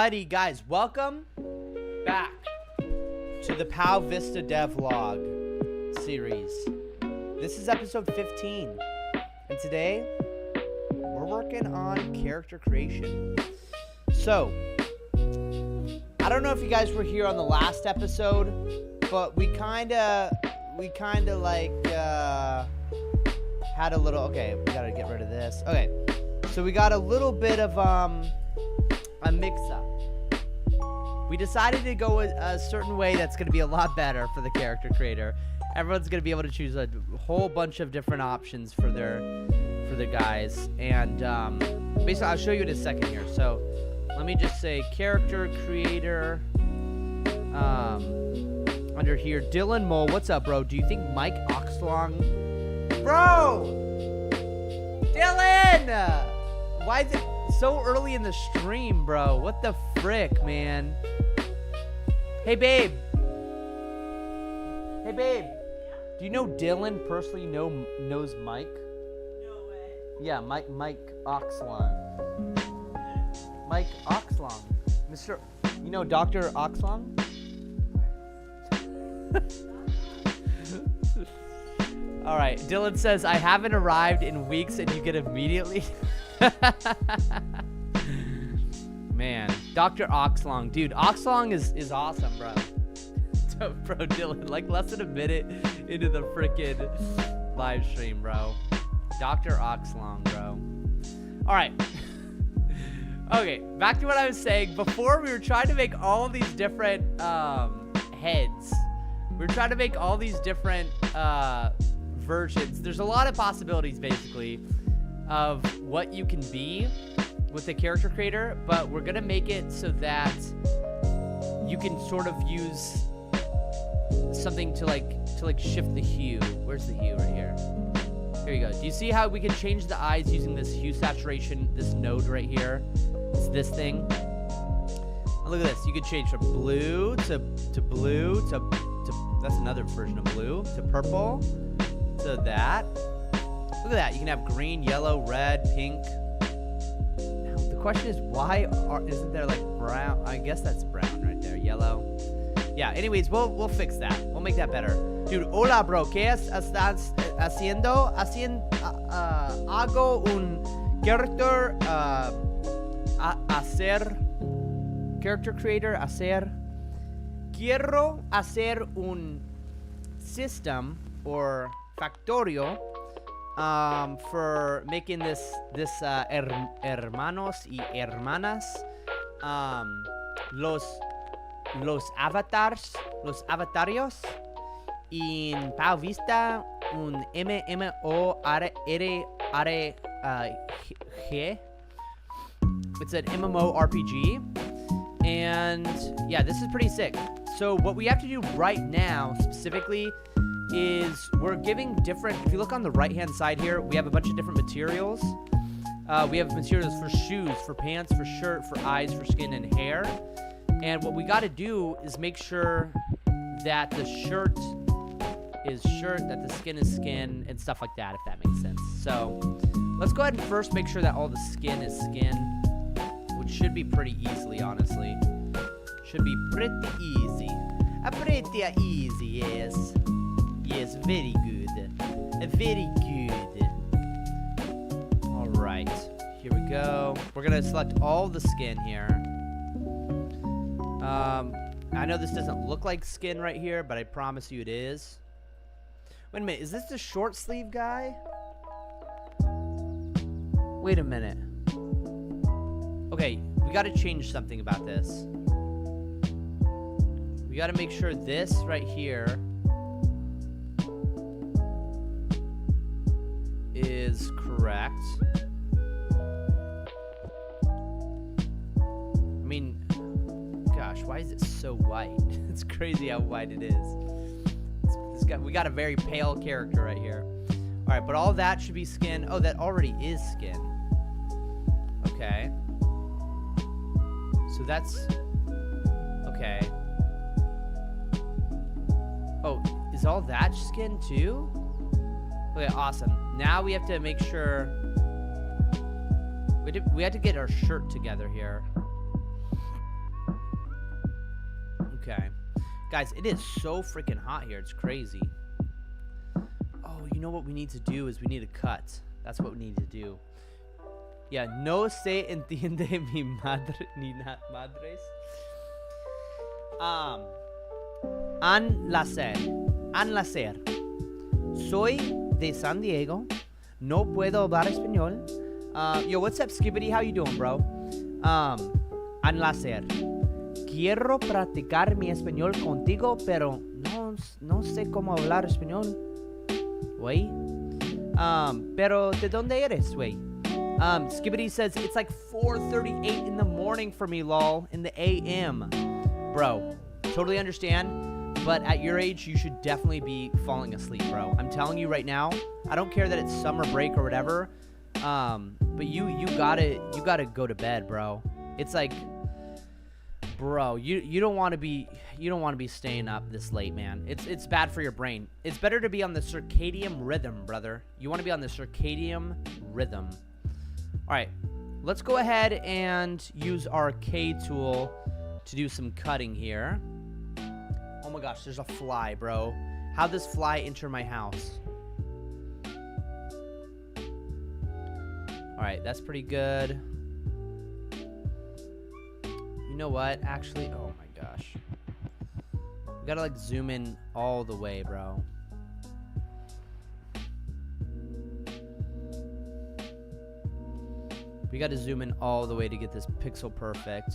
Alrighty, guys, welcome back to the Vista DevLog series. This is episode 15, and today we're working on character creation. So, I don't know if you guys were here on the last episode, but we kind of like had a little. Okay, we gotta get rid of this. Okay, so we got a little bit of a mix-up. We decided to go a certain way that's going to be a lot better for the character creator. Everyone's going to be able to choose a whole bunch of different options for their guys. And basically, I'll show you in a second here. So let me just say character creator. Under here, Dylan Mole. What's up, bro? Do you think Mike Oxlong? Bro! Dylan! Why is it so early in the stream, bro? What the frick, man? Hey, babe. Hey, babe. Do you know Dylan personally knows Mike? No way. Yeah, Mike Oxlong. Mike Oxlong. Mr. You know Dr. Oxlong? All right. Dylan says, I haven't arrived in weeks and you get immediately... Man, Dr. Oxlong, dude, Oxlong is awesome, bro. So, bro, Dylan, like less than a minute into the freaking live stream, bro. Dr. Oxlong, bro. All right. Okay, back to what I was saying. Before, we were trying to make all of these different heads. We were trying to make all these different versions. There's a lot of possibilities, basically, of what you can be with the character creator, but we're gonna make it so that you can sort of use something to like shift the hue. Where's the hue? Right here. Here you go. Do you see how we can change the eyes using this hue saturation, this node right here? It's this thing. And look at this. You can change from blue to blue to that's another version of blue to purple to that. Look at that. You can have green, yellow, red, pink. Now, the question is, why isn't there like brown? I guess that's brown right there. Yellow. Yeah, anyways, we'll fix that. We'll make that better. Dude, hola, bro. ¿Qué estás haciendo? Hago un character, hacer, character creator, hacer. Quiero hacer un system or factorio for making this hermanos y hermanas, los avatarios in Vista un MMORPG. It's an MMORPG, and yeah, this is pretty sick. So what we have to do right now specifically is we're giving different, if you look on the right hand side here, we have a bunch of different materials. We have materials for shoes, for pants, for shirt, for eyes, for skin, and hair. And what we got to do is make sure that the shirt is shirt, that the skin is skin, and stuff like that, if that makes sense. So let's go ahead and first make sure that all the skin is skin, which should be pretty easily, honestly. Should be pretty easy. Pretty easy, yes. Yes, very good. Very good. Alright, here we go. We're gonna select all the skin here. I know this doesn't look like skin right here, but I promise you it is. Wait a minute, is this the short sleeve guy? Wait a minute. Okay, we gotta change something about this. We gotta make sure this right here is correct. I mean, gosh, why is it so white? It's crazy how white it is. We got a very pale character right here. All right, but all that should be skin. Oh, that already is skin. Okay. So that's okay. Oh, is all that skin too? Okay, awesome. Now we have to make sure we have to get our shirt together here. Okay. Guys, it is so freaking hot here. It's crazy. Oh, you know what we need to do is we need to cut. That's what we need to do. Yeah, no se entiende mi madre ni madres. Anlacer. Soy de San Diego. No puedo hablar español. Yo, what's up, Skibbity? How you doing, bro? Anlacer. Quiero practicar mi español contigo, pero no sé cómo hablar español. Güey. Pero ¿de dónde eres, güey? Skibbity says, it's like 4:38 in the morning for me, lol, in the AM. Bro, totally understand, but at your age, you should definitely be falling asleep, bro. I'm telling you right now, I don't care that it's summer break or whatever, but you gotta go to bed, bro. It's like, bro, you don't want to be staying up this late, man. It's bad for your brain. It's better to be on the circadian rhythm, brother. You want to be on the circadian rhythm. All right, let's go ahead and use our K tool to do some cutting here. Oh my gosh, there's a fly, bro. How'd this fly enter my house? All right, that's pretty good. You know what? Actually, oh my gosh. We gotta like zoom in all the way, bro. We got to zoom in all the way to get this pixel perfect.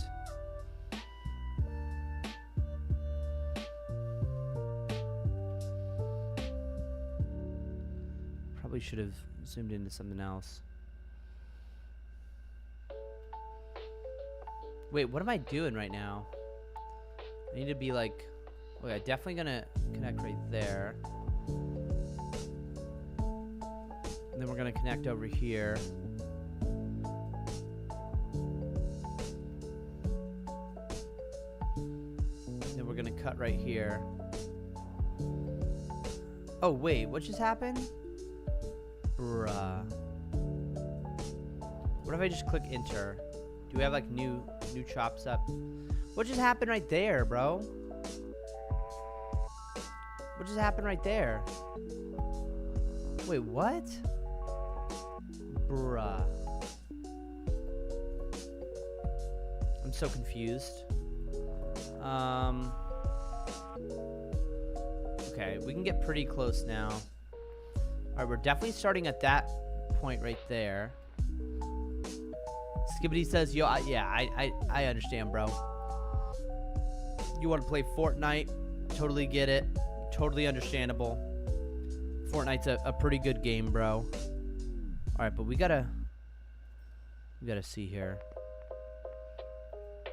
Probably should have zoomed into something else. Wait, what am I doing right now? I need to be like... Okay, definitely gonna connect right there. And then we're gonna connect over here. We're gonna cut right here. Oh wait, what just happened? Bruh. What if I just click enter? Do we have like new chops up? What just happened right there, bro? What just happened right there? Wait, what? Bruh. I'm so confused. Okay, we can get pretty close now. Alright, we're definitely starting at that point right there. Skibbity says, yo, I understand, bro. You want to play Fortnite? Totally get it. Totally understandable. Fortnite's a pretty good game, bro. Alright, but we gotta see here.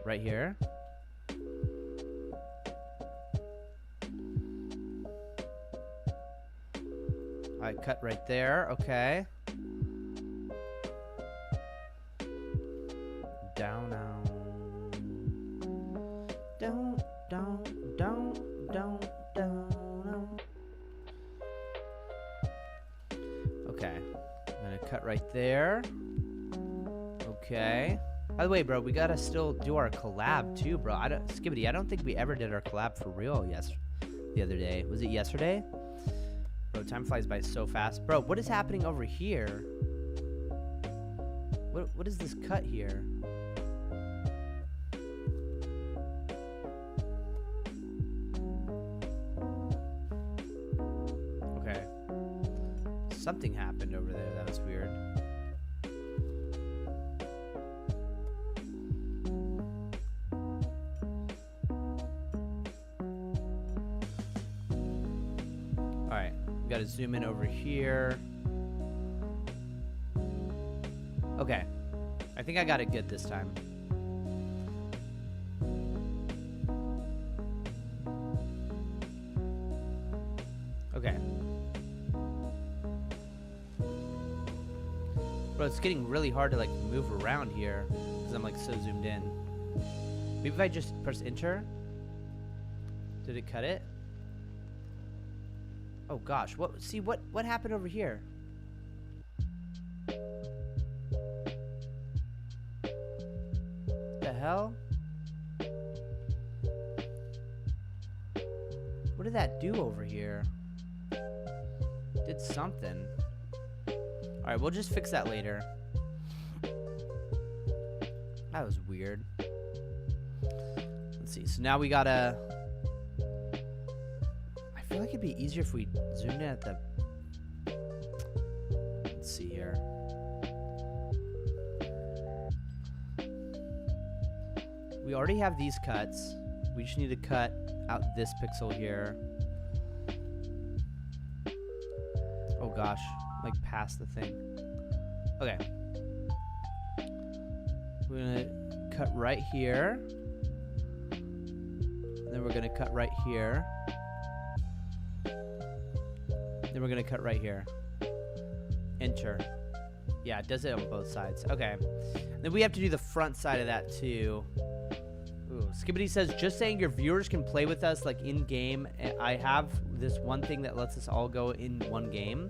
Right here. Alright, cut right there. Okay. Down, down. Down, down, down, down, down. Okay. I'm gonna cut right there. Okay. By the way, bro, we gotta still do our collab too, bro. Skibbity, I don't think we ever did our collab for real the other day. Was it yesterday? Bro, time flies by so fast. Bro, what is happening over here? What is this cut here? Okay. Something happened over there. That was weird. Alright. We gotta zoom in over here. Okay. I think I got it good this time. Okay. Bro, it's getting really hard to like move around here because I'm like so zoomed in. Maybe if I just press enter. Did it cut it? Oh gosh, what happened over here? The hell? What did that do over here? Did something. Alright, we'll just fix that later. That was weird. Let's see. So now we gotta... I feel like it'd be easier if we zoomed in at the... Let's see here. We already have these cuts. We just need to cut out this pixel here. Oh gosh, I'm like past the thing. Okay. We're gonna cut right here. Then we're gonna cut right here. Then we're gonna cut right here. Enter. Yeah, it does it on both sides. Okay. Then we have to do the front side of that too. Ooh, Skibbity says, just saying your viewers can play with us like in game. I have this one thing that lets us all go in one game.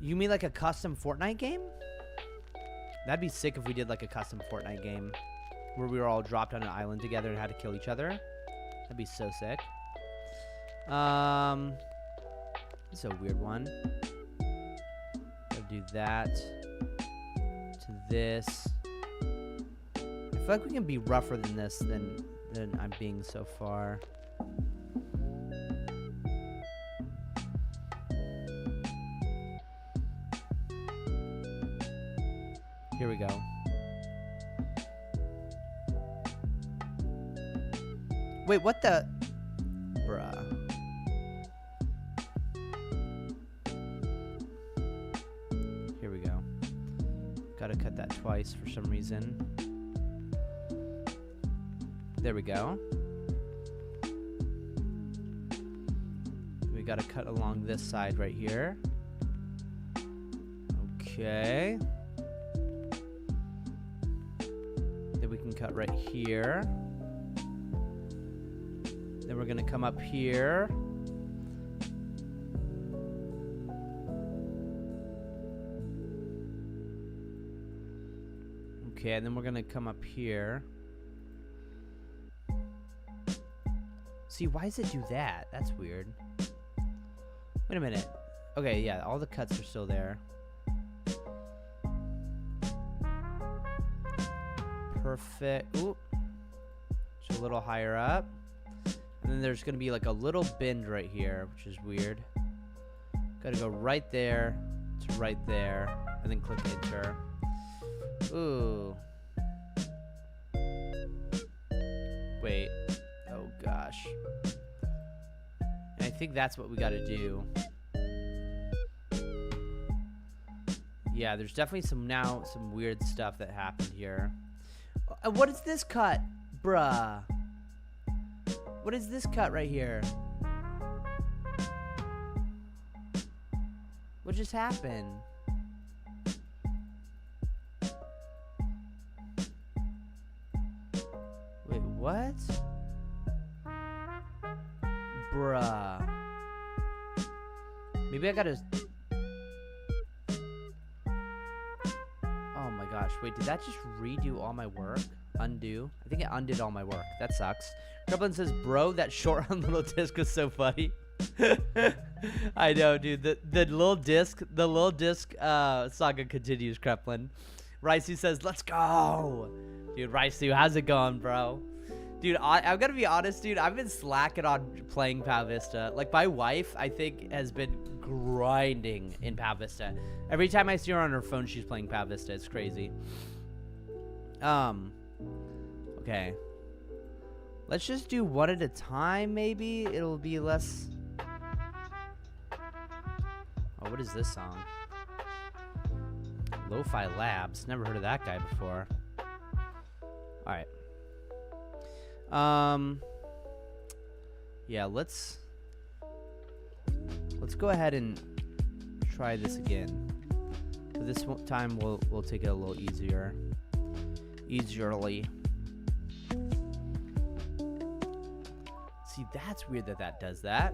You mean like a custom Fortnite game? That'd be sick if we did like a custom Fortnite game where we were all dropped on an island together and had to kill each other. That'd be so sick. This is a weird one. Gotta do that to this. I feel like we can be rougher than this than I'm being so far. Here we go. Wait, what the? Bruh. Here we go. Gotta cut that twice for some reason. There we go. We gotta cut along this side right here. Okay. Then we can cut right here. Then we're gonna come up here. Okay, and then we're gonna come up here. See, why does it do that? That's weird. Wait a minute. Okay, yeah, all the cuts are still there. Perfect. Ooh. Just a little higher up. And then there's going to be like a little bend right here, which is weird. Got to go right there to right there. And then click enter. Ooh. Wait. Oh gosh. And I think that's what we got to do. Yeah, there's definitely some weird stuff that happened here. What is this cut? Bruh. What is this cut right here? What just happened? Wait, what? Bruh. Maybe I gotta... Oh my gosh. Wait, did that just redo all my work? Undo? I think it undid all my work. That sucks. Kreplin says, bro, that short on little disc was so funny. I know, dude. The little disc saga continues, Kreplin. Ricey says, let's go. Dude, Ricey, how's it going, bro? Dude, I'm gonna be honest, dude. I've been slacking on playing Pal Vista. Like, my wife, I think, has been grinding in Pal Vista. Every time I see her on her phone, she's playing Pal Vista. It's crazy. Okay. Let's just do one at a time, maybe. It'll be less... Oh, what is this song? Lo-Fi Labs. Never heard of that guy before. Alright. Yeah, let's go ahead and try this again. But this time we'll take it a little easier. Easierly. See, that's weird that does that.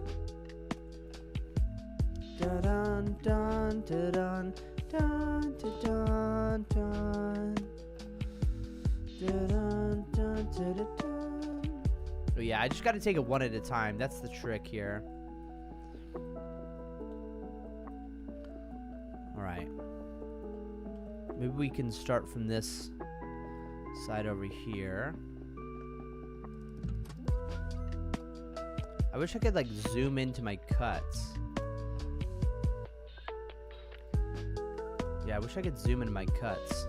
Dun dun dun dun dun dun dun dun dun dun dun. Oh yeah, I just got to take it one at a time. That's the trick here. All right. Maybe we can start from this side over here. I wish I could like zoom into my cuts. Yeah, I wish I could zoom into my cuts.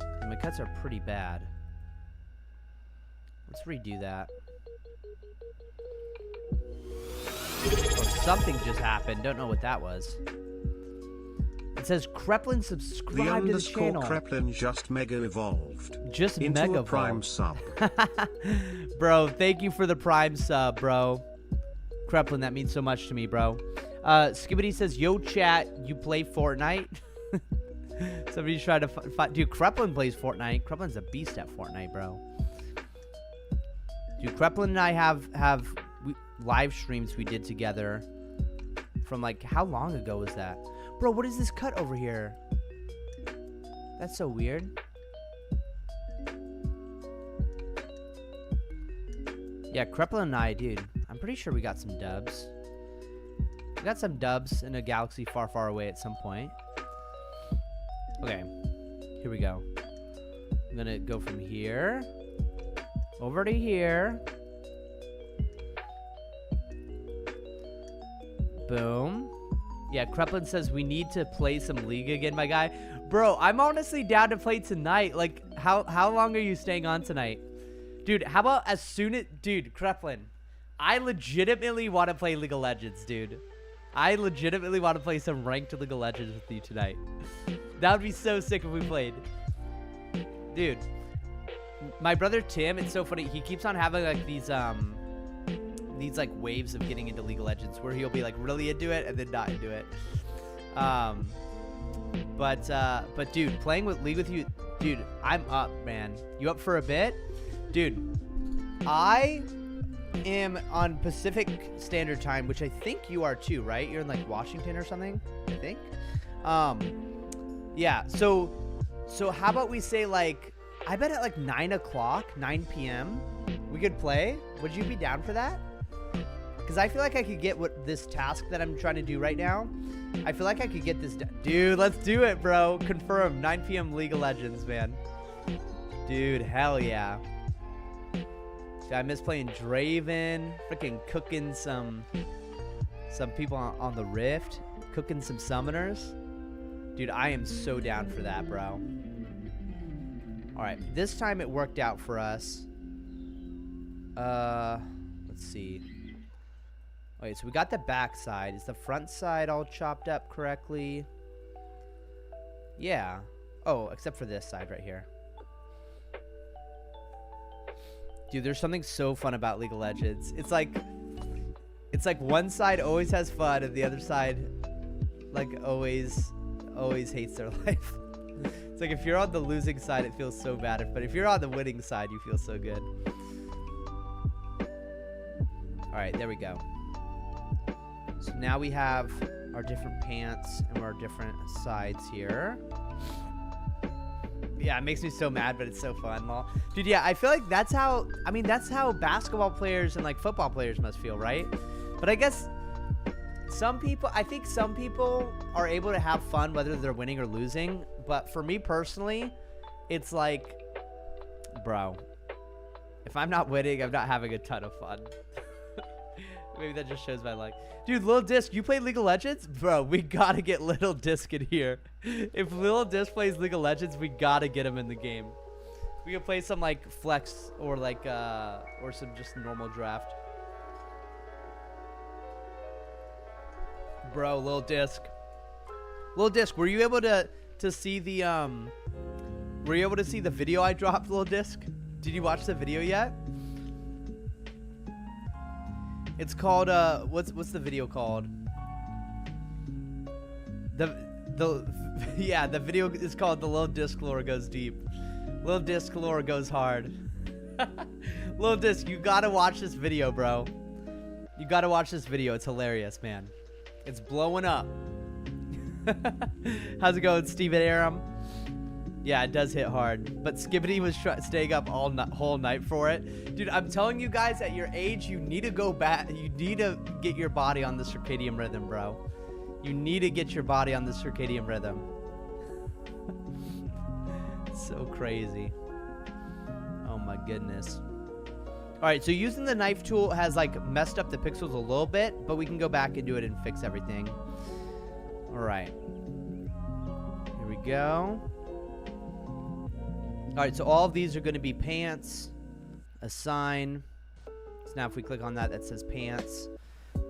My cuts are pretty bad. Let's redo that. Oh, something just happened. Don't know what that was. It says Kreplin subscribe to the channel. Kreplin just mega evolved. Just into mega a prime sub. Bro, thank you for the prime sub, bro. Kreplin, that means so much to me, bro. Skibbity says, yo, chat, you play Fortnite? Somebody's trying to fight. Dude, Kreplin plays Fortnite. Kreplin's a beast at Fortnite, bro. Dude, Kreplin and I have live streams we did together from like, how long ago was that? Bro, what is this cut over here? That's so weird. Yeah, Kreplin and I, dude, I'm pretty sure we got some dubs. We got some dubs in a galaxy far, far away at some point. Okay, here we go. I'm gonna go from here over to here. Boom. Yeah, Kreplin says we need to play some League again, my guy. Bro, I'm honestly down to play tonight. Like, how long are you staying on tonight? Dude, how about as soon as... Dude, Kreplin, I legitimately want to play League of Legends, dude. I legitimately want to play some ranked League of Legends with you tonight. That would be so sick if we played. Dude, my brother Tim, it's so funny. He keeps on having like these like waves of getting into League of Legends where he'll be like really into it and then not into it. But dude, playing with League with you, dude, I'm up, man. You up for a bit? Dude, I am on Pacific Standard Time, which I think you are too, right? You're in like Washington or something, I think. Yeah, so how about we say like, I bet at like 9 p.m. we could play. Would you be down for that? Because I feel like I could get this task that I'm trying to do right now. I feel like I could get this done. Dude, let's do it, bro. Confirm. 9 p.m. League of Legends, man. Dude, hell yeah. Dude, I miss playing Draven. Freaking cooking some people on the Rift. Cooking some summoners. Dude, I am so down for that, bro. Alright, this time it worked out for us. Let's see. Okay, so we got the back side. Is the front side all chopped up correctly? Yeah. Oh, except for this side right here. Dude, there's something so fun about League of Legends. It's like one side always has fun and the other side like always hates their life. It's like if you're on the losing side, it feels so bad. But if you're on the winning side, you feel so good. All right, there we go. So now we have our different pants and our different sides here. Yeah, it makes me so mad, but it's so fun, lol. Dude, yeah, I feel like that's how basketball players and like football players must feel, right? But I guess I think some people are able to have fun whether they're winning or losing. But for me personally, it's like, bro, if I'm not winning, I'm not having a ton of fun. Maybe that just shows my luck. Dude, Lil Disc, you play League of Legends? Bro, we gotta get Lil Disc in here. If Lil Disc plays League of Legends, we gotta get him in the game. We can play some like flex or like or some just normal draft. Bro, Lil Disc. Lil Disc, were you able to see the were you able to see the video I dropped, Lil Disc? Did you watch the video yet? It's called what's the video called? Yeah, the video is called The Lil Disc Lore Goes Deep. Lil Disc Lore Goes Hard. Lil Disc, you gotta watch this video, bro. You gotta watch this video. It's hilarious, man. It's blowing up. How's it going, Steven Aram? Yeah, it does hit hard. But Skibbity was staying up whole night for it. Dude, I'm telling you guys, at your age, you need to go back. You need to get your body on the circadian rhythm, bro. You need to get your body on the circadian rhythm. So crazy. Oh my goodness. All right, so using the knife tool has like messed up the pixels a little bit, but we can go back and do it and fix everything. All right. Here we go. All right, so all of these are going to be pants, assign. So now if we click on that, that says pants.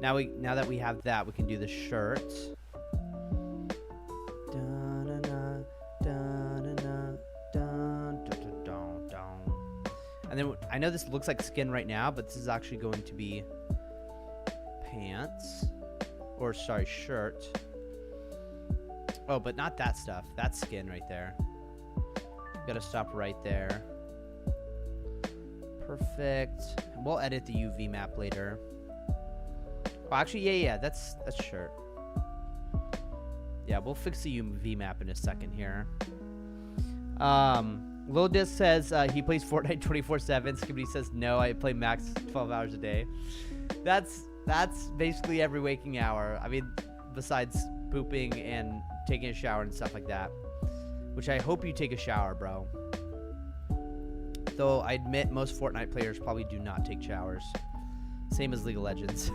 Now that we have that, we can do the shirt. And then I know this looks like skin right now, but this is actually going to be pants, or sorry, shirt. Oh, but not that stuff. That's skin right there. Gotta stop right there. Perfect. And we'll edit the UV map later. Oh, actually, yeah, that's shirt. Yeah, we'll fix the UV map in a second here. Lil Dis says he plays Fortnite 24/7. Skibbity says no, I play max 12 hours a day. That's basically every waking hour. I mean, besides pooping and taking a shower and stuff like that. Which I hope you take a shower, bro. Though I admit most Fortnite players probably do not take showers. Same as League of Legends.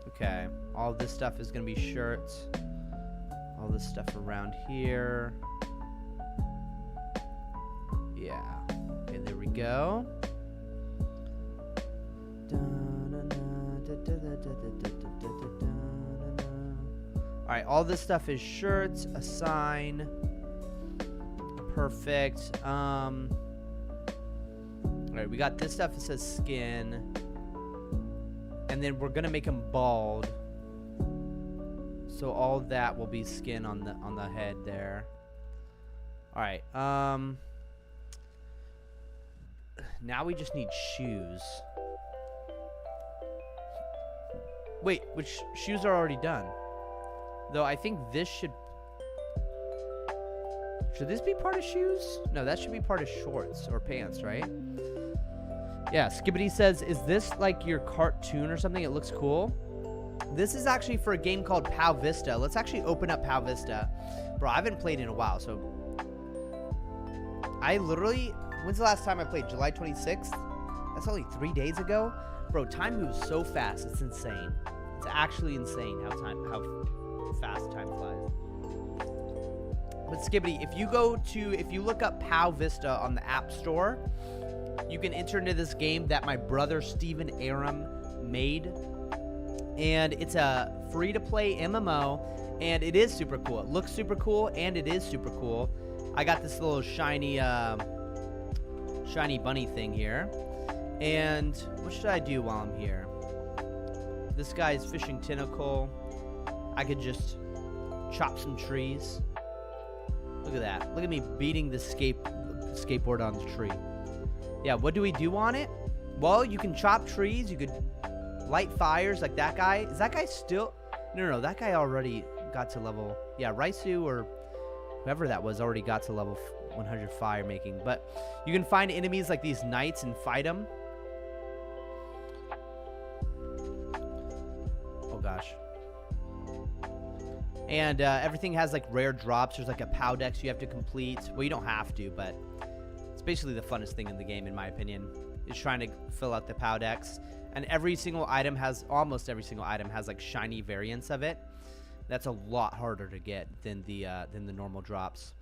Okay. All this stuff is going to be shirts. All this stuff around here. Yeah. Okay, there we go. Alright, all this stuff is shirts, assign. Perfect. Alright, we got this stuff that says skin. And then we're gonna make him bald. So all that will be skin on the head there. Alright, now we just need shoes. Wait, which shoes are already done? Though I think this should this be part of shoes? No, that should be part of shorts or pants, right? Yeah, Skibbity says, is this like your cartoon or something? It looks cool. This is actually for a game called PoW Vista. Let's actually open up PoW Vista. Bro, I haven't played in a while, so I literally, when's the last time I played? July 26th? That's only 3 days ago. Bro, time moves so fast. It's insane. It's actually insane how fast time flies. But Skibbity, if you look up PoW Vista on the App Store, you can enter into this game that my brother Steven Aram made. And it's a free-to-play MMO, and it is super cool. It looks super cool, and it is super cool. I got this little shiny bunny thing here. And what should I do while I'm here? This guy's fishing tentacle. I could just chop some trees. Look at that. Look at me beating the skateboard on the tree. Yeah, what do we do on it? Well, you can chop trees. You could light fires like that guy. Is that guy still? No, that guy already got to level. Yeah, Raisu or whoever that was already got to level 100 fire making. But you can find enemies like these knights and fight them. Oh gosh. And everything has like rare drops. There's like a PoW dex you have to complete. Well, you don't have to, but it's basically the funnest thing in the game, in my opinion, is trying to fill out the PoW dex. And almost every single item has like shiny variants of it. That's a lot harder to get than the normal drops.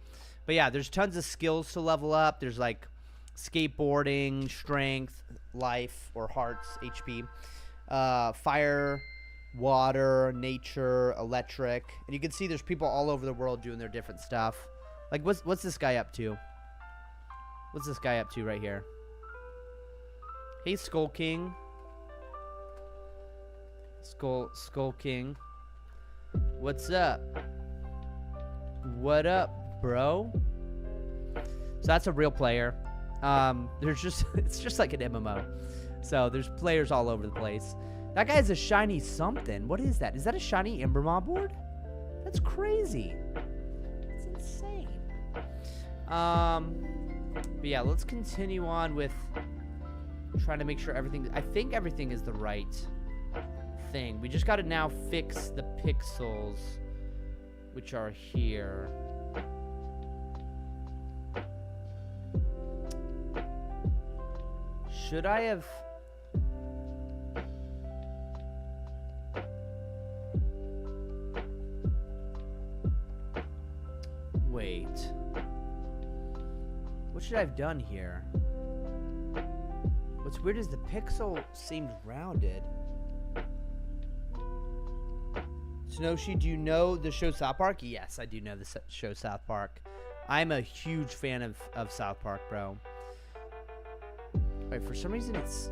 But yeah, there's tons of skills to level up. There's like skateboarding, strength, life or hearts, HP, fire, water, nature, electric, and you can see there's people all over the world doing their different stuff. Like what's this guy up to? What's this guy up to right here? Hey, Skull King. Skull King. What's up? What up, bro? So that's a real player. It's just like an MMO. So there's players all over the place. That guy's a shiny something. What is that? Is that a shiny Ember Mob board? That's crazy. insane. But yeah, let's continue on with trying to make sure everything. I think everything is the right thing. We just got to now fix the pixels, which are here. Should I have? Wait. What should I have done here? What's weird is the pixel seemed rounded. Snowshoe, do you know the show South Park? Yes, I do know the show South Park. I'm a huge fan of South Park, bro. Wait, for some reason it's...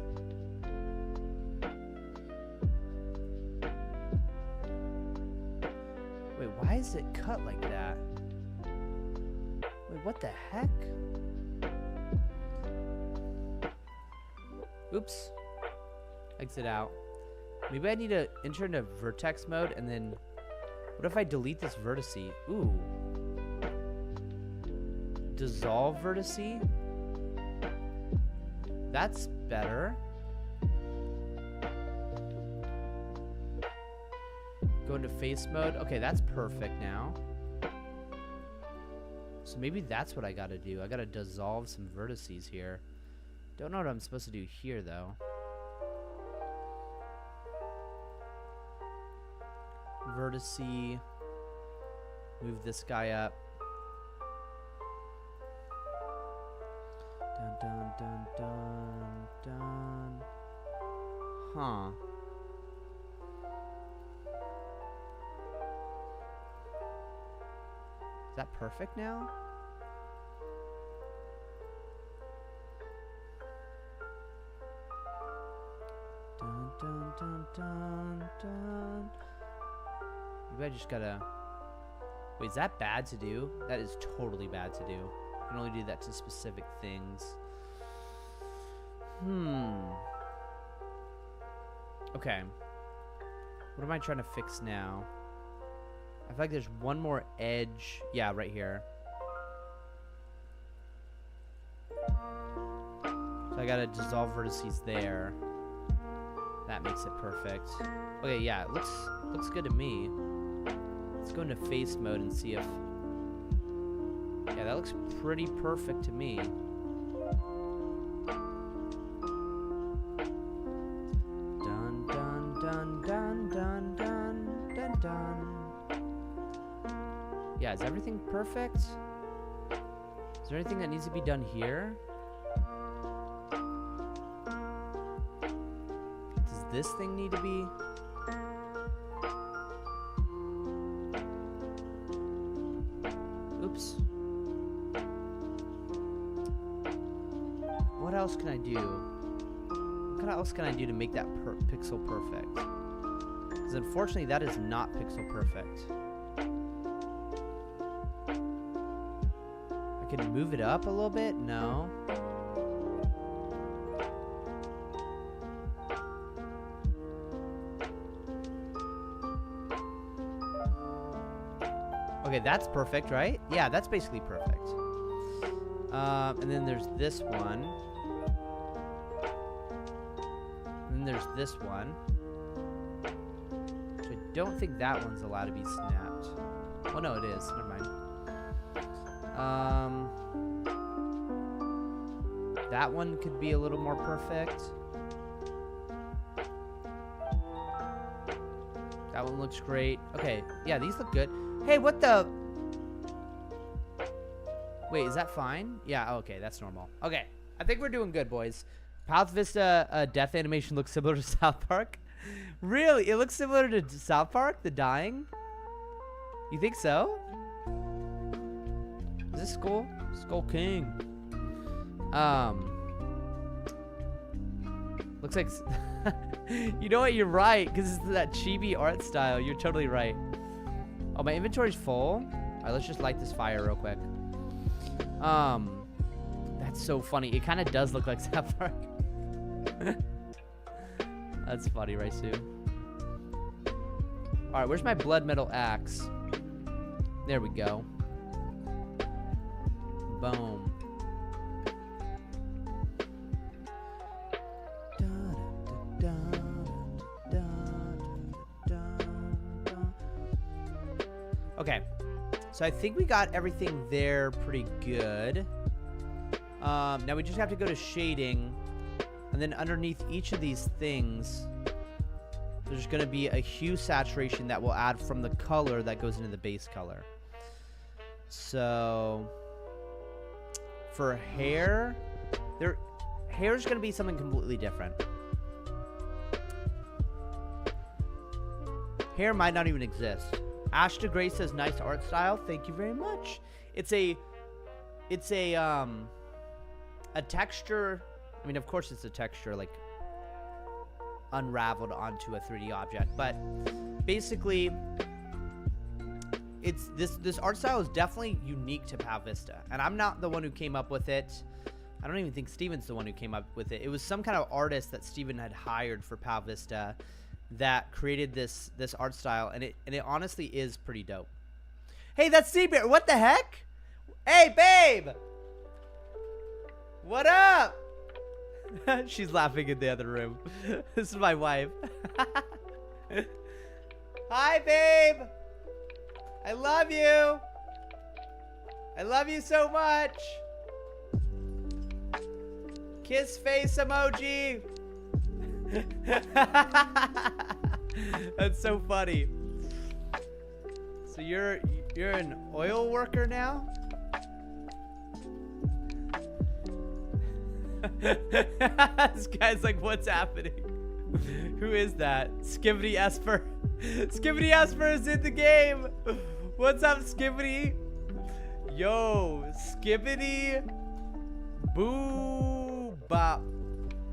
Wait, why is it cut like that? Wait, what the heck? Oops. Exit out. Maybe I need to enter into vertex mode and then... What if I delete this vertice? Ooh. Dissolve vertice? That's better. Go into face mode. Okay, that's perfect now. So maybe that's what I gotta do. I gotta dissolve some vertices here. Don't know what I'm supposed to do here, though. Vertice. Move this guy up. Dun, dun, dun, dun, dun. Huh. Is that perfect now? Dun, dun, dun, dun, dun. Maybe I just gotta... Wait, is that bad to do? That is totally bad to do. You can only do that to specific things. Okay. What am I trying to fix now? I feel like there's one more edge. Yeah, right here. So I gotta dissolve vertices there. That makes it perfect. Okay, yeah, it looks good to me. Let's go into face mode and see if... Yeah, that looks pretty perfect to me. Dun dun dun dun dun dun dun dun. Yeah, is everything perfect? Is there anything that needs to be done here? Does this thing need to be... Oops. What else can I do? What else can I do to make that pixel perfect? Because unfortunately, that is not pixel perfect. I can move it up a little bit? No. Okay, that's perfect, right? Yeah, that's basically perfect. And then there's this one. And then there's this one. Which I don't think that one's allowed to be snapped. Oh, no, it is. Never mind. That one could be a little more perfect. That one looks great. Okay, yeah, these look good. Hey, what the... Wait, is that fine? Yeah, okay, that's normal. Okay, I think we're doing good, boys. Path Vista death animation looks similar to South Park. Really? It looks similar to South Park? The dying? You think so? Is this Skull? Skull King. Looks like... You know what? You're right, because it's that chibi art style. You're totally right. Oh, my inventory's full. All right, let's just light this fire real quick. That's so funny. It kind of does look like South Park. That's funny, right, Sue? All right, where's my blood metal axe? There we go. Boom. Okay, so I think we got everything there pretty good. Now we just have to go to shading, and then underneath each of these things, there's going to be a hue saturation that will add from the color that goes into the base color. So for hair, hair is going to be something completely different. Hair might not even exist. Ashta Gray says nice art style. Thank you very much. It's a texture. I mean, of course it's a texture like unraveled onto a 3D object, but basically it's this art style is definitely unique to Pal Vista, and I'm not the one who came up with it. I don't even think Steven's the one who came up with it. It was some kind of artist that Steven had hired for Pal Vista that created this art style, and it honestly is pretty dope. Hey, that's Seabear. What the heck? Hey, babe. What up? She's laughing in the other room. This is my wife. Hi, babe. I love you. I love you so much. Kiss face emoji. That's so funny. So you're an oil worker now? This guy's like, what's happening? Who is that? Skibbity Esper. Skibbity Esper is in the game. What's up, Skibbity? Yo, Skibbity Boo Bop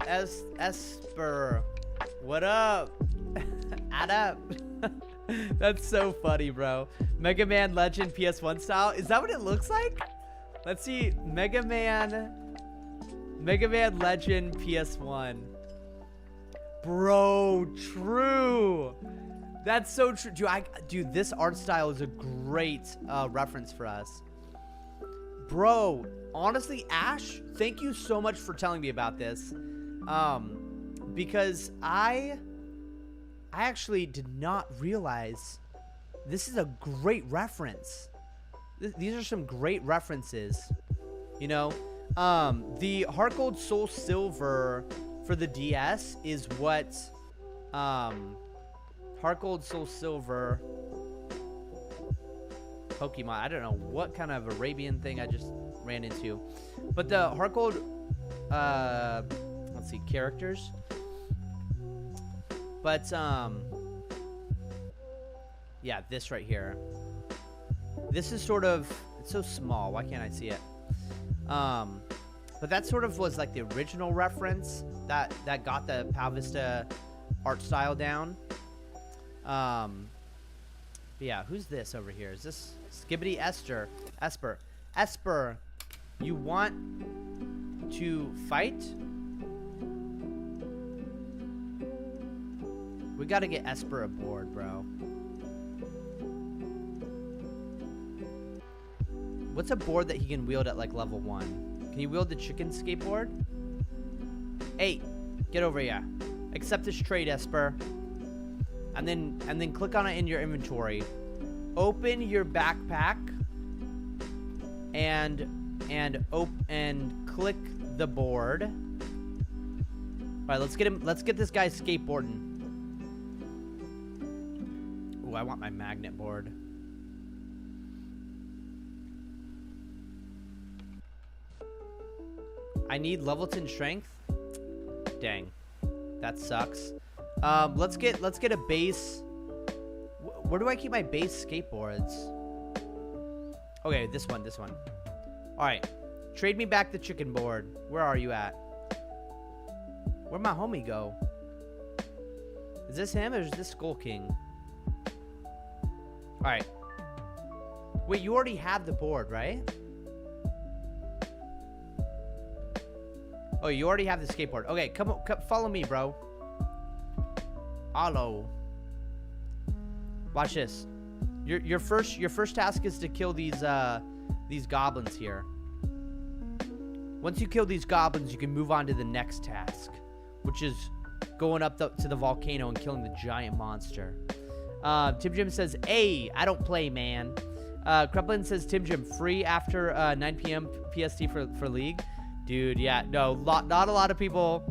Esper. What up? Add up. That's so funny, bro. Mega Man Legend PS1 style. Is that what it looks like? Let's see. Mega Man Legend PS1. Bro, true. That's so true. Dude, this art style is a great reference for us. Bro, honestly, Ash, thank you so much for telling me about this. Because I actually did not realize this is a great reference. These are some great references. You know, the Heart Gold Soul Silver for the DS is what Heart Gold Soul Silver Pokemon. I don't know what kind of Arabian thing I just ran into, but the Heart Gold let's see, characters. But yeah, this right here. This is sort of, it's so small. Why can't I see it? But that sort of was like the original reference that got the Pal Vista art style down. But yeah, who's this over here? Is this Skibbity Esper? You want to fight? We gotta get Esper aboard, bro. What's a board that he can wield at like level 1? Can you wield the chicken skateboard? Hey, get over here. Accept this trade, Esper. And then click on it in your inventory. Open your backpack and click the board. All right, let's get this guy skateboarding. Ooh, I want my magnet board. I need level 10 strength. Dang, that sucks. Let's get a base. Where do I keep my base skateboards? Okay, this one. All right, trade me back the chicken board. Where are you at? Where'd my homie go? Is this him or is this Skull King? All right. Wait, you already have the board, right? Oh, you already have the skateboard. Okay, come follow me, bro. Hello. Watch this. Your first task is to kill these goblins here. Once you kill these goblins, you can move on to the next task, which is going up to the volcano and killing the giant monster. Tim Jim says, "Hey, I don't play, man." Kreplin says, "Tim Jim, free after 9 p.m. PST for League." Dude, yeah, no, not a lot of people,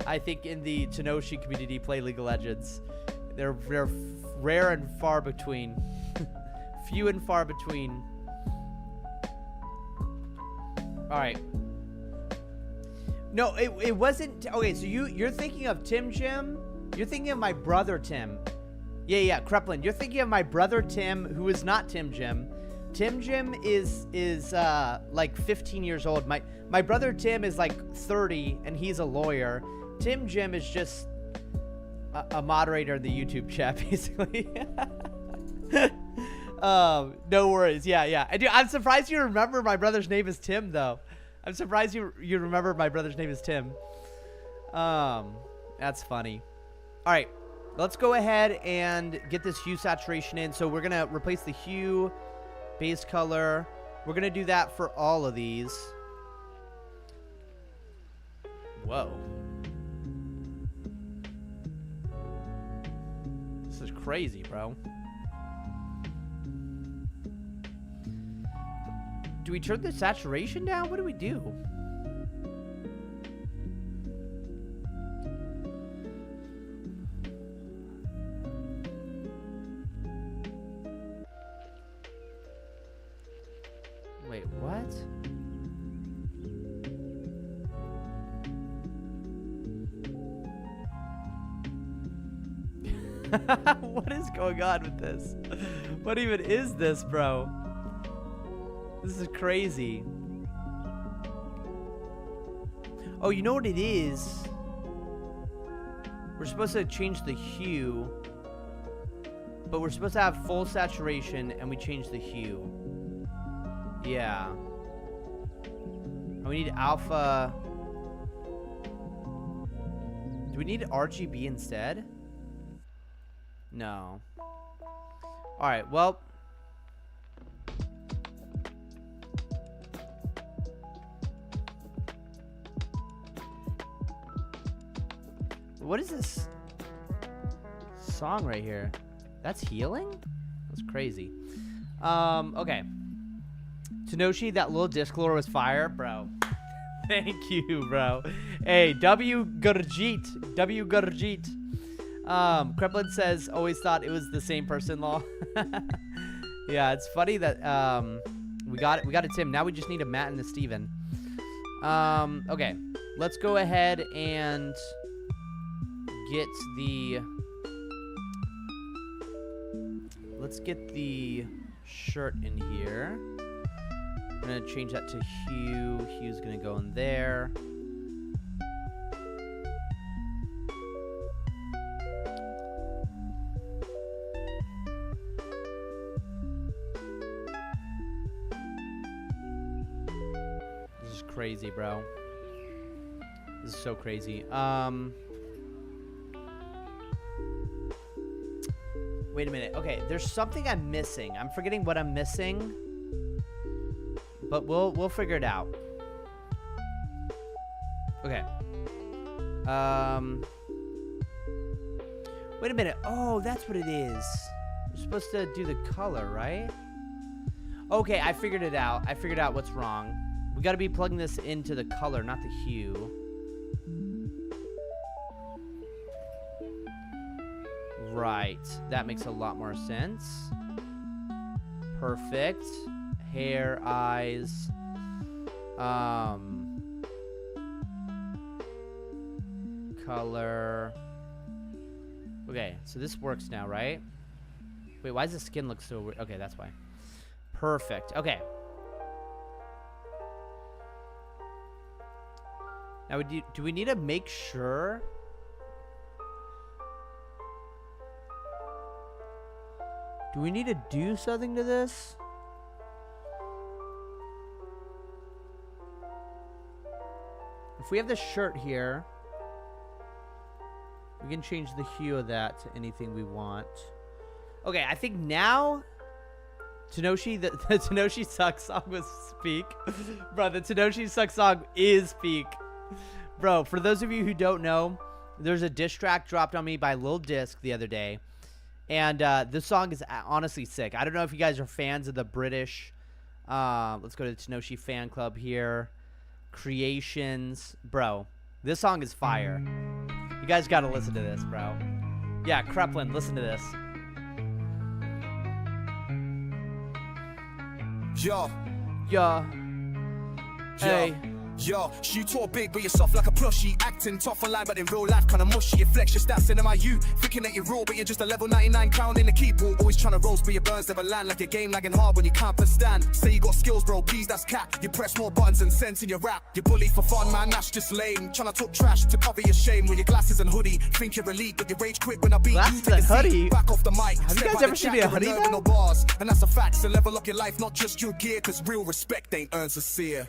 I think, in the Tenoshi community play League of Legends. They're rare and far between. Few and far between. All right. No, it wasn't. Okay, so you're thinking of Tim Jim. You're thinking of my brother Tim. Yeah, Kreplin. You're thinking of my brother Tim, who is not Tim Jim. Tim Jim is like 15 years old. My brother Tim is like 30, and he's a lawyer. Tim Jim is just a moderator in the YouTube chat, basically. No worries. Yeah. I'm surprised you remember my brother's name is Tim, though. I'm surprised you remember my brother's name is Tim. That's funny. All right, let's go ahead and get this hue saturation in. So we're gonna replace the hue, base color. We're gonna do that for all of these. Whoa. This is crazy, bro. Do we turn the saturation down? What do we do? Wait, what? What is going on with this? What even is this, bro? This is crazy. Oh, you know what it is? We're supposed to change the hue, but we're supposed to have full saturation, and we change the hue. Yeah. And we need alpha. Do we need RGB instead? No. All right, well. What is this song right here? That's healing? That's crazy. Okay. Tenoshi, that little Disclore was fire, bro. Thank you, bro. Hey, W Gurjeet. W Gurjeet. Kreplin says, always thought it was the same person, lol. Yeah, it's funny that we got a Tim. Now we just need a Matt and a Steven. Okay. Let's go ahead and get the shirt in here. I'm gonna change that to hue. Hue's gonna go in there. This is crazy, bro. This is so crazy. Wait a minute. Okay, there's something I'm missing. I'm forgetting what I'm missing, but we'll figure it out. Okay. Wait a minute. Oh, that's what it is. We're supposed to do the color, right? Okay, I figured it out. I figured out what's wrong. We got to be plugging this into the color, not the hue. Right. That makes a lot more sense. Perfect. Hair, eyes. Color. Okay, so this works now, right? Wait, why does the skin look so weird? Okay, that's why. Perfect. Okay. Now, do we need to make sure? Do we need to do something to this? If we have this shirt here, we can change the hue of that to anything we want. Okay, I think now Tenoshi, the Tenoshi Sucks song was Speak. Bro, the Tenoshi Sucks song is Speak. Bro, for those of you who don't know, there's a diss track dropped on me by Lil Disc the other day. And this song is honestly sick. I don't know if you guys are fans of the British. Let's go to the Tenoshi fan club here. Creations. Bro, this song is fire. You guys got to listen to this, bro. Yeah, Kreplin, listen to this. Yo. Yo. Hey. Yo, she talk big but you're soft like a plushie. Acting tough online but in real life kinda mushy. You flex your stats in MIU, thinking that you're raw but you're just a level 99 crown in the keyboard. Always trying to roast but your burns never land. Like your game lagging hard when you can't stand. Say you got skills bro, please that's cap. You press more buttons and sense in your rap. You bully for fun man, that's just lame. Trying to talk trash to cover your shame. With your glasses and hoodie, think you're elite but you rage quick when I beat you to the seat. Back off the mic. Have you guys ever seen a hoodie though? Bars. And that's a fact, so level up your life, not just your gear. Cause real respect ain't earned sincere.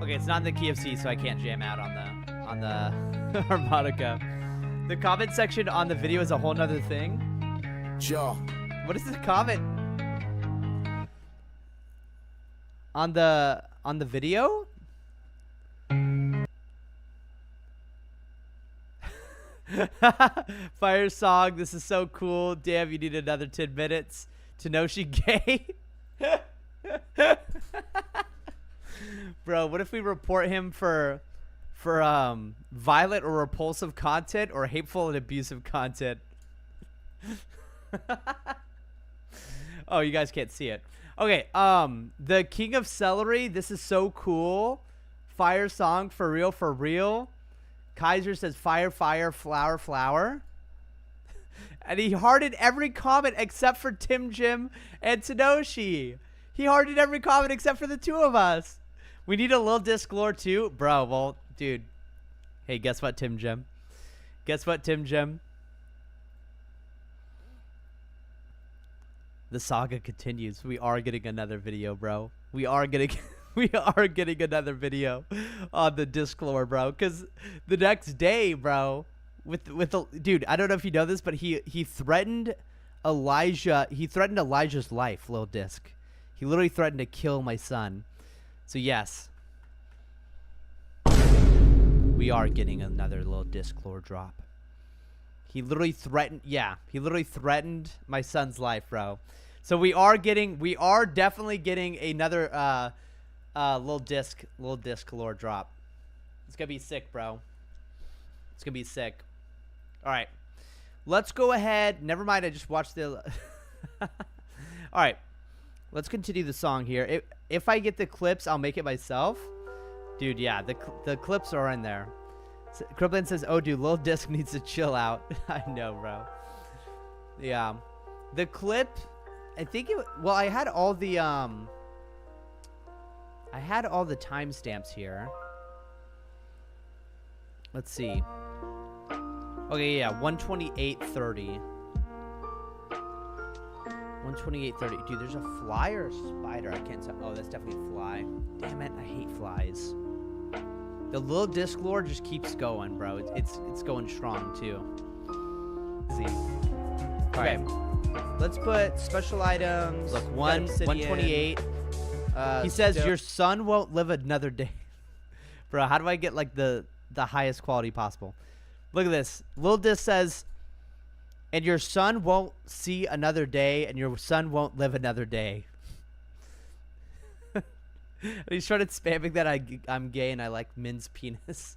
Okay, it's not in the key of C, so I can't jam out on the harmonica. The comment section on the video is a whole nother thing. Joe. What is the comment? On the video? Fire song, this is so cool. Damn, you need another 10 minutes. Tenoshi gay. Bro, what if we report him for violent or repulsive content or hateful and abusive content? Oh, you guys can't see it. Okay, the King of Celery, this is so cool. Fire song, for real, for real. Kaiser says fire, fire, flower, flower. And he hearted every comment except for Tim Jim and Tenoshi. He hearted every comment except for the two of us. We need a little disc lore too. Bro, well, dude. Hey, guess what, Tim Jim? Guess what, Tim Jim? The saga continues. We are getting another video, bro. We are getting another video on the disc lore, bro. Because the next day, bro, with the dude, I don't know if you know this, but he threatened Elijah. He threatened Elijah's life, Lil Disc. He literally threatened to kill my son. So yes, we are getting another little disc lore drop. He literally threatened, yeah, he literally threatened my son's life, bro. So we are definitely getting another little disc lore drop. It's gonna be sick, bro. It's gonna be sick. All right, let's go ahead. Never mind, I just watched the. All right. Let's continue the song here. If I get the clips, I'll make it myself. Dude, yeah, the clips are in there. Kriplin says, oh, dude, Lil Disc needs to chill out. I know, bro. Yeah. The clip, I think it... Well, I had all the timestamps here. Let's see. Okay, yeah, 128:30. 128:30. Dude, there's a fly or a spider. I can't tell. Oh, that's definitely a fly. Damn it, I hate flies. The little disc lore just keeps going, bro. It's going strong too. See. Okay. Let's put special items. Look, 128. He says your son won't live another day. Bro, how do I get like the highest quality possible? Look at this. Lil Disc says, and your son won't see another day, and your son won't live another day. He started spamming that I'm gay and I like men's penis.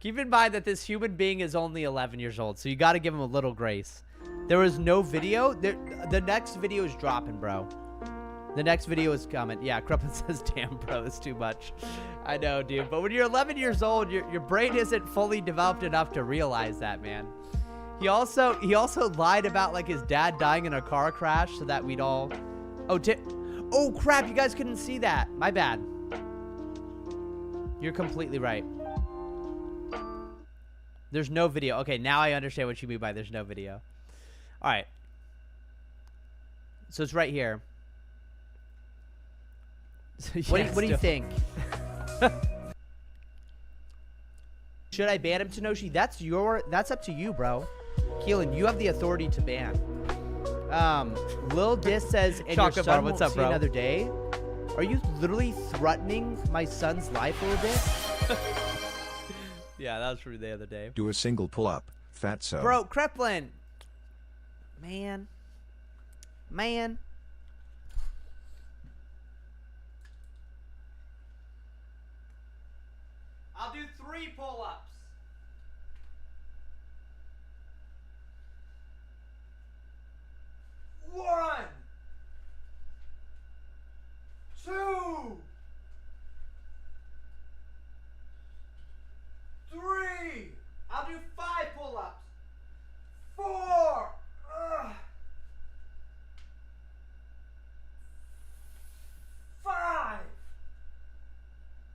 Keep in mind that this human being is only 11 years old, so you got to give him a little grace. There was no video. The next video is dropping, bro. The next video is coming. Yeah, Kreplin says, damn, bro, it's too much. I know, dude. But when you're 11 years old, your brain isn't fully developed enough to realize that, man. He also lied about like his dad dying in a car crash so that we'd all... Oh, crap, you guys couldn't see that. My bad. You're completely right. There's no video. Okay, now I understand what you mean by there's no video. All right. So it's right here. So, yeah, what do you think? Should I ban him, Tenoshi? That's up to you, bro. Keelan, you have the authority to ban. Lil Dis says, and your Chocolate son bar, what's won't up, see bro? another day. Are you literally threatening my son's life a little bit? Yeah, that was from the other day. Do a single pull-up, fatso. Bro, Kreplin. Man. I'll do 3 pull-ups. One. 2. 3. I'll do 5 pull-ups. 4. 5.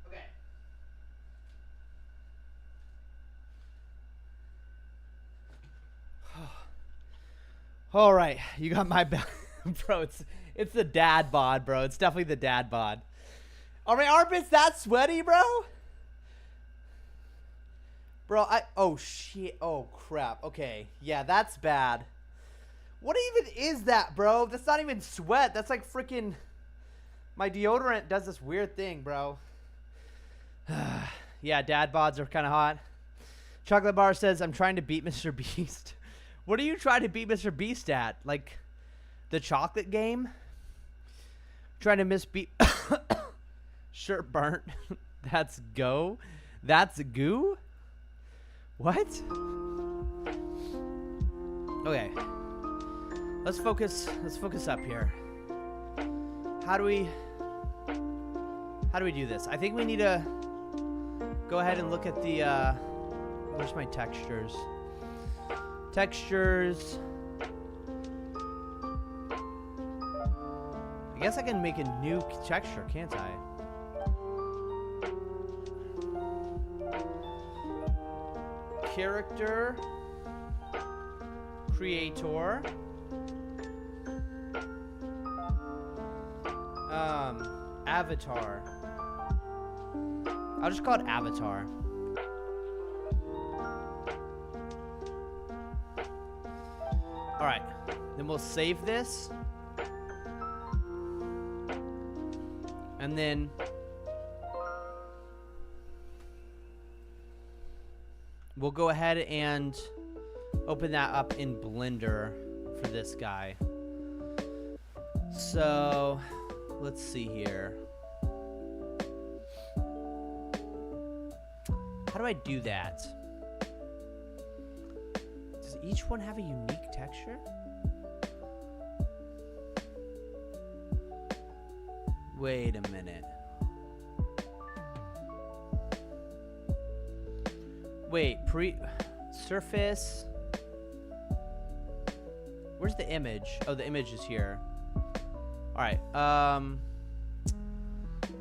Okay. All right, you got my back, bro. It's the dad bod, bro. It's definitely the dad bod. Are my armpits that sweaty, bro? Bro, oh shit, oh crap. Okay, yeah, that's bad. What even is that, bro? That's not even sweat. That's like freaking. My deodorant does this weird thing, bro. Yeah, dad bods are kind of hot. Chocolate Bar says, I'm trying to beat Mr. Beast. What are you trying to beat Mr. Beast at? Like, the chocolate game? Trying to misbeat... Shirt burnt. That's go? That's goo? What? Okay. Let's focus up here. How do we do this? I think we need to go ahead and look at the where's my textures? Textures. I guess I can make a new texture, can't I? Character. Creator. Avatar. I'll just call it Avatar. Alright. Then we'll save this. And then we'll go ahead and open that up in Blender for this guy. So let's see here. How do I do that? Does each one have a unique texture? Wait a minute. Wait, surface. Where's the image? Oh, the image is here. All right.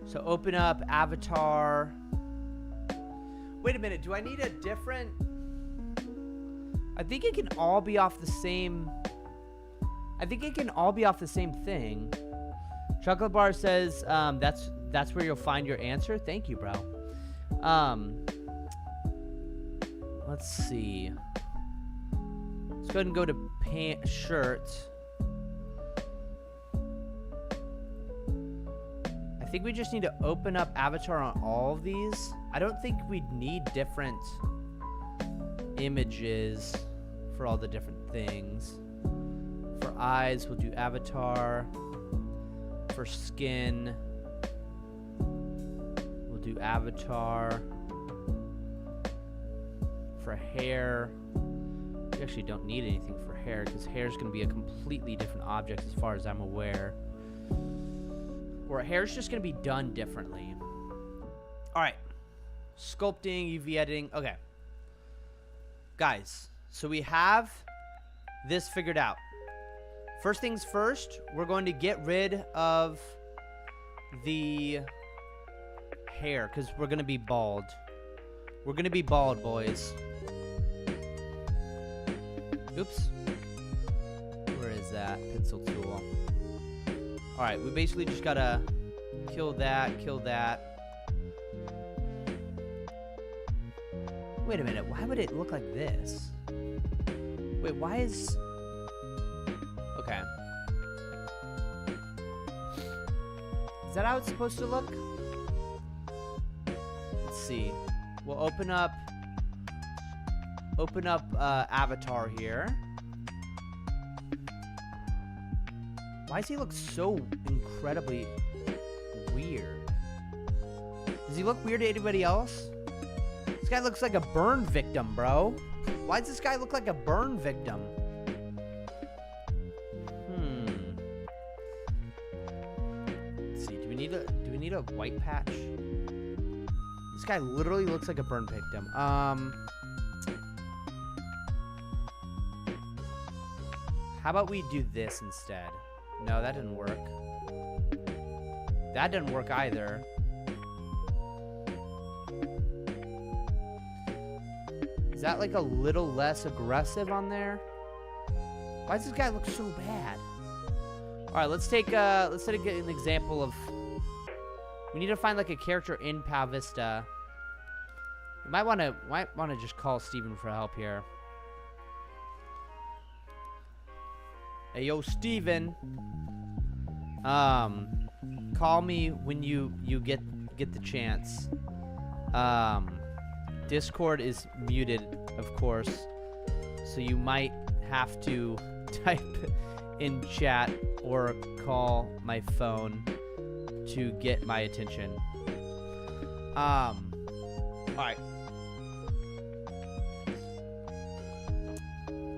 So open up avatar. Wait a minute. Do I need a different? I think it can all be off the same. I think it can all be off the same thing. Chocolate Bar says that's where you'll find your answer. Thank you, bro. Let's see. Let's go ahead and go to shirt. I think we just need to open up avatar on all of these. I don't think we'd need different images for all the different things. For eyes, we'll do avatar. For skin, we'll do avatar. For hair, we actually don't need anything for hair because hair is going to be a completely different object as far as I'm aware. Or hair is just going to be done differently. All right. Sculpting, UV editing. Okay. Guys, so we have this figured out. First things first, we're going to get rid of the hair because we're going to be bald. We're going to be bald, boys. Oops. Where is that pencil tool? All right, we basically just got to kill that, kill that. Wait a minute. Why would it look like this? Wait, why is... Okay. Is that how it's supposed to look? Let's see. We'll open up avatar here. Why does he look so incredibly weird? Does he look weird to anybody else? This guy looks like a burn victim, bro. Why does this guy look like a burn victim? Let's see. Do we need a white patch? This guy literally looks like a burn victim. How about we do this instead? No, that didn't work. That didn't work either. Is that like a little less aggressive on there? Why does this guy look so bad? All right, let's take an example of. We need to find like a character in Vista. We might want to just call Steven for help here. Hey, yo, Steven. Call me when you get the chance. Discord is muted, of course, so you might have to type in chat or call my phone to get my attention. All right.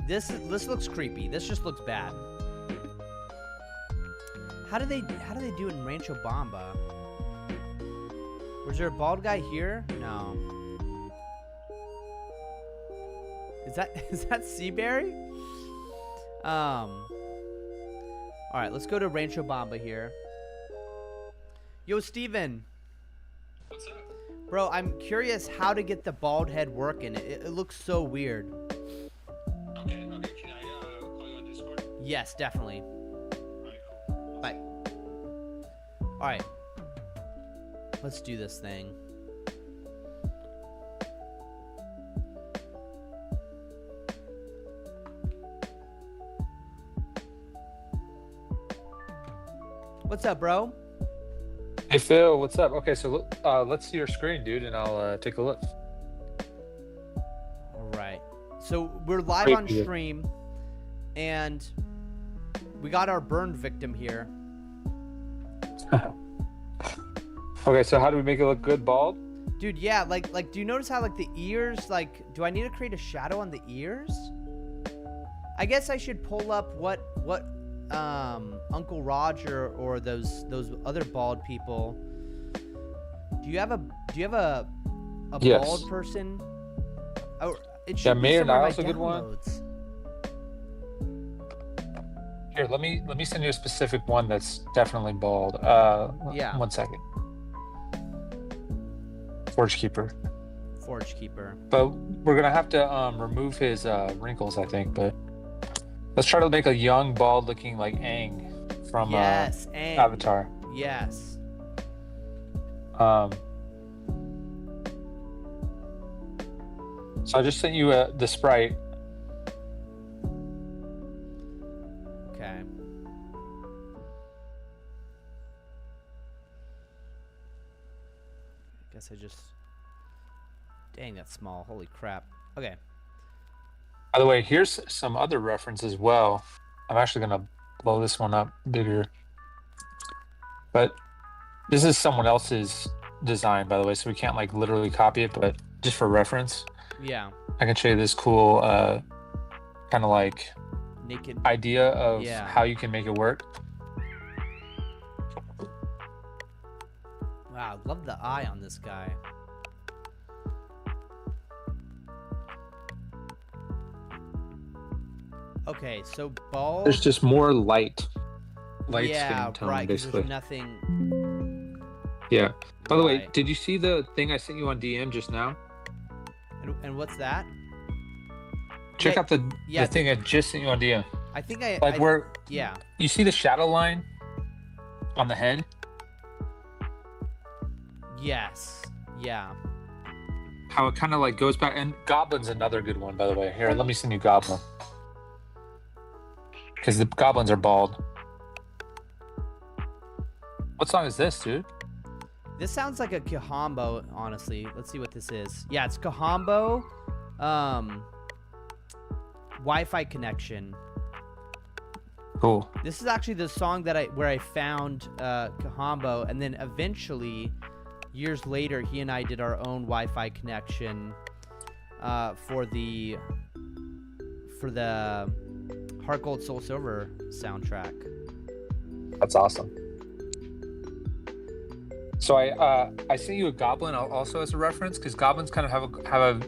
This looks creepy. This just looks bad. How do they do it in Rancho Bamba? Was there a bald guy here? No. Is that Seaberry? All right, let's go to Rancho Bamba here. Yo, Steven. What's up? Bro, I'm curious how to get the bald head working. It looks so weird. Okay. Can I call you on Discord? Yes, definitely. Alright, cool. Bye. All right. Let's do this thing. What's up, bro? Hey Phil, what's up? Okay, so let's see your screen, dude, and I'll take a look. All right. So we're live Great, on dude. stream, and we got our burn victim here. Okay, so how do we make it look good, bald? Dude, yeah, like, do you notice how, like, the ears, like, do I need to create a shadow on the ears? I guess I should pull up what Uncle Roger or those other bald people. Do you have a Yes. bald person? Oh, it should Yeah, be Mayor somewhere in my Niall's a good one. downloads. Here, let me send you a specific one that's definitely bald. Yeah. 1 second. Forge Keeper. Forge Keeper. But we're gonna have to remove his wrinkles, I think. But let's try to make a young, bald-looking like Aang from Yes, and Avatar. yes. So I just sent you the sprite. Okay. I guess I just. Dang, that's small. Holy crap. Okay. By the way, here's some other reference as well. I'm actually gonna blow this one up bigger. But this is someone else's design, by the way, so we can't like literally copy it, but just for reference, Yeah. I can show you this cool kind of like Naked. idea of Yeah. how you can make it work. Wow, love the eye on this guy. Okay, so bald. There's just more light yeah, skin tone, right. 'Cause basically. there's nothing. Yeah. By the way, Right. did you see the thing I sent you on DM just now? And what's that? Check Yeah, out the yeah. thing I just sent you on DM. I think I. Like where Yeah. you see the shadow line on the head. Yes. Yeah. How it kind of like goes back, and Goblin's another good one, by the way. Here, let me send you Goblin, because the goblins are bald. What song is this, dude? This sounds like a Kahombo, honestly. Let's see what this is. Yeah, it's Kahombo. Wi-Fi connection. Cool. This is actually the song that where I found Kahombo, and then eventually, years later, he and I did our own Wi-Fi connection for the Heart Gold Soul Silver soundtrack. That's awesome. So I sent you a goblin also as a reference, because goblins kind of have a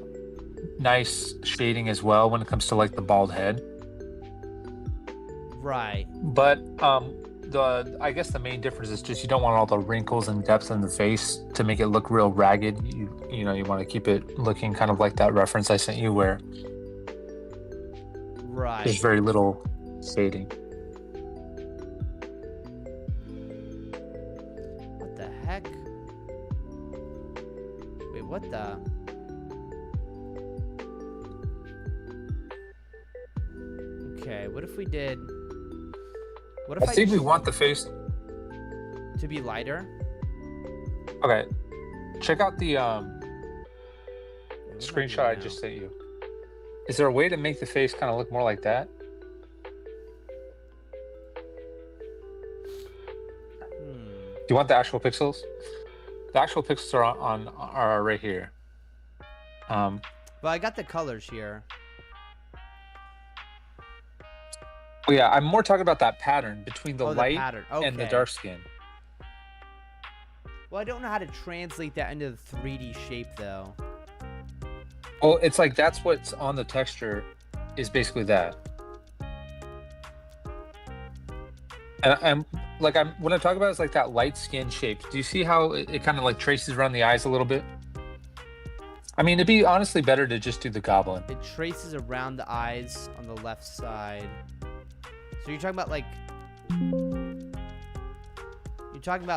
nice shading as well when it comes to like the bald head. Right. But I guess the main difference is just you don't want all the wrinkles and depth in the face to make it look real ragged. You want to keep it looking kind of like that reference I sent you where right. There's very little shading. What the heck? Wait, what the? Okay, what if we did? What if I think we want the face to be lighter? Okay, check out the screenshot I just sent you. Is there a way to make the face kind of look more like that? Do you want the actual pixels? The actual pixels are right here. Well, I got the colors here. Well, yeah, I'm more talking about that pattern between the light and the Okay. dark skin. Well, I don't know how to translate that into the 3D shape, though. Well, it's like that's what's on the texture is basically that. And what I'm talking about is like that light skin shape. Do you see how it kind of like traces around the eyes a little bit? I mean, it'd be honestly better to just do the goblin. It traces around the eyes on the left side. So you're talking about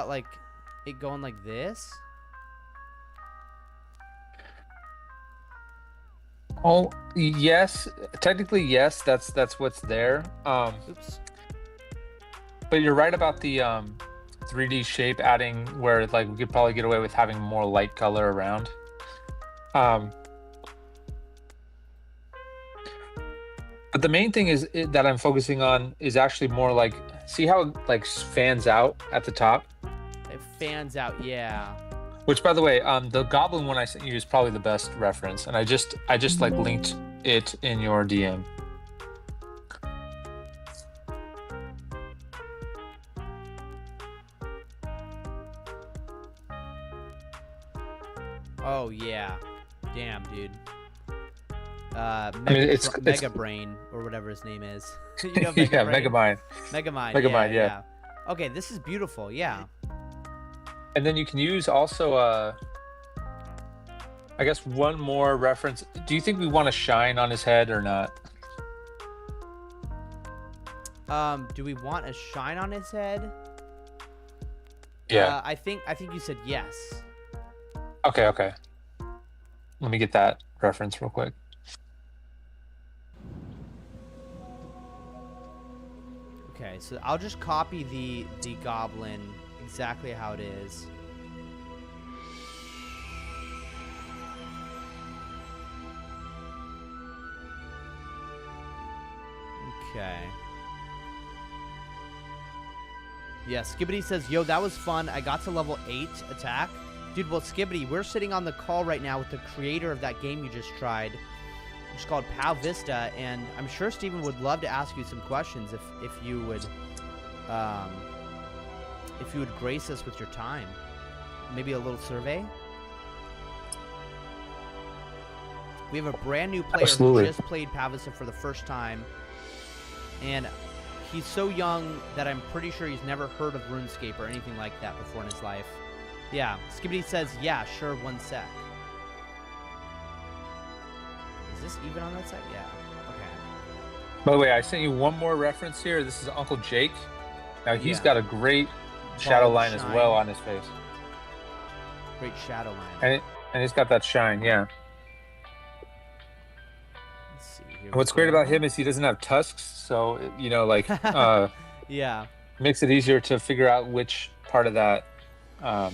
like it going like this? Oh, yes. Technically, yes. That's what's there. Oops. But you're right about the 3D shape adding where like we could probably get away with having more light color around. But the main thing is that I'm focusing on is actually more like, see how it like fans out at the top? It fans out, yeah. Which, by the way, the goblin one I sent you is probably the best reference, and I just like linked it in your DM. Oh yeah, damn, dude. It's Mega Brain or whatever his name is. You know, yeah, Megamind. Megamind, yeah. Okay, this is beautiful. Yeah. And then you can use also, I guess, one more reference. Do you think we want a shine on his head or not? Do we want a shine on his head? Yeah. I think you said yes. Okay. Let me get that reference real quick. Okay, so I'll just copy the goblin exactly how it is. Okay. Yeah, Skibbity says, yo, that was fun. I got to level 8 attack. Dude, well, Skibbity, we're sitting on the call right now with the creator of that game you just tried. It's called Vista, and I'm sure Steven would love to ask you some questions if you would grace us with your time. Maybe a little survey. We have a brand new player who just played Vista for the first time, and he's so young that I'm pretty sure he's never heard of RuneScape or anything like that before in his life. Yeah, Skibbity says, yeah, sure, 1 sec. Is this even on that side? Yeah. Okay. By the way, I sent you one more reference here. This is Uncle Jake. Now he's Yeah. got a great shadow line as well on his face. Great shadow line. And he's got that shine, yeah. Let's see here. And what's great about him is he doesn't have tusks, so like Yeah. makes it easier to figure out which part of that to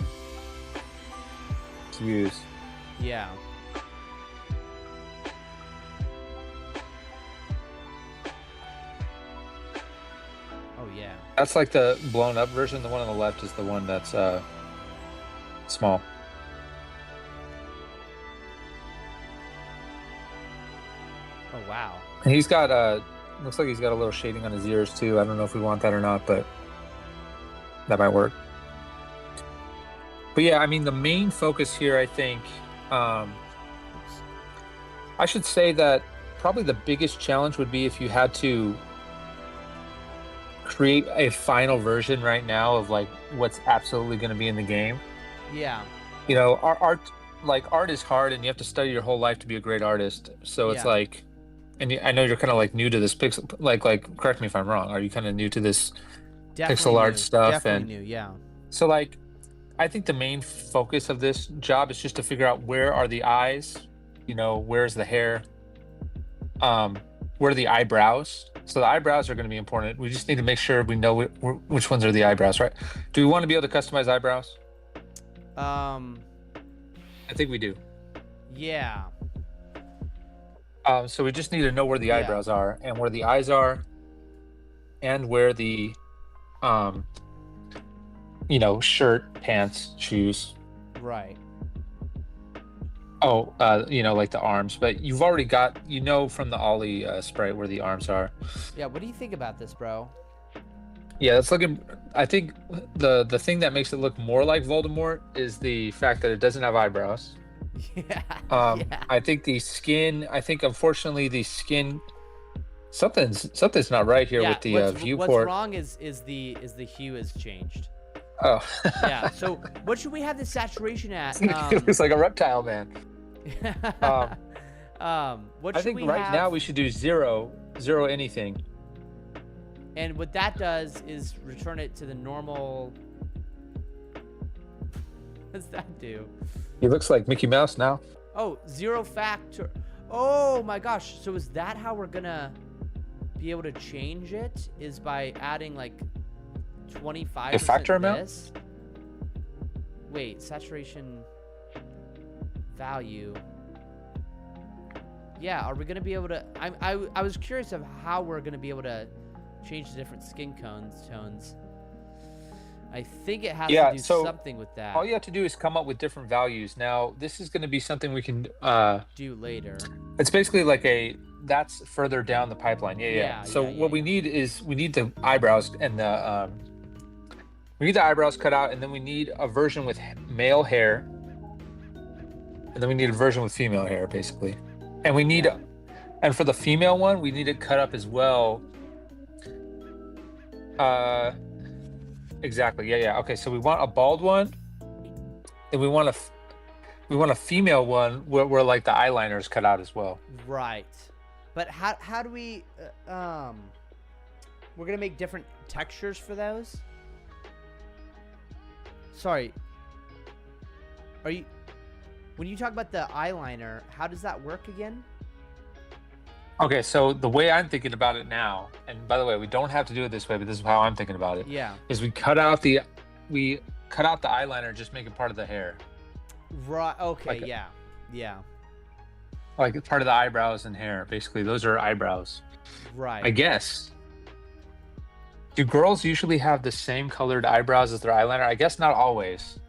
use. Yeah. Oh yeah. That's like the blown up version. The one on the left is the one that's small. Oh wow. And he's got looks like he's got a little shading on his ears too. I don't know if we want that or not, but that might work. But yeah, I mean, the main focus here, I think, I should say that probably the biggest challenge would be if you had to create a final version right now of like what's absolutely going to be in the game. Yeah. You know, art is hard, and you have to study your whole life to be a great artist. So it's Yeah. like, and I know you're kind of like new to this pixel, like correct me if I'm wrong. Are you kind of new to this pixel art stuff? Definitely new. Yeah. So like, I think the main focus of this job is just to figure out where are the eyes, you know, where's the hair, where are the eyebrows. So the eyebrows are going to be important. We just need to make sure we know which ones are the eyebrows, right? Do we want to be able to customize eyebrows? I think we do. Yeah. So we just need to know where the Yeah. eyebrows are and where the eyes are, and where the, you know, shirt, pants, shoes. Right. Oh, you know, like the arms. But you've already got, you know, from the Ollie sprite where the arms are. Yeah. What do you think about this, bro? Yeah, it's looking. I think the thing that makes it look more like Voldemort is the fact that it doesn't have eyebrows. Yeah. Yeah. I think the skin. I think unfortunately the skin. Something's not right here with the viewport. What's wrong is the hue has changed. Oh. Yeah. So what should we have the saturation at? It looks like a reptile man. What I should think we right have? now we should do zero anything. And what that does is return it to the normal. What's that do? He looks like Mickey Mouse now. Oh, zero factor. Oh my gosh. So is that how we're gonna be able to change it? Is by adding like 25% A factor amount? this? Wait, saturation value. Yeah, are we gonna be able to? I was curious of how we're gonna be able to change the different skin tones. I think it has to do something with that. All you have to do is come up with different values. Now, this is going to be something we can do later. It's basically like that's further down the pipeline. So what we need is we need the eyebrows and we need the eyebrows cut out, and then we need a version with male hair, and then we need a version with female hair, basically. And we need, and for the female one, we need it cut up as well. Exactly. Yeah. Okay. So we want a bald one, and we want a female one where like the eyeliner is cut out as well. Right. But how do we we're gonna make different textures for those? Sorry. Are you when you talk about the eyeliner, how does that work again? Okay, so the way I'm thinking about it now, and by the way, we don't have to do it this way, but this is how I'm thinking about it. Yeah. Is we cut out the eyeliner, just make it part of the hair. Right. Okay. Like yeah. Like part of the eyebrows and hair. Basically, those are eyebrows. Right. I guess. Do girls usually have the same colored eyebrows as their eyeliner? I guess not always.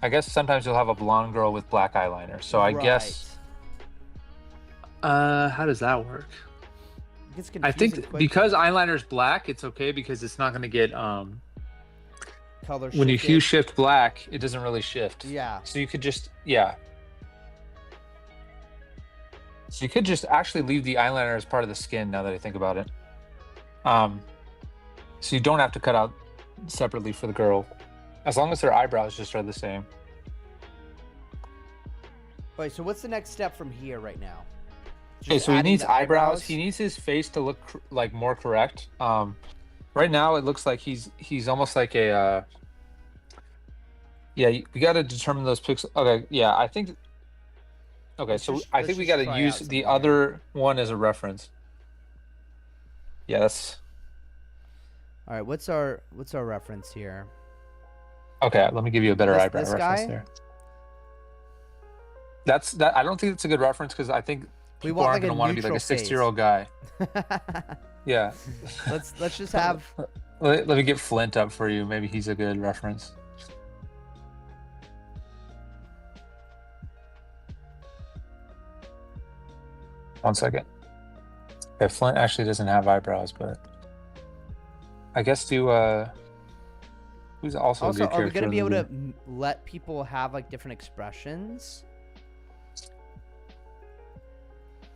I guess sometimes you'll have a blonde girl with black eyeliner. So I guess. How does that work? I think because eyeliner's black, it's okay because it's not going to get color when you shifted. hue shift black, it doesn't really shift. Yeah. So you could just So you could just actually leave the eyeliner as part of the skin now that I think about it. So you don't have to cut out separately for the girl, as long as their eyebrows just are the same. Wait, so what's the next step from here right now? Okay, so he needs eyebrows. He needs his face to look like more correct. Right now it looks like he's almost like a. We got to determine those pixels. Okay, yeah, I think. Okay, so I think we got to use the other one as a reference. Yeah, that's. All right, what's our reference here? Okay, let me give you a better eyebrow this reference guy? there. That's that. I don't think it's a good reference because I think We people want aren't like going a to want to be like a neutral 60-year-old guy. Yeah. let's just have. Let me get Flint up for you. Maybe he's a good reference. One second. Okay, Flint actually doesn't have eyebrows, but I guess who's also a Also, good are we character gonna be in able the to game? let people have like different expressions?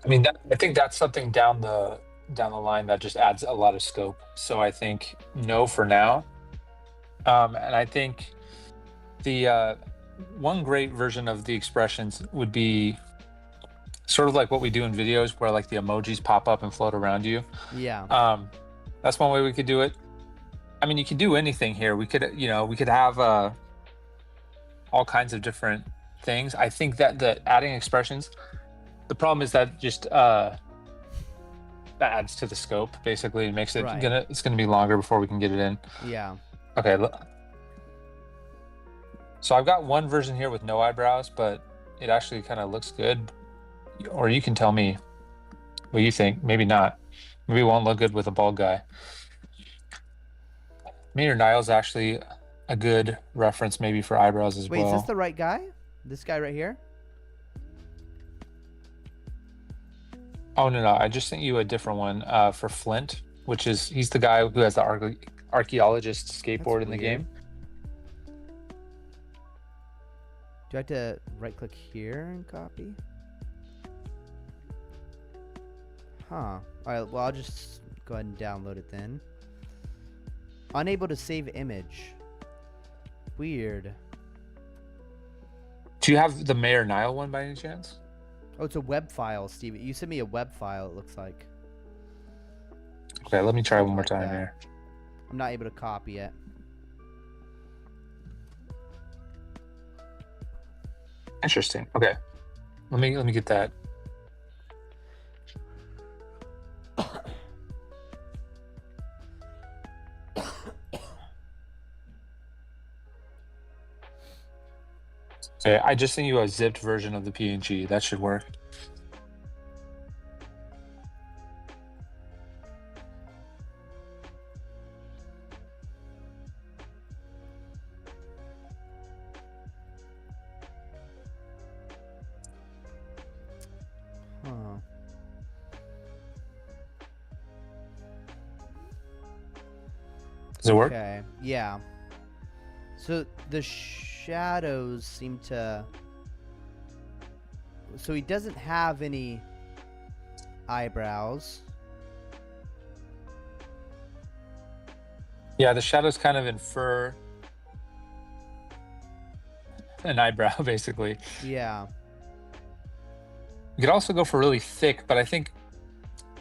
I mean, I think that's something down the line that just adds a lot of scope. So I think no for now. And I think the one great version of the expressions would be sort of like what we do in videos, where like the emojis pop up and float around you. Yeah. That's one way we could do it. I mean, you could do anything here. We could, we could have all kinds of different things. I think that the adding expressions, the problem is that just that adds to the scope. Basically, it makes it Right. it's gonna be longer before we can get it in. Yeah. Okay. So I've got one version here with no eyebrows, but it actually kind of looks good. Or you can tell me what you think. Maybe not. Maybe it won't look good with a bald guy. Maynard Niles actually a good reference maybe for eyebrows as Wait, well. is this the right guy? This guy right here? Oh no, I just sent you a different one for Flint, which is he's the guy who has the archaeologist skateboard in the weird. game. Do I have to right click here and copy? Huh. Alright, well I'll just go ahead and download it then. Unable to save image. Weird. Do you have the Mayor Nile one by any chance? Oh, it's a web file, Steve. You sent me a web file, it looks like. Okay, let me try one more Like time that. here. I'm not able to copy it. Interesting. Okay, let me get that. Okay, I just sent you a zipped version of the PNG. That should work. Huh. Does it work? Okay, yeah. So the shadows seem to... So he doesn't have any eyebrows. Yeah, the shadows kind of infer an eyebrow, basically. Yeah. You could also go for really thick, but I think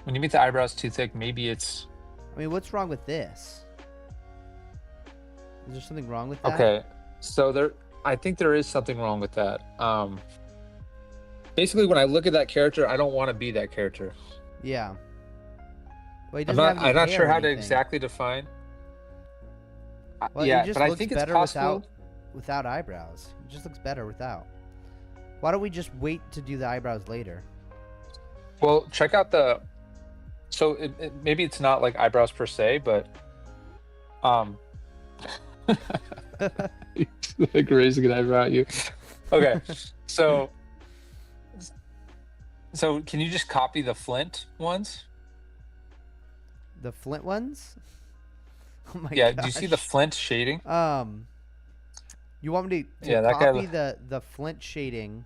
when you make the eyebrows too thick, maybe it's... I mean, what's wrong with this? Is there something wrong with that? Okay, so I think there is something wrong with that. Basically, when I look at that character, I don't want to be that character. Yeah. Well, he I'm doesn't have any not hair sure or how to anything. exactly define. Well, Yeah, he just but I looks think it's better possible. without eyebrows. It just looks better without. Why don't we just wait to do the eyebrows later? Well, check out the. So maybe it's not like eyebrows per se, but like raising an eyebrow at you. Okay, so can you just copy the Flint ones? The Flint ones? Oh my Yeah. gosh. Do you see the Flint shading? You want me to Yeah, that guy copy the Flint shading?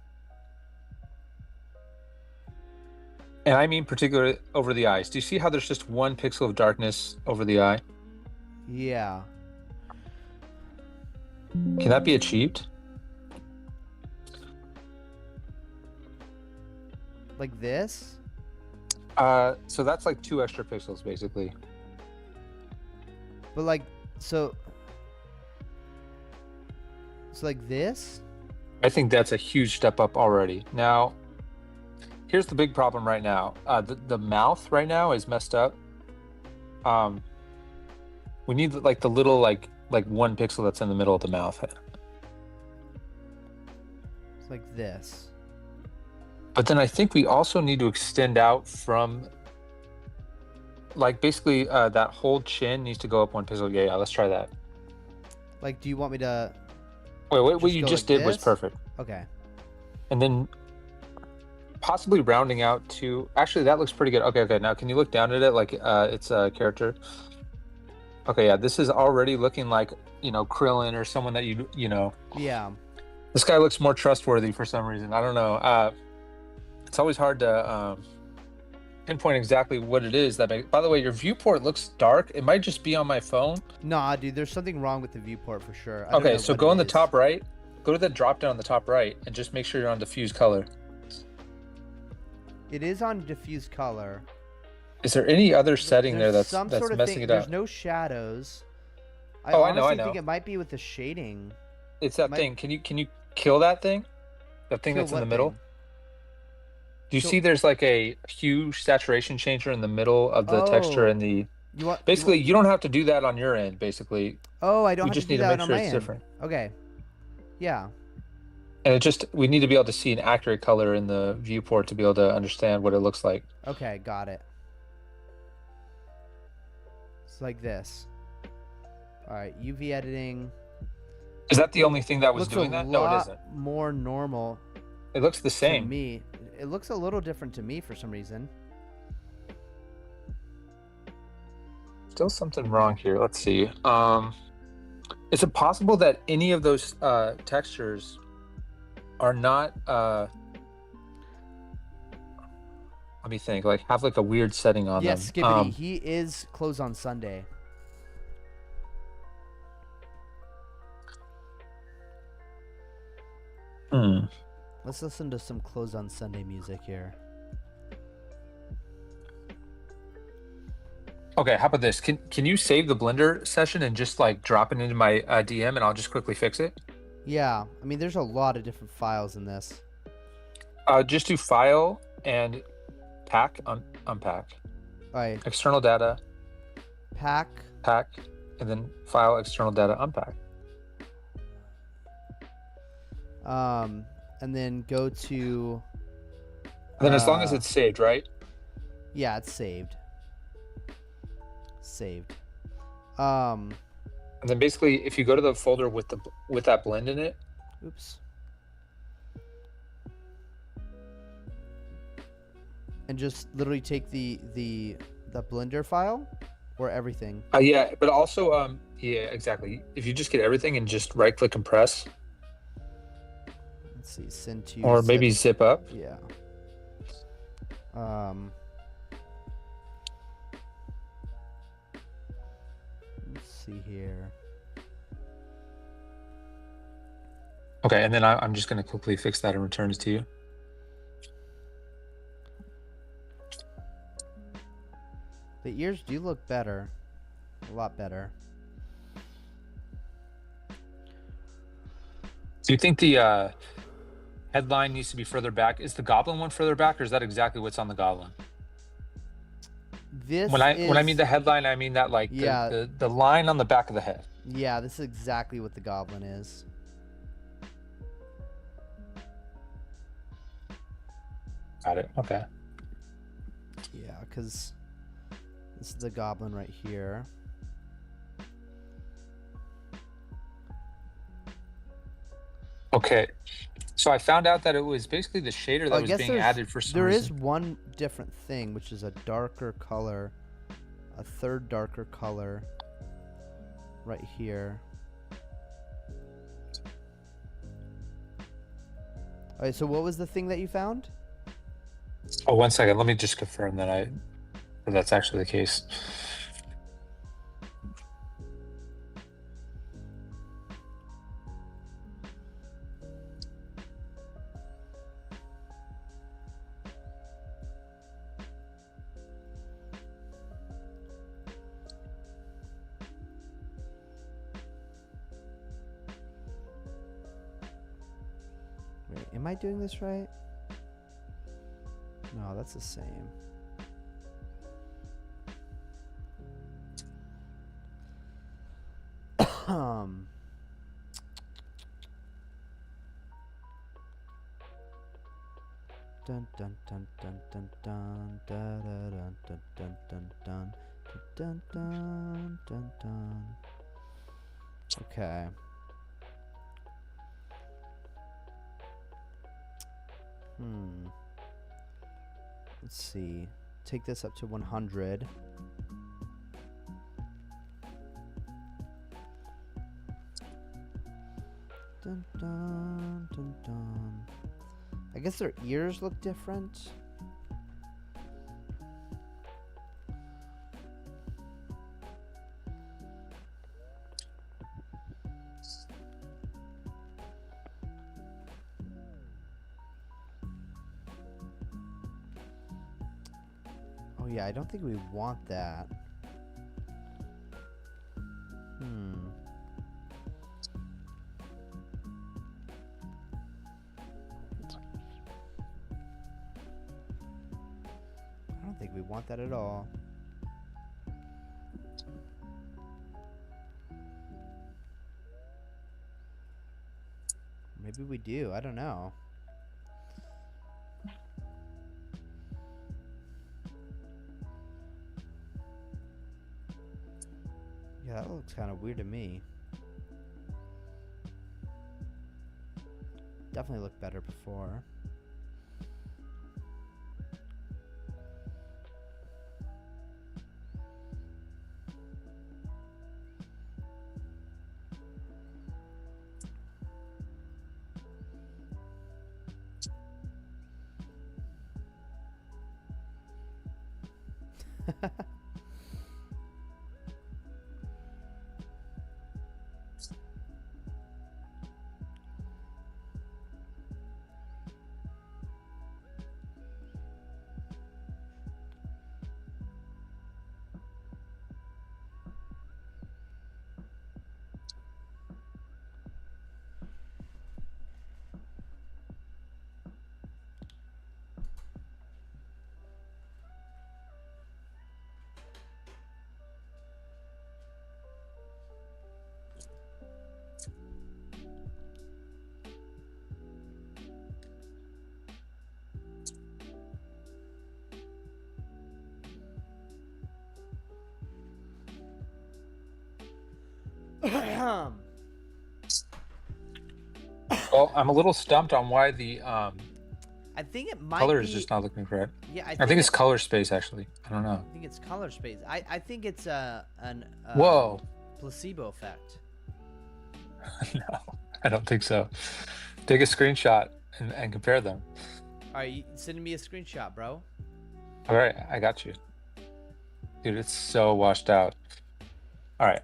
And I mean particularly over the eyes. Do you see how there's just one pixel of darkness over the eye? Yeah. Can that be achieved? Like this? So that's like 2 extra pixels, basically. But like, so like this? I think that's a huge step up already. Now, here's the big problem right now. The mouth right now is messed up. We need like the little like like one pixel that's in the middle of the mouth. It's like this. But then I think we also need to extend out from, like, basically that whole chin needs to go up one pixel. Yeah, let's try that. Like, do you want me to? Wait, what Just you go just like did was this? perfect. Okay. And then possibly rounding out to, actually that looks pretty good. Okay, now can you look down at it like it's a character? Okay, yeah, this is already looking like, you know, Krillin or someone that you know. Yeah. This guy looks more trustworthy for some reason. I don't know. It's always hard to pinpoint exactly what it is that by the way, your viewport looks dark. It might just be on my phone. Nah, dude, there's something wrong with the viewport for sure. I don't Okay, know so what go it on the is. top right, go to the drop down on the top right, and just make sure you're on diffuse color. It is on diffuse color. Is there any other setting there There's that's some sort of messing thing. it There's up? no shadows. I Oh, honestly I know. think it might be with the shading. It's that Might- thing. Can you kill that thing? That thing Kill that's in the what middle? thing? Do you Kill- see there's like a hue saturation changer in the middle of the texture Oh. and the You want basically you don't have to do that on your end, basically. Oh, I don't We have just to do need to that make on sure my it's end. different. Okay. Yeah. And we need to be able to see an accurate color in the viewport to be able to understand what it looks like. Okay, got it. It's like this. All right, UV editing. Is that the only thing that was Looks doing a that? No, it lot isn't. more normal It looks the to same. me. It looks a little different to me for some reason. Still something wrong here. Let's see. Is it possible that any of those textures are not let me think, like have like a weird setting on Yes, them? Skibbity. He is closed on Sunday. Let's listen to some closed on Sunday music here. Okay, how about this? Can you save the Blender session and just like drop it into my DM and I'll just quickly fix it? Yeah, I mean, there's a lot of different files in this. Just do file and unpack. All right, External data, pack. and then file external data unpack. And then go to. And then as long as it's saved, right? Yeah, it's saved. Saved. And then basically, if you go to the folder with that blend in it, Oops. And just literally take the Blender file or everything. yeah, but also yeah, exactly. If you just get everything and just right click and press, Let's see, send to. or maybe zip up. Yeah. Let's see here. Okay, and then I'm just going to quickly fix that and return it to you. The ears do look better. A lot better. Do you think the headline needs to be further back? Is the goblin one further back, or is that exactly what's on the goblin? This When I is- mean the headline, I mean that like Yeah. the line on the back of the head. Yeah, this is exactly what the goblin is. Got it. Okay. Yeah, because this is the goblin right here. Okay. So I found out that it was basically the shader that I was guess being there's- added for some There is reason. one different thing, which is a darker color, a third darker color right here. All right, so what was the thing that you found? Oh, 1 second. Let me just confirm that that's actually the case. Wait, am I doing this right? No, that's the same. Dun dun dun dun dun dun dun dun dun dun dun dun dun dun dun dun. Okay. Let's see. Take this up to 100. Dun dun dun dun. I guess their ears look different. Oh yeah, I don't think we want that. I don't think we want that at all. Maybe we do. I don't know. Yeah, that looks kind of weird to me. Definitely looked better before. Well, I'm a little stumped on why the I think it might color be. is just not looking correct. Yeah, I think it's color space actually. I don't know. I think it's color space. I think it's an Whoa. placebo effect. No, I don't think so. Take a screenshot and compare them. All right, you sending me a screenshot, bro. All right, I got you. Dude, it's so washed out. All right.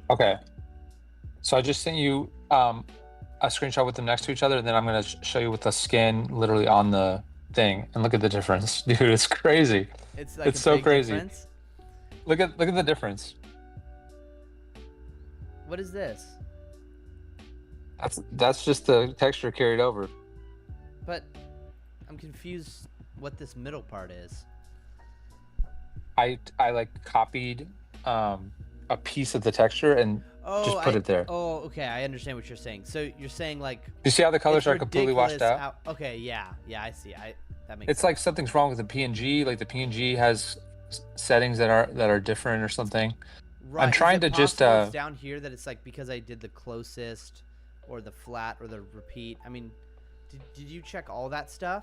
Okay. So I just sent you a screenshot with them next to each other, and then I'm going to show you with the skin literally on the thing, and look at the difference. Dude, it's crazy. It's like It's a so big crazy. difference. Look at the difference. What is this? That's just the texture carried over. But I'm confused what this middle part is. I like copied a piece of the texture and just put it there. Oh, okay. I understand what you're saying. So you're saying like You see how the colors it's are completely washed ridiculous out? okay, yeah, I see. That makes It's sense. like something's wrong with the PNG. Like the PNG has settings that are different or something. Right. I'm trying Is it to just possible it's down here that it's like because I did the closest or the flat or the repeat. I mean, did you check all that stuff?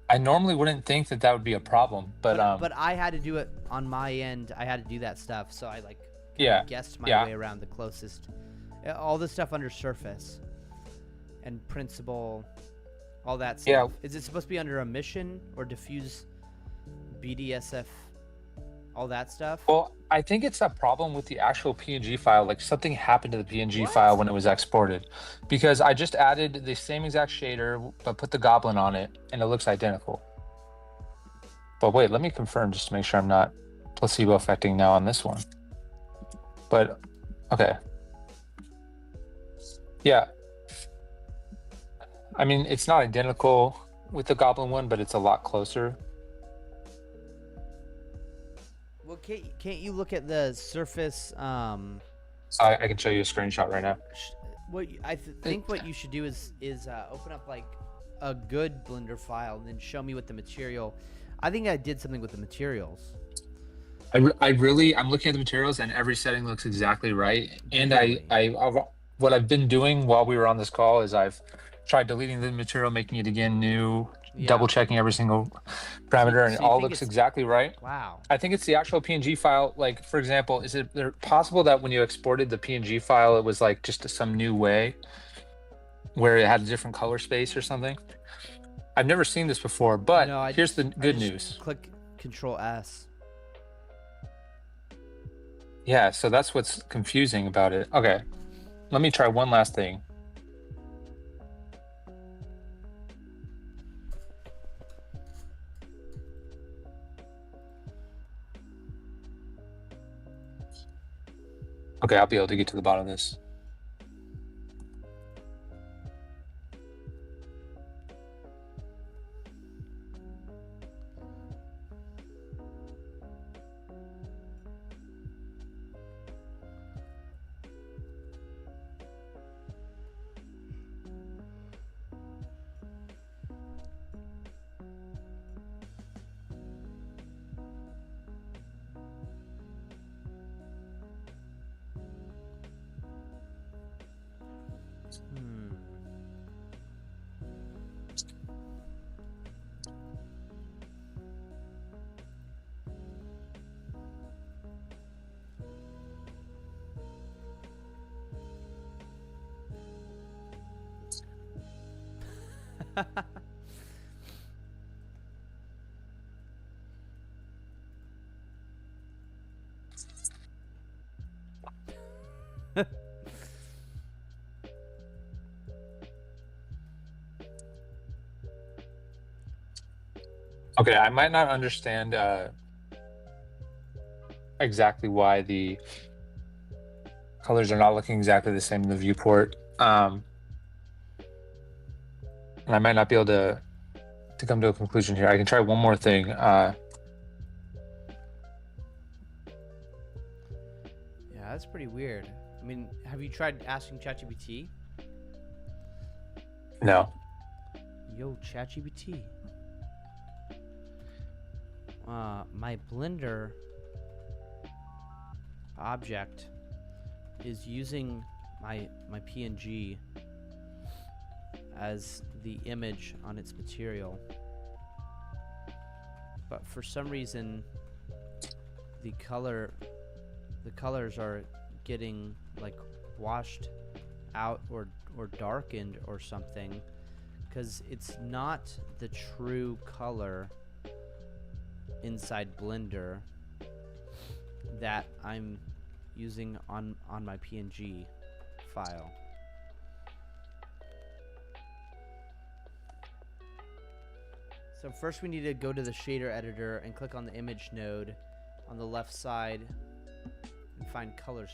I normally wouldn't think that would be a problem, but I had to do it on my end. I had to do that stuff, so I like yeah, guessed my yeah. way around the closest. All the stuff under surface and principal, all that stuff. Yeah. Is it supposed to be under emission or diffuse BDSF, all that stuff? Well, I think it's a problem with the actual PNG file. Like something happened to the PNG What? file when it was exported, because I just added the same exact shader but put the goblin on it, and it looks identical. But wait, let me confirm just to make sure I'm not placebo affecting now on this one. But okay, yeah. I mean, it's not identical. with the Goblin one, but it's a lot closer. Well, can't you look at the surface? So I can show you a screenshot right now. Think what you should do is open up like a good Blender file and then show me what the material. I think I did something with the materials. I'm looking at the materials and every setting looks exactly right. And Really? what I've been doing while we were on this call is I've tried deleting the material, making it again new, Yeah. double checking every single parameter, and so it you all think looks it's- exactly right. Wow. I think it's the actual PNG file. Like, for example, is it possible that when you exported the PNG file, it was like just some new way where it had a different color space or something? I've never seen this before, but No, here's the good just news. Click Control S. Yeah, so that's what's confusing about it. Okay, let me try one last thing. Okay, I'll be able to get to the bottom of this. Okay, I might not understand exactly why the colors are not looking exactly the same in the viewport. And I might not be able to come to a conclusion here. I can try one more thing. Yeah, that's pretty weird. I mean, have you tried asking ChatGPT? No. Yo, ChatGPT. My Blender object is using my PNG as the image on its material, but for some reason the colors are getting like washed out or darkened or something, because it's not the true color inside Blender that I'm using on my PNG file. So first we need to go to the shader editor and click on the image node on the left side and find color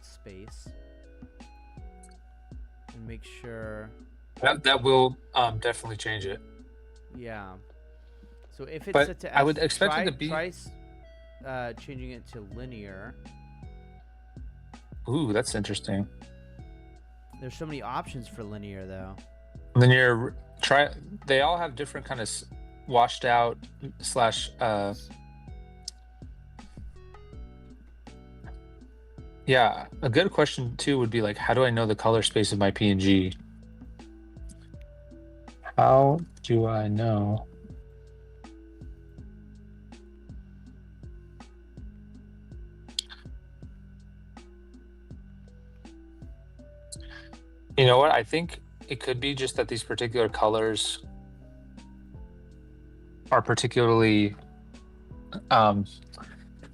space and make sure That will definitely change it. Yeah. So if it's But set to I would expect it to be- try changing it to linear. Ooh, that's interesting. There's so many options for linear though. And then they all have different kind of washed out slash yeah, a good question too would be like, how do I know the color space of my PNG? How do I know? You know what? I think it could be just that these particular colors are particularly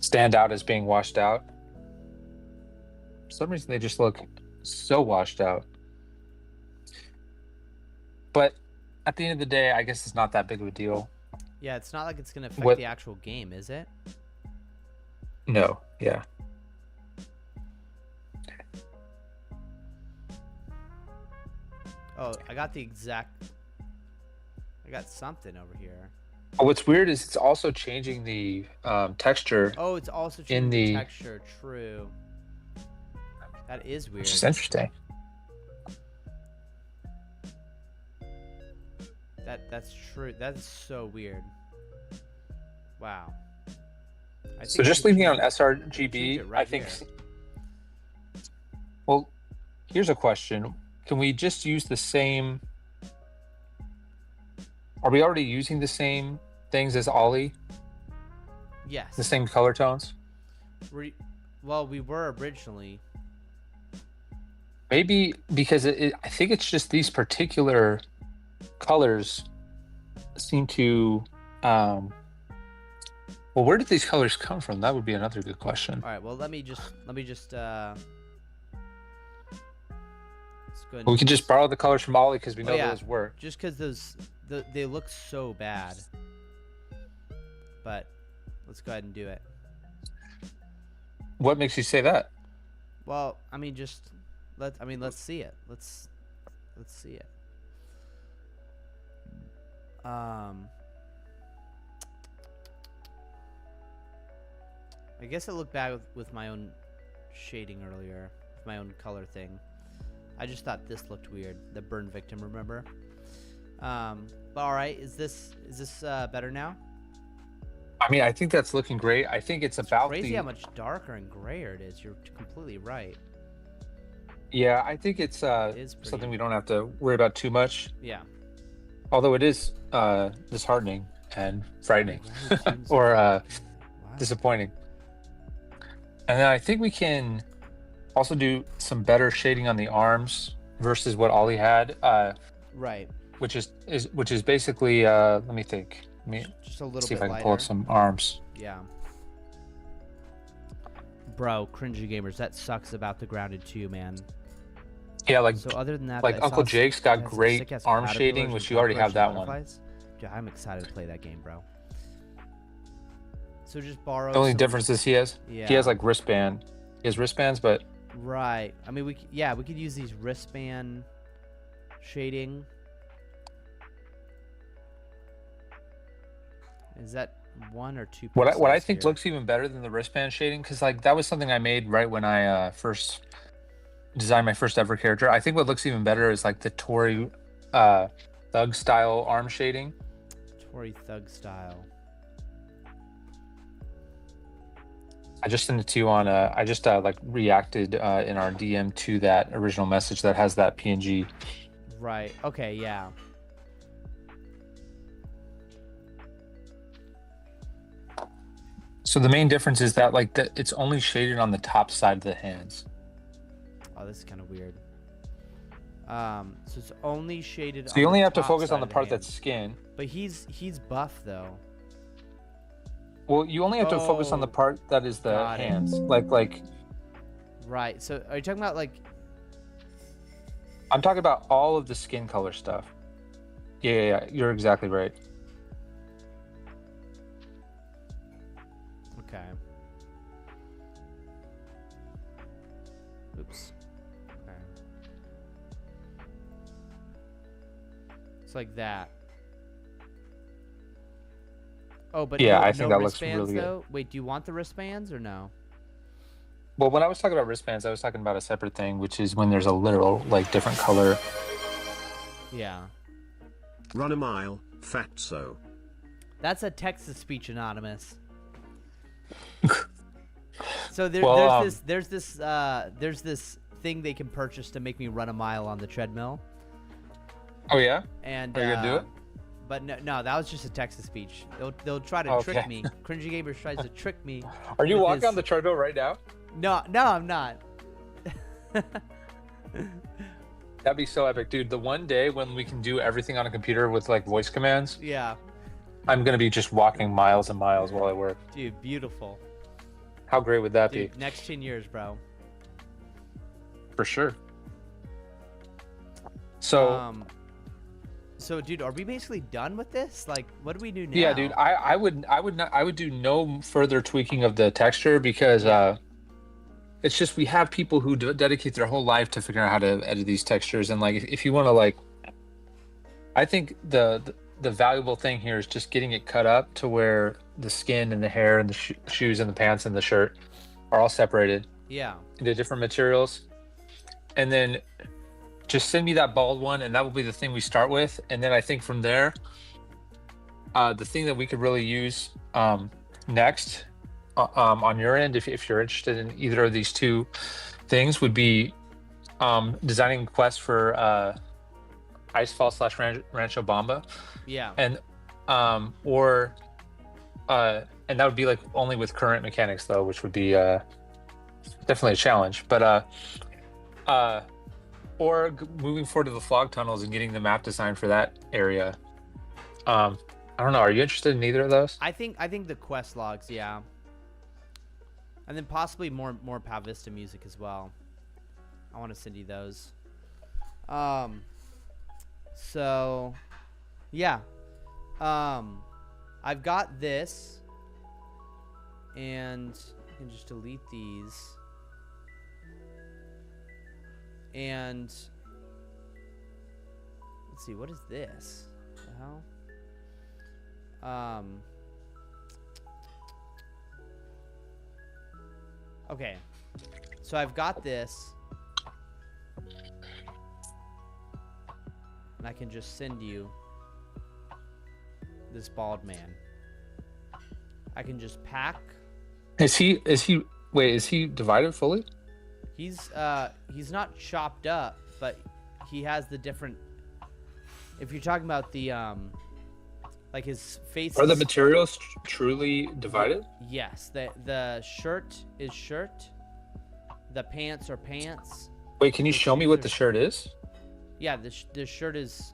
stand out as being washed out. For some reason, they just look so washed out. But at the end of the day, I guess it's not that big of a deal. Yeah, it's not like it's gonna affect the actual game, is it? No, yeah. Oh, I got the exact. I got something over here. Oh, what's weird is it's also changing the texture, Oh, it's also changing the texture. True. That is weird. which is interesting. That's true. That's so weird. Wow. So just leaving it on sRGB, I think. Here. Well, here's a question: can we just use the same? Are we already using the same things as Ollie? Yes. The same color tones? Well, we were originally. Maybe because I think it's just these particular colors seem to. Well, where did these colors come from? That would be another good question. All right. Well, let me just. Let's go ahead We could just borrow the colors from Ollie because we know those work. Just because they look so bad. But let's go ahead and do it. What makes you say that? Well, I mean, let's see it. Let's see it. I guess it looked bad with my own shading earlier, with my own color thing. I just thought this looked weird. The burn victim, remember? But all right, is this better now? I mean, I think that's looking great. I think it's about crazy how much darker and grayer it is. You're completely right. Yeah, I think it's something we don't have to worry about too much. Yeah. Although it is disheartening and frightening, or disappointing. And then I think we can also do some better shading on the arms versus what Ollie had. Right. Which is basically let me think. Let me just a little see bit if I can lighter. pull up some arms. Yeah. Bro, cringy gamers, that sucks about the Grounded 2, man. Yeah, like so other than that, like Uncle Jake's got great arm shading, which you already have that one. Dude, I'm excited to play that game, bro. So just borrow. The only difference is he has like wristband. He has wristbands, but right. I mean, we could use these wristband shading. Is that 1 or 2? What I think looks even better than the wristband shading, because like that was something I made right when I first designed my first ever character. I think what looks even better is like the Tory thug style arm shading. Tory thug style. I just sent it to you on I just like reacted in our DM to that original message that has that PNG. Right. Okay, yeah. So the main difference is that like it's only shaded on the top side of the hands. Oh, this is kind of weird. So it's only shaded. So you only have to focus on the part that's skin. But he's buff though. Well, you only have to focus on the part that is the hands. Like. Right. So are you talking about like? I'm talking about all of the skin color stuff. Yeah, you're exactly right. Okay. Oops. Okay. It's like that. Oh, but yeah, no, I think no that looks really though? good. Wait, do you want the wristbands or no? Well, when I was talking about wristbands, I was talking about a separate thing, which is when there's a literal like different color. Yeah. Run a mile, fatso. That's a text-to-speech anonymous. So there's this thing they can purchase to make me run a mile on the treadmill. Oh yeah. And are you gonna do it? But no, that was just a text-to-speech. They'll try to trick me. Cringy Gamers tries to trick me. Are you walking on the treadmill right now? No, I'm not. That'd be so epic, dude. The one day when we can do everything on a computer with like voice commands. Yeah. I'm gonna be just walking miles and miles while I work. Dude, beautiful. How great would that be? Next 10 years, bro. For sure. So. So, dude, are we basically done with this? Like, what do we do now? Yeah, dude. I would do no further tweaking of the texture because it's just we have people who dedicate their whole life to figuring out how to edit these textures, and like if you want to like, I think the the valuable thing here is just getting it cut up to where the skin and the hair and the shoes and the pants and the shirt are all separated Yeah. into different materials. And then just send me that bald one, and that will be the thing we start with. And then I think from there, the thing that we could really use next on your end, if you're interested in either of these two things, would be designing a quest for Icefall / Rancho Bamba. Yeah. And and that would be like only with current mechanics though, which would be definitely a challenge. But moving forward to the fog tunnels and getting the map design for that area. I don't know. Are you interested in either of those? I think the quest logs, yeah. And then possibly more Pal Vista music as well. I want to send you those. So yeah. I've got this, and I can just delete these. And let's see, what is this? What the hell? Okay, so I've got this, and I can just send you this bald man. I can just pack. Is he divided fully? He's not chopped up, but he has the different. If you're talking about the like his face. Are the materials truly divided? Yes, the shirt is shirt. The pants are pants. Wait, can you show me what the shirt is? Yeah, the shirt is.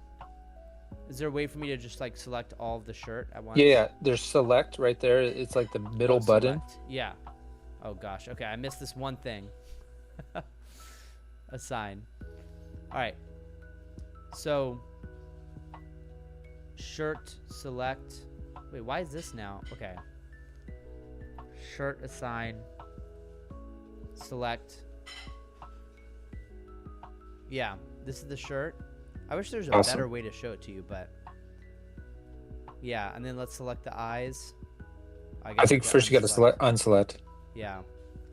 Is there a way for me to just like select all of the shirt at once? Yeah, there's select right there. It's like the middle button. Select. Yeah. Oh gosh. Okay, I missed this one thing. Assign. All right. So shirt select. Wait, why is this now? Okay. Shirt assign. Select. Yeah, this is the shirt. I wish there's a better way to show it to you, but yeah. And then let's select the eyes. I think first you got to unselect. Yeah.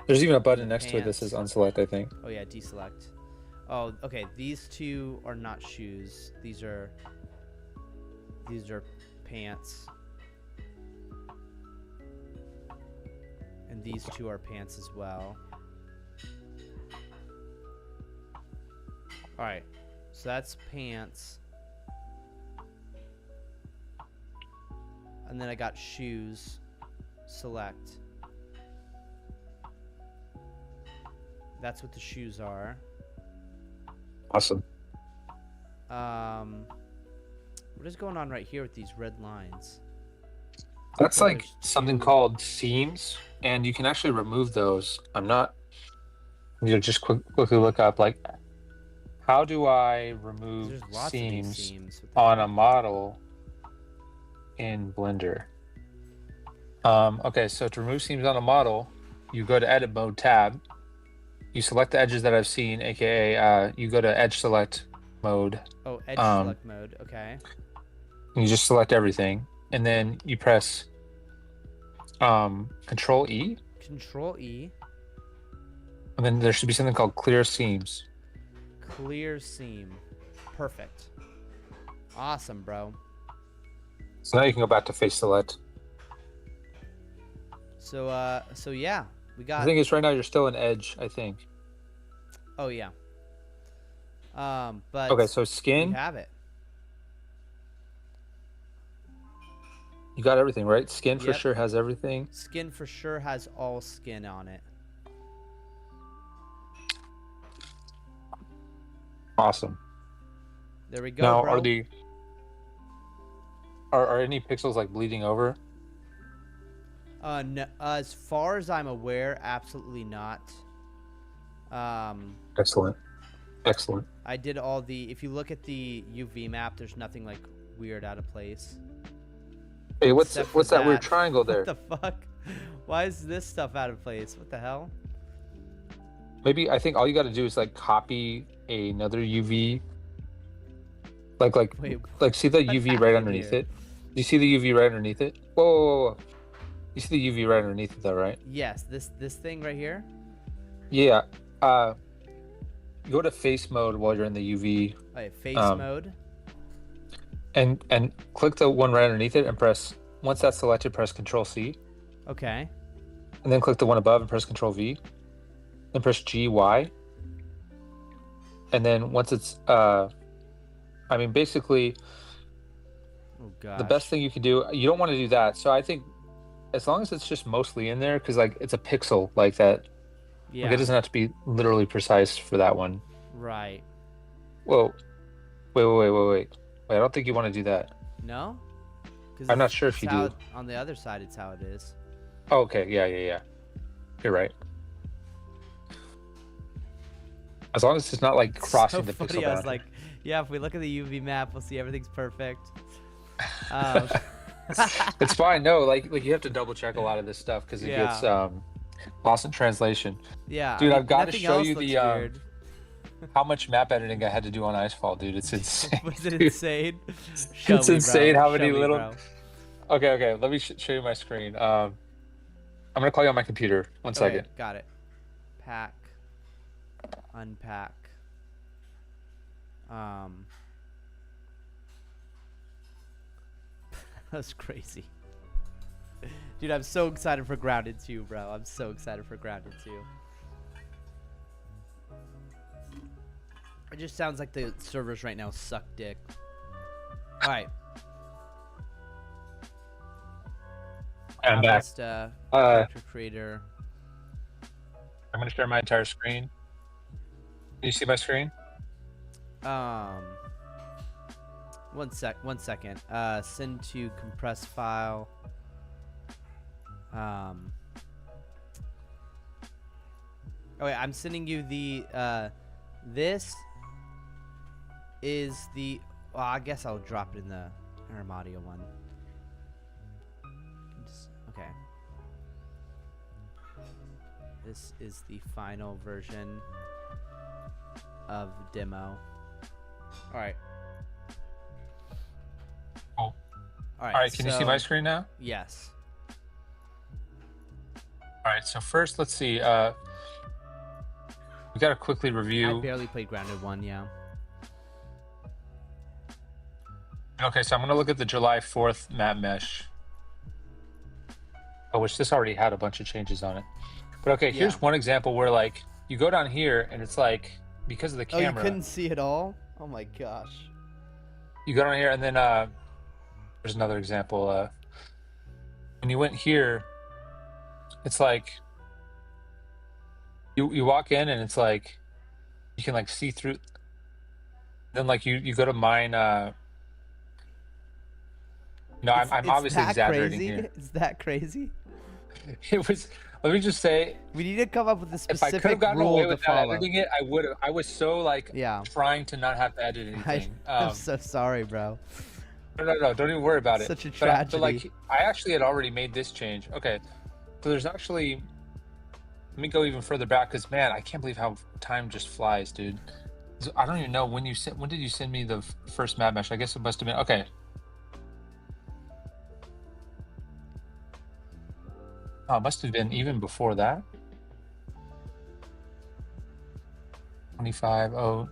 There's even a button next to it that says unselect, I think. Oh yeah, deselect. Oh, okay. These two are not shoes. These are pants. And these two are pants as well. All right. So that's pants. And then I got shoes. Select. That's what the shoes are. Awesome. What is going on right here with these red lines? That's like something called seams, and you can actually remove those. Just quickly look up like, how do I remove seams on a model in Blender? Okay, so to remove seams on a model, you go to Edit Mode tab. You select the edges that I've seen, aka you go to Edge Select mode. Oh, Edge Select mode. Okay. You just select everything, and then you press Control E. Control E. And then there should be something called Clear Seams. Clear seam. Perfect. Awesome, bro. So now you can go back to Face Select. So yeah, we got. The thing is, right now you're still in Edge, I think. Oh yeah. But okay, so skin. You have it. You got everything, right? Skin for sure has everything. Skin for sure has all skin on it. Awesome. There we go. Now, bro. are any pixels like bleeding over? No, as far as I'm aware, absolutely not. Excellent. Excellent. I did all the. If you look at the UV map, there's nothing like weird out of place. Hey, what's that weird triangle there? What the fuck? Why is this stuff out of place? What the hell? Maybe I think all you got to do is like copy another UV Wait, like see the what's UV right happening underneath here? it? Do you see the UV right underneath it? Whoa, whoa, whoa, whoa. You see the UV right underneath it though, right? Yes, this thing right here. Yeah. Go to face mode while you're in the UV. Wait, face Um, mode. and click the one right underneath it and press, once that's selected, press Control C. Okay. And then click the one above and press Control V. Then press GY. And then once it's I mean basically Oh god. the best thing you can do, you don't want to do that. So I think as long as it's just mostly in there, because like it's a pixel like that. Yeah. Like, it doesn't have to be literally precise for that one. Right. Whoa. Wait. I don't think you want to do that. No. 'Cause I'm not it's- sure if it's you how do. On the other side, it's how it is. Oh, okay. Yeah. You're right. As long as it's not like crossing So the funny, pixel I was boundary. like, yeah, if we look at the UV map, we'll see everything's perfect. It's fine. No, like you have to double check a lot of this stuff because it gets lost in translation. Yeah. Dude, I've got to nothing show else you looks the weird. how much map editing I had to do on Icefall, dude. It's insane. Was it dude. insane? Show It's me, insane bro. how many Show me, little. bro. Okay. Let me show you my screen. I'm gonna call you on my computer. One Okay, second. got it. Pack. Unpack. That's crazy. Dude, I'm so excited for Grounded 2, bro. I'm so excited for Grounded 2. It just sounds like the servers right now suck dick. Alright. I'm back. Vista, Uh, character creator. I'm gonna share my entire screen. Can you see my screen? One second. Send to compress file. Oh wait, I'm sending you the this is the well, I guess I'll drop it in the Armadio one. Okay. This is the final version of demo. Alright. Cool. Alright, All right. Can you see my screen now? Yes. All right. So first, let's see. We gotta quickly I review. barely played Grounded 1, yeah. Okay, so I'm gonna look at the July 4th map mesh. Oh, which this already had a bunch of changes on it. But okay, here's Yeah. one example where like you go down here and it's like because of the Oh, you camera, couldn't see it all? Oh my gosh. you go down here and then there's another example. When you went here, it's like you walk in and it's like you can like see through. Then like you go to mine. No, I'm obviously that exaggerating crazy? here. Is that crazy? It was. Let me just say, We need to come up with a if I could have specific gotten rule away to without follow. editing it, I would have. I was so like Yeah. trying to not have to edit anything. I'm so sorry, bro. No, don't even worry about it. Such a But tragedy. like, I actually had already made this change. Okay, so there's actually. Let me go even further back because man, I can't believe how time just flies, dude. So I don't even know when you sent. When did you send me the first map mesh? I guess it must have been okay. Oh, it must have been even before that. 25. Oh.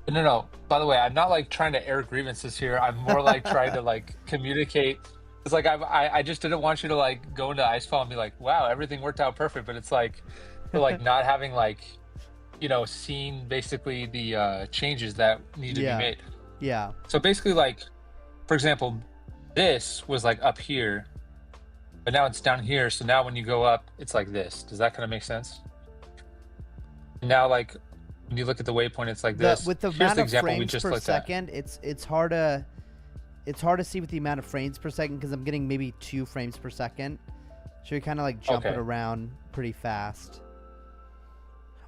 But no. By the way, I'm not like trying to air grievances here. I'm more like trying to like communicate. It's like I just didn't want you to like go into Icefall and be like, wow, everything worked out perfect. But it's like, like not having like, seen basically the changes that need to Yeah. be made. Yeah. So basically, like, for example, this was like up here, but now it's down here. So now when you go up, it's like this. Does that kind of make sense? Now, like, when you look at the waypoint, it's like this. With the Here's amount the of example we frames just per looked at. second, it's hard to see with the amount of frames per second because I'm getting maybe 2 frames per second. So you're kind of like jumping Okay. around pretty fast.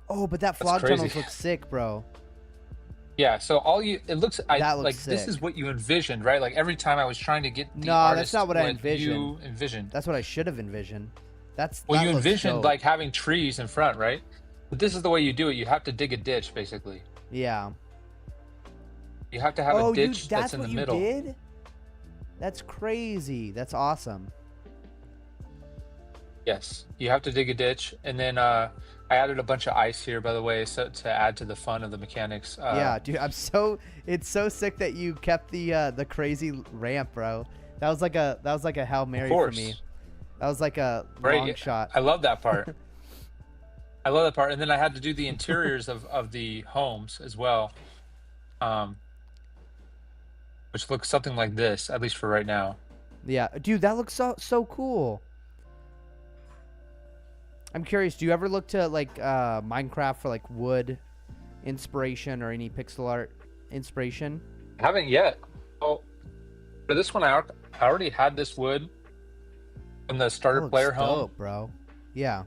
Oh, but that That's flog crazy. tunnels look sick, bro. Yeah. So it looks That looks like this sick. is what you envisioned, right? Like every time I was trying to get the No, that's artist not what I you envisioned. envisioned. That's what I should have envisioned. That Well, you looks envisioned dope. like having trees in front, right? But this is the way you do it. You have to dig a ditch, basically. Yeah. You have to have a ditch that's that's in what the you middle. did? That's crazy. That's awesome. Yes, you have to dig a ditch, and then I added a bunch of ice here, by the way, so to add to the fun of the mechanics. Yeah, dude, it's so sick that you kept the crazy ramp, bro. That was like a Hail Mary for me. That was like a long shot. I love that part. I love that part, and then I had to do the interiors of the homes as well, which looks something like this, at least for right now. Yeah, dude, that looks so cool. I'm curious, do you ever look to like Minecraft for like wood inspiration or any pixel art inspiration? I haven't yet. Oh, for this one, I already had this wood from the starter That player looks home. dope, bro. Yeah.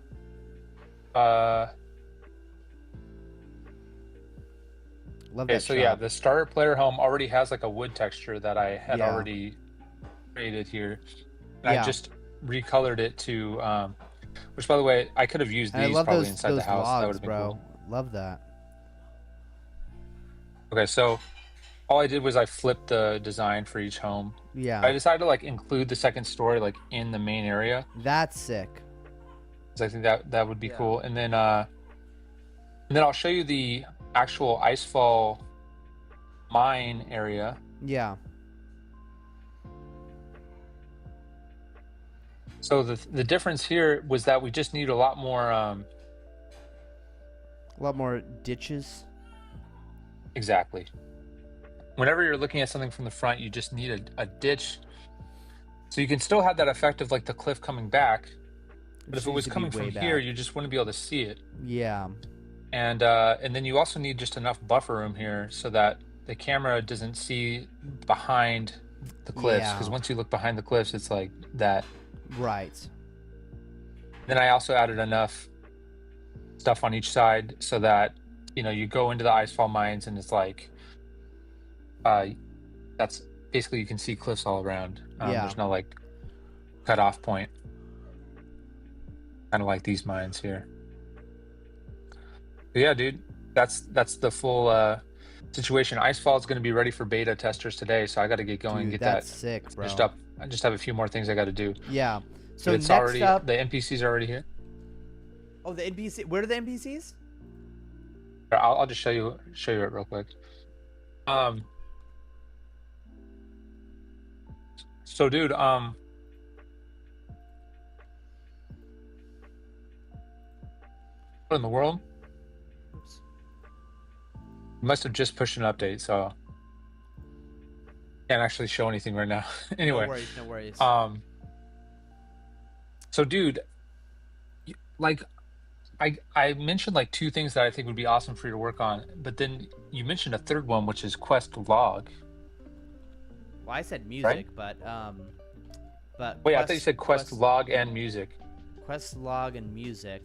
Uh, Love okay, that so shot. yeah, the starter player home already has like a wood texture that I had Yeah. already created here. And Yeah. I just recolored it to, which by the way, I could have used And I these love probably those inside the house. That would logs, have been bro. cool. Love that. Okay, so all I did was I flipped the design for each home. Yeah. I decided to like include the second story like in the main area, That's sick. because I think that would be cool. And then I'll show you the actual Icefall mine area. Yeah. So the difference here was that we just need a lot more. A lot more ditches. Exactly. Whenever you're looking at something from the front, you just need a ditch. So you can still have that effect of like the cliff coming back, but if it was coming from here, you just wouldn't be able to see it. Yeah. And then you also need just enough buffer room here so that the camera doesn't see behind the cliffs. Because Yeah. once you look behind the cliffs, it's like that. Right. Then I also added enough stuff on each side so that you go into the Icefall mines and it's like that's basically you can see cliffs all around. Yeah. There's no like cut off point, kind of like these mines here. But yeah, dude, that's the full situation. Icefall is going to be ready for beta testers today, so I got to get going and Dude, get that that's sick, bro. finished up. I just have a few more things I got to do. Yeah. So But it's next already up. the NPCs are already here. Oh, the NPC. Where are the NPCs? I'll just show you it real quick. So dude, what in the world? You must have just pushed an update, so can't actually show anything right now. Anyway, No worries. so dude, like I mentioned like two things that I think would be awesome for you to work on, but then you mentioned a third one, which is Quest Log. Well, I said music, but Wait, I thought you said Quest Log and music. Quest log and music.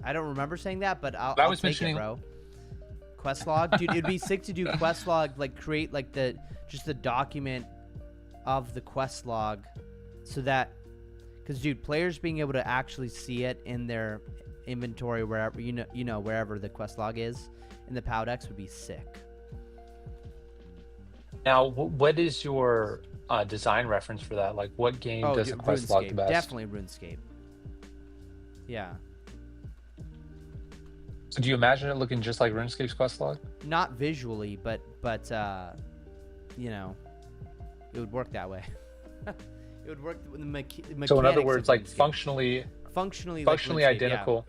I don't remember saying that, but I'll was take mentioning- it, bro. Quest log, dude. It'd be sick to do quest log, like create like the document of the quest log, so that, because dude, players being able to actually see it in their inventory wherever wherever the quest log is in the Powdex would be sick. Now, what is your design reference for that? Like, what game does dude, the Quest Log the RuneScape. best? Definitely RuneScape. Yeah. So do you imagine it looking just like RuneScape's Quest Log? Not visually, but it would work that way. It would work with the mechanics. So in other of words, like RuneScape. functionally like RuneScape, identical.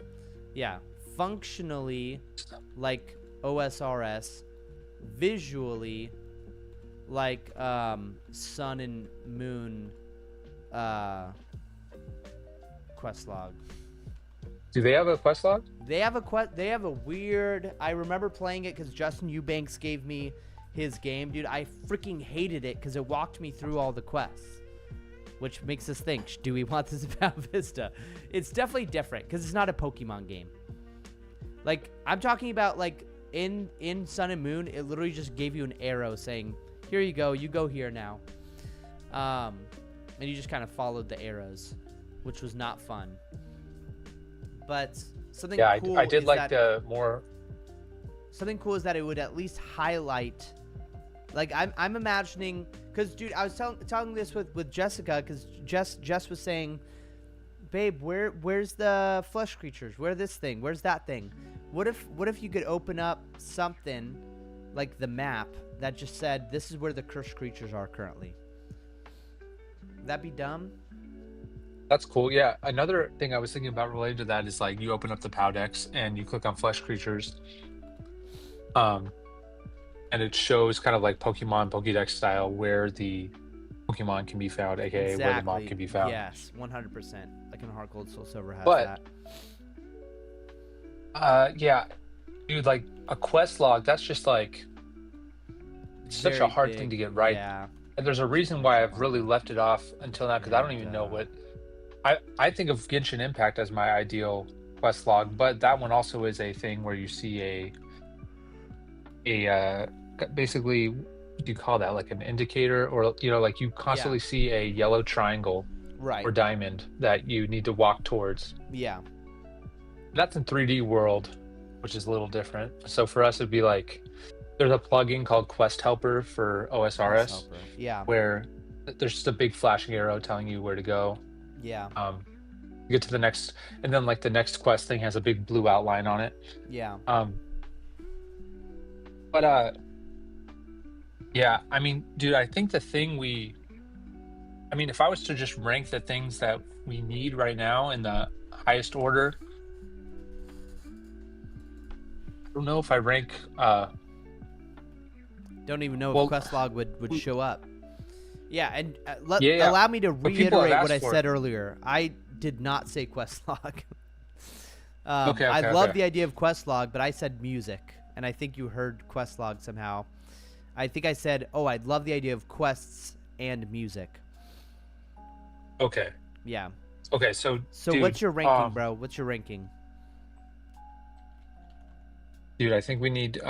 Yeah. Functionally like OSRS, visually like Sun and Moon quest log. Do they have a Quest Log? They have a weird. I remember playing it because Justin Eubanks gave me his game, dude. I freaking hated it because it walked me through all the quests, which makes us think: do we want this about Vista? It's definitely different because it's not a Pokemon game. Like I'm talking about, like in Sun and Moon, it literally just gave you an arrow saying, "Here you go here now," and you just kind of followed the arrows, which was not fun. But something cool I did is like that, the more. something cool is that it would at least highlight Like I'm imagining, because dude, I was telling this with Jessica, because Jess was saying, babe, where's the flesh creatures? Where's this thing? Where's that thing? What if you could open up something like the map that just said this is where the cursed creatures are currently? Would that be dumb? That's cool. Yeah. Another thing I was thinking about related to that is like you open up the Powdex and you click on flesh creatures. And it shows kind of like Pokemon Pokédex style where the Pokemon can be found, aka where the mob can be found. Yes, 100%. Like in Heart Gold Soul Silver has But, that. Yeah, dude, like a quest log, that's just like such Very a hard big. thing to get right. Yeah. And there's a reason why I've really left it off until now, because I don't even know what I think of Genshin Impact as my ideal quest log, but that one also is a thing where you see a basically, what do you call that, like an indicator, or like you constantly see a yellow triangle Right. or diamond that you need to walk towards. Yeah. That's in 3D world, which is a little different. So for us it'd be like there's a plugin called Quest Helper for OSRS Yeah. where there's just a big flashing arrow telling you where to go. Yeah. You get to the next, and then like the next quest thing has a big blue outline on it. Yeah. But yeah, I mean, dude, I think if I was to just rank the things that we need right now in the highest order, I don't know if I rank. Don't even know well, if Questlog would show up. Yeah, and Yeah. allow me to But people have reiterate what I asked for said it. earlier. I did not say Questlog. Okay, I love okay. the idea of Questlog, but I said music, and I think you heard Questlog somehow. I think I said, oh, I'd love the idea of quests and music. Okay. Yeah. Okay. So dude, what's your ranking, bro? What's your ranking? dude? I think we need.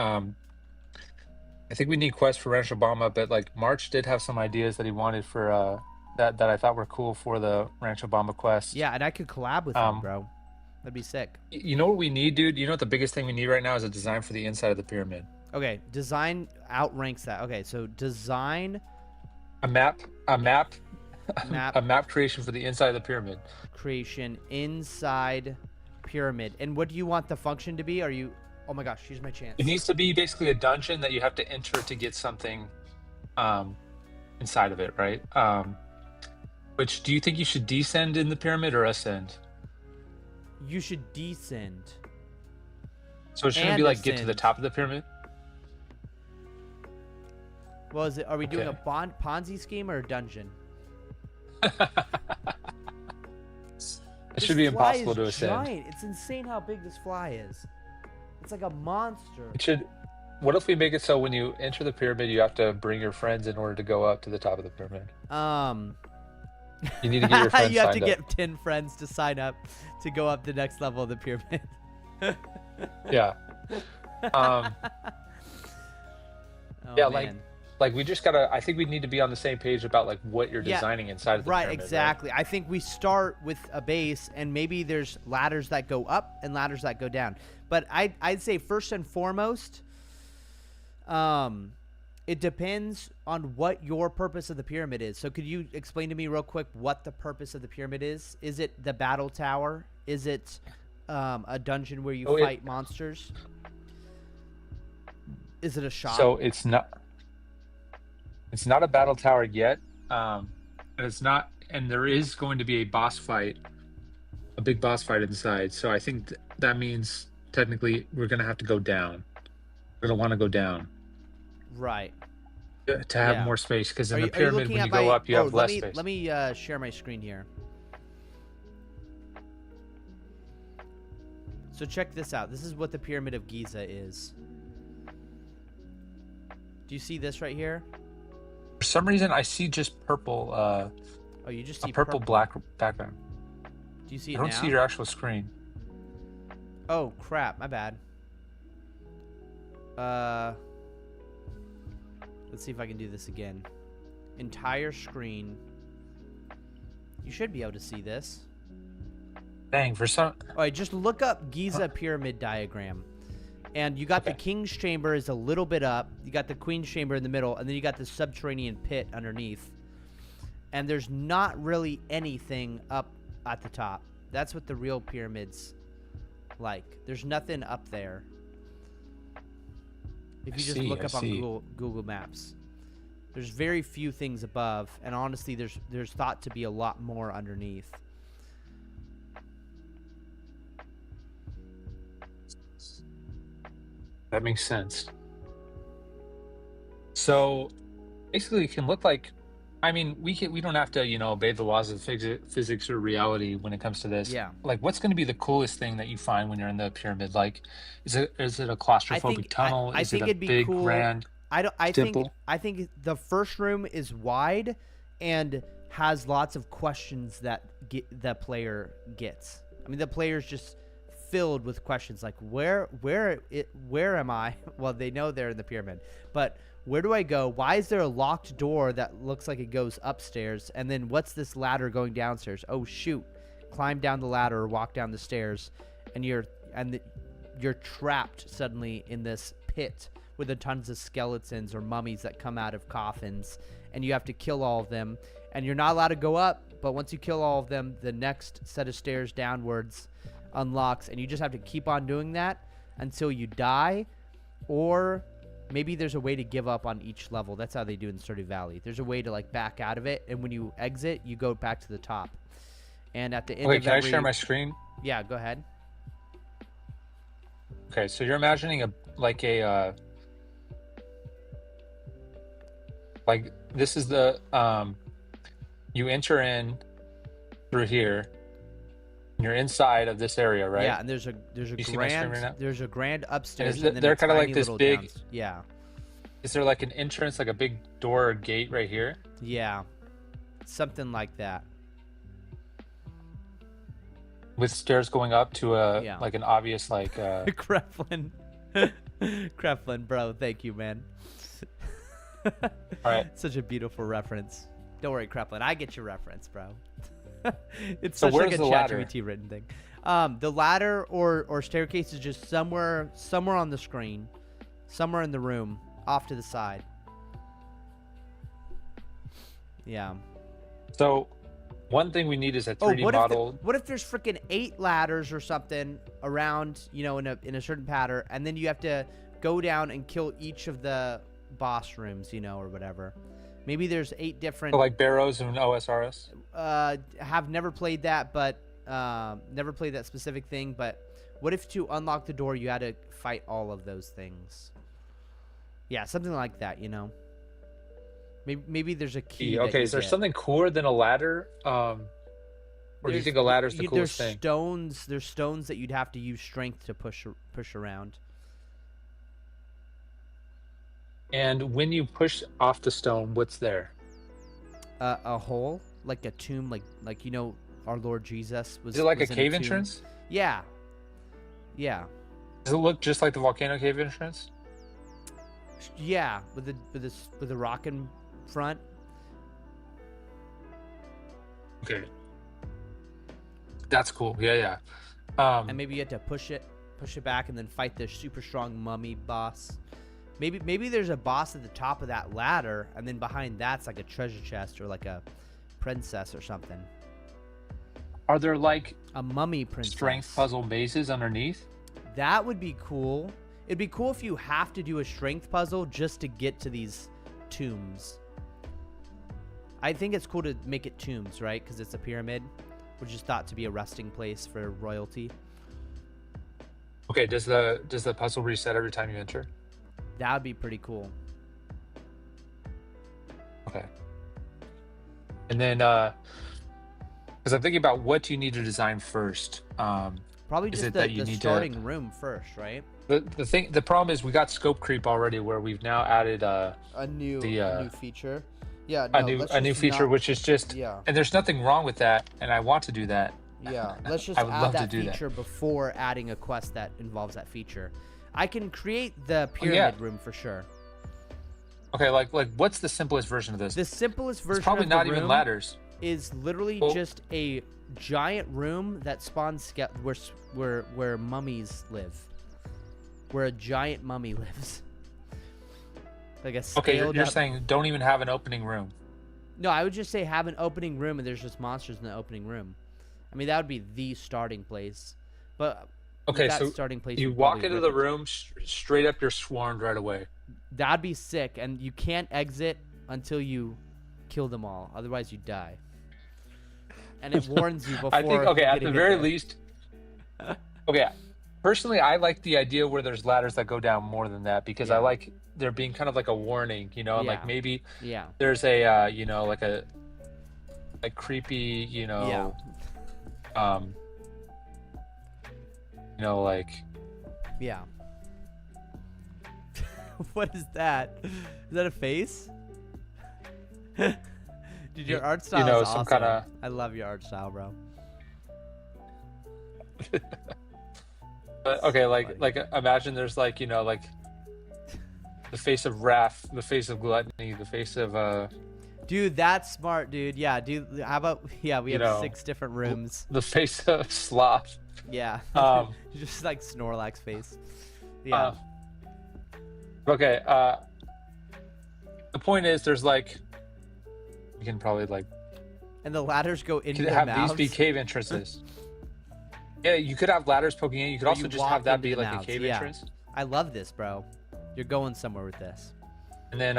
Quest for Ranch Obama, but like March did have some ideas that he wanted for that I thought were cool for the Ranch Obama quest. Yeah, and I could collab with him, bro. That'd be sick. You know what we need, dude? You know what the biggest thing we need right now is a design for the inside of the pyramid. Okay, design outranks that. Okay, so design A map, map a map creation for the inside of the pyramid. creation inside pyramid. And what do you want the function to be? Are you? Oh my gosh, here's my chance. It needs to be basically a dungeon that you have to enter to get something inside of it, right? Which, do you think you should descend in the pyramid or ascend? You should descend. So it shouldn't And be like get to the ascend. top of the pyramid? Well, is it? Are we doing a Okay. Ponzi scheme or a dungeon? It This should be fly impossible is to ascend. Giant. It's insane how big this fly is. It's like a monster. It should. What if we make it so when you enter the pyramid, you have to bring your friends in order to go up to the top of the pyramid? You need to get your friends you have to signed up. get 10 friends to sign up to go up the next level of the pyramid. Yeah. Oh, Yeah, man. like we just gotta. I think we need to be on the same page about like what you're Yeah, designing inside of the Right, pyramid. exactly. I think we start with a base, and maybe there's ladders that go up and ladders that go down. But I'd say first and foremost, it depends on what your purpose of the pyramid is. So could you explain to me real quick what the purpose of the pyramid is? Is it the battle tower? Is it a dungeon where you fight monsters? Is it a shop? So it's not a battle tower yet. And it's not, and there is going to be a boss fight, a big boss fight inside. So I think that means technically we're gonna have to go down. We're gonna want to go down Right. to have Yeah. more space, because in Are the you pyramid looking when at you go my- up you have let less me, space. Let me share my screen here. So check this out. This is what the Pyramid of Giza is. Do you see this right here? For some reason I see just purple, Oh, you just see a purple black background. Do you see I it don't now? see your actual screen. Oh crap! My bad. Let's see if I can do this again. Entire screen. You should be able to see this. Dang, for some. All right, just look up Giza pyramid diagram. And you got the Okay. king's chamber is a little bit up. You got the queen's chamber in the middle, and then you got the subterranean pit underneath. And there's not really anything up at the top. That's what the real pyramid's like. There's nothing up there. If you just look up on Google Maps. There's very few things above, and honestly, there's thought to be a lot more underneath. That makes sense. So basically, it can look like, I mean, we don't have to, obey the laws of physics or reality when it comes to this. Yeah. Like, what's going to be the coolest thing that you find when you're in the pyramid? Like, is it a claustrophobic tunnel? I Is think it a it'd be big cool. grand I temple? think the first room is wide and has lots of questions that the player gets. I mean, the player's just filled with questions like where am I? Well, they know they're in the pyramid, but where do I go? Why is there a locked door that looks like it goes upstairs? And then what's this ladder going downstairs? Oh shoot! Climb down the ladder or walk down the stairs, and you're trapped suddenly in this pit with a tons of skeletons or mummies that come out of coffins, and you have to kill all of them. And you're not allowed to go up, but once you kill all of them, the next set of stairs downwards unlocks, and you just have to keep on doing that until you die, or maybe there's a way to give up on each level. That's how they do in Stardew Valley. There's a way to like back out of it, and when you exit, you go back to the top. And at the end of Can I share my screen? Yeah, go ahead. Okay, so you're imagining like this is the you enter in through here. You're inside of this area, right? Yeah, and there's a You see my screen right now? there's a grand upstairs. Is And then they're a kind of like tiny this little big. Yeah, Is there like an entrance, like a big door or gate right here? yeah, something like that. With stairs going up to Yeah. like an obvious like Kreflin, Kreflin, bro, thank you, man. all right. Such a beautiful reference. Don't worry, Kreflin, I get your reference, bro. It's So such like where's a the ladder? ChatGPT written thing. The ladder or staircase is just somewhere on the screen, somewhere in the room, off to the side. Yeah. So one thing we need is a 3D model. What if there's freaking 8 ladders or something around, in a certain pattern, and then you have to go down and kill each of the boss rooms, or whatever. Maybe there's 8 different. So like Barrows and OSRS. Have never played that, but never played that specific thing. But what if to unlock the door you had to fight all of those things? Yeah, something like that. Maybe there's a key. Okay, is there something cooler than a ladder? Or do you think a ladder's the coolest thing? There's stones that you'd have to use strength to push around. And when you push off the stone, what's there? A hole, like a tomb, like our Lord Jesus was. Is it like a was in cave tomb. entrance? Yeah. Yeah. Does it look just like the volcano cave entrance? Yeah, with the rock in front. Okay. That's cool. Yeah. And maybe you have to push it back and then fight the super strong mummy boss. Maybe there's a boss at the top of that ladder, and then behind that's like a treasure chest or like a princess or something. Are there like A mummy princess. strength puzzle mazes underneath? That would be cool. It'd be cool if you have to do a strength puzzle just to get to these tombs. I think it's cool to make it tombs, right? Because it's a pyramid, which is thought to be a resting place for royalty. Okay, does the puzzle reset every time you enter? That would be pretty cool. Okay. And then because I'm thinking about what do you need to design first? Probably Is just it that you the need to- starting room first, right? The problem is we got scope creep already, where we've now added A new feature. Yeah, a new feature, which is just Yeah. and there's nothing wrong with that, and I want to do that. Yeah, let's just I would add love to that do that. feature before adding a quest that involves that feature. I can create the pyramid room for sure. Okay, like what's the simplest version of this? The simplest version It's probably of the not even room ladders. is literally Well- just a giant room that spawns where mummies live. where a giant mummy lives. Like a Okay, scaled you're up... saying don't even have an opening room. No, I would just say have an opening room and there's just monsters in the opening room. I mean, that would be the starting place. But Okay, that so starting place, you you'd walk probably into rip the it. room, straight up you're swarmed right away. That'd be sick, and you can't exit until you kill them all. Otherwise, you die. And it warns you before. I think, okay, at getting the in very there. least, okay, personally, I like the idea where there's ladders that go down more than that because I Yeah. like there being kind of like a warning, you know, and like Yeah. maybe Yeah. there's a, you know, like a creepy, you know, you know, like, Yeah. What is that? Is that a face? Dude, your art style know, is some awesome. kinda- I love your art style, bro. but okay, funny. like imagine there's like, you know, like the face of wrath, the face of gluttony, the face of Dude, that's smart, dude. Yeah, dude. How about we You have know, 6 different rooms. the face of sloth. Yeah. Um, Just like Snorlax face. Yeah. Okay, the point is there's like you can probably like And the ladders go you into could their have mouths. these be cave entrances. Yeah, you could have ladders poking in. You could Or also you just walk have that into be the like mouths, a cave yeah. entrance. I love this, bro. You're going somewhere with this. And then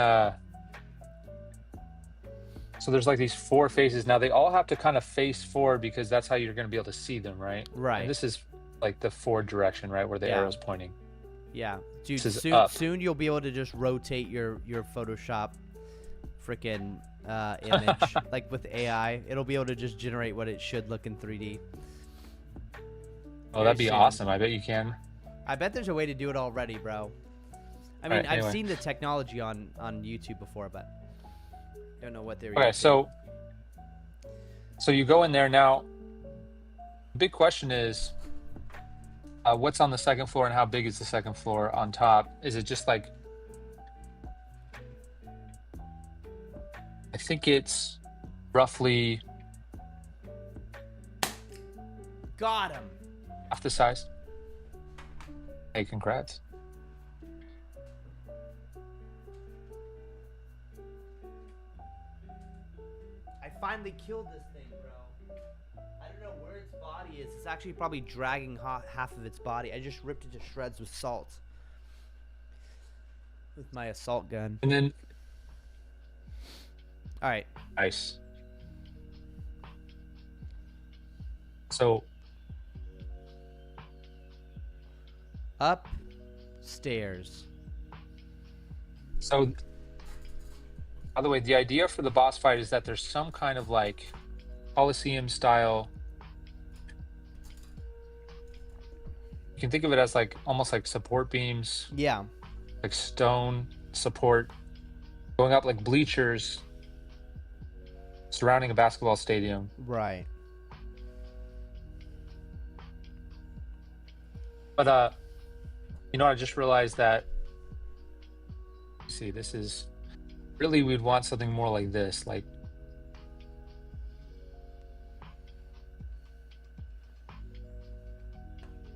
so there's like these 4 faces. Now they all have to kind of face forward because that's how you're going to be able to see them, right? Right. And this is like the forward direction, right, where the Yeah. arrow's pointing. Yeah, dude. This is Soon, up. soon you'll be able to just rotate your Photoshop freaking image like with AI. It'll be able to just generate what it should look in 3D. Oh, that'd be soon. awesome. I bet you can. I bet there's a way to do it already, bro. I mean, Alright, I've anyway. seen the technology on YouTube before, but don't know what they're Okay, using. so you go in there now. The big question is, what's on the second floor and how big is the second floor on top? Is it just like? I think it's roughly Got him. half the size. Hey, congrats. I finally killed this thing, bro. I don't know where its body is. It's actually probably dragging half of its body. I just ripped it to shreds with salt. With my assault gun. And then Alright. nice. So Upstairs. So, by the way, the idea for the boss fight is that there's some kind of like Colosseum style. You can think of it as like almost like support beams, Yeah. like stone support going up like bleachers surrounding a basketball stadium. Right. But you know, I just realized that. See, this is really we'd want something more like this, like.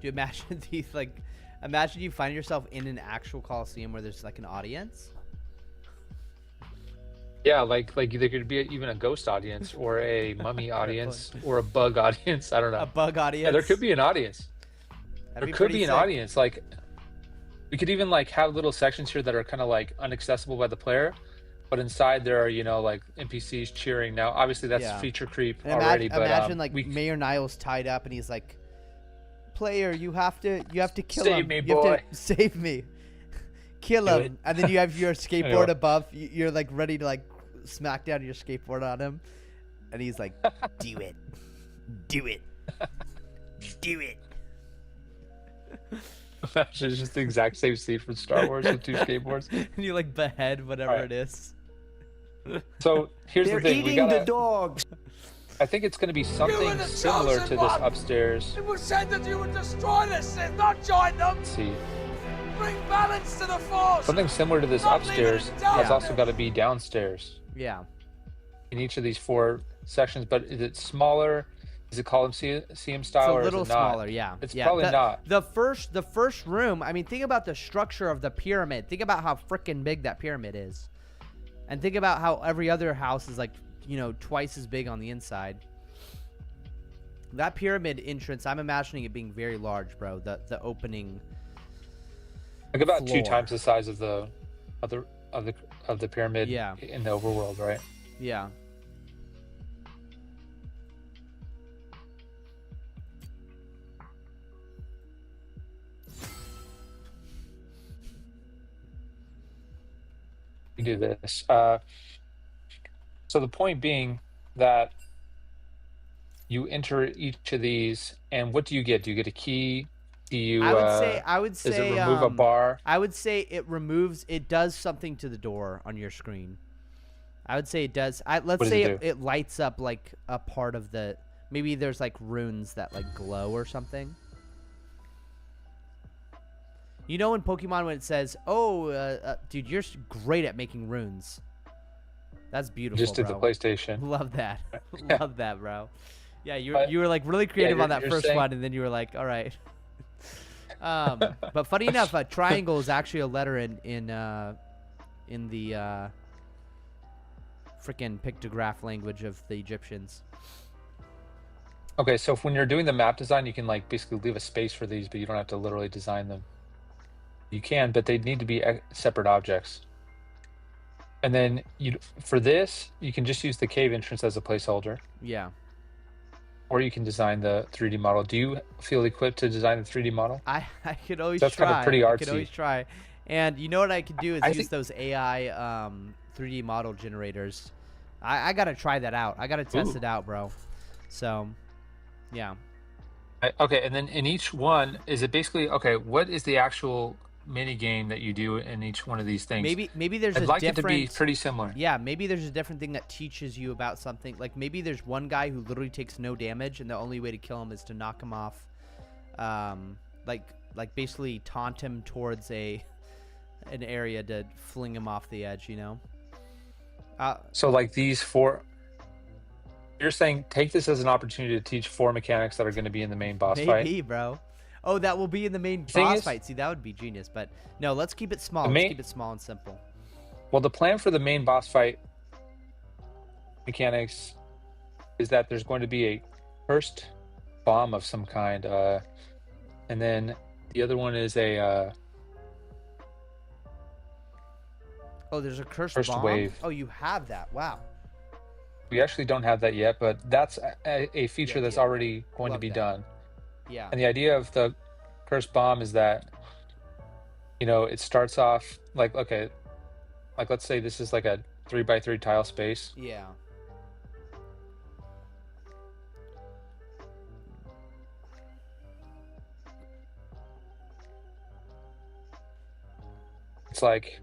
Do you imagine these like imagine you find yourself in an actual Coliseum where there's like an audience? Yeah, like there could be even a ghost audience or a mummy audience or a bug audience. I don't know. A bug audience. Yeah, there could be an audience. That'd There could pretty be an sick. audience. Like we could even like have little sections here that are kind of like inaccessible by the player, but inside there are, you know, like NPCs cheering. Now, obviously that's Yeah. feature creep And already, but imagine like we Mayor Niles tied up and he's like, "Player, you have to kill Save him. me, You have boy." to save me. Kill Do him." it. And then you have your skateboard Anyway. above. You're like ready to like smack down your skateboard on him, and he's like, "Do it, do it, do it." imagine it's just the exact same scene from Star Wars with 2 skateboards. And you like behead whatever Alright. it is. So here's the thing: we gotta. dogs. I think it's going to be something similar to this upstairs. It was said that you would destroy this Sith, not join them. Let's see. Bring balance to the Force. Something similar to this Not leaving upstairs it has down. also got to be downstairs Yeah. in each of these 4 sections, but is it smaller? Is it Colosseum It's style a or little is it not? smaller, yeah. It's yeah. probably not. The first room, I mean, think about the structure of the pyramid. Think about how freaking big that pyramid is. And think about how every other house is like, you know, twice as big on the inside. That pyramid entrance, I'm imagining it being very large, bro. The opening, Like about floor. 2 times the size of the pyramid Yeah. in the overworld, right? yeah. You do this. So the point being that you enter each of these, and what do you get? Do you get a key? Do you? I would Does say, it remove a bar? I would say it does something to the door on your screen. I would say it does. Let's What does say it do? it lights up like a part of the. Maybe there's like runes that like glow or something. You know in Pokemon when it says, "Oh, dude, you're great at making runes." That's beautiful. Just did the bro. PlayStation. Love that. Yeah. Love that, bro. Yeah, But- you were like really creative on that you're first saying- one, and then you were like, all right. But funny enough, a triangle is actually a letter in the freaking pictograph language of the Egyptians. Okay, so if when you're doing the map design, you can like basically leave a space for these, but you don't have to literally design them. You can, but they need to be separate objects. And then for this, you can just use the cave entrance as a placeholder, Yeah. or you can design the 3D model. Do you feel equipped to design the 3D model? I could always That's try. kind of pretty I could artsy. always try. And you know what I could do is I use think- those AI 3D model generators. I gotta try that out. I gotta test Ooh. it out, bro. So, yeah. Okay, and then in each one, is it basically okay? What is the actual mini game that you do in each one of these things? Maybe there's I'd a like different. it to be pretty similar. Yeah, maybe there's a different thing that teaches you about something. Like maybe there's one guy who literally takes no damage, and the only way to kill him is to knock him off, like basically taunt him towards an area to fling him off the edge. You know. So like these 4, you're saying take this as an opportunity to teach 4 mechanics that are going to be in the main boss fight. Maybe, bro. Oh, that will be in the main thing boss is- fight. See, that would be genius. But no, let's keep it small. The Let's main- keep it small and simple. Well, the plan for the main boss fight mechanics is that there's going to be a cursed bomb of some kind, and then the other one is a Oh, there's a cursed Cursed bomb. wave. Oh, you have that. Wow. we actually don't have that yet, but that's a feature that's idea. already going to Love be that. done. Yeah. And the idea of the cursed bomb is that, it starts off like, okay, like let's say this is like a 3x3 tile space. Yeah. It's like,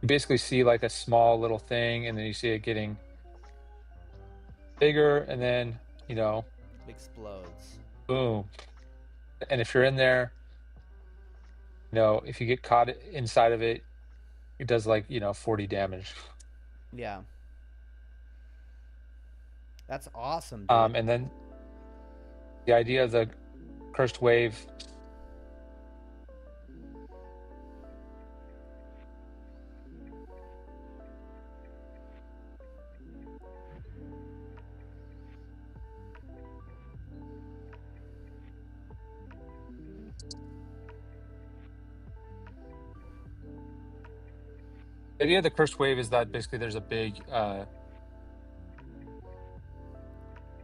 you basically see like a small little thing, and then you see it getting bigger, and then, Explodes. boom. And if you're in there, if you get caught inside of it, it does like 40 damage. Yeah. That's awesome, dude. And then the idea of the cursed wave, the idea of the cursed wave is that basically there's a big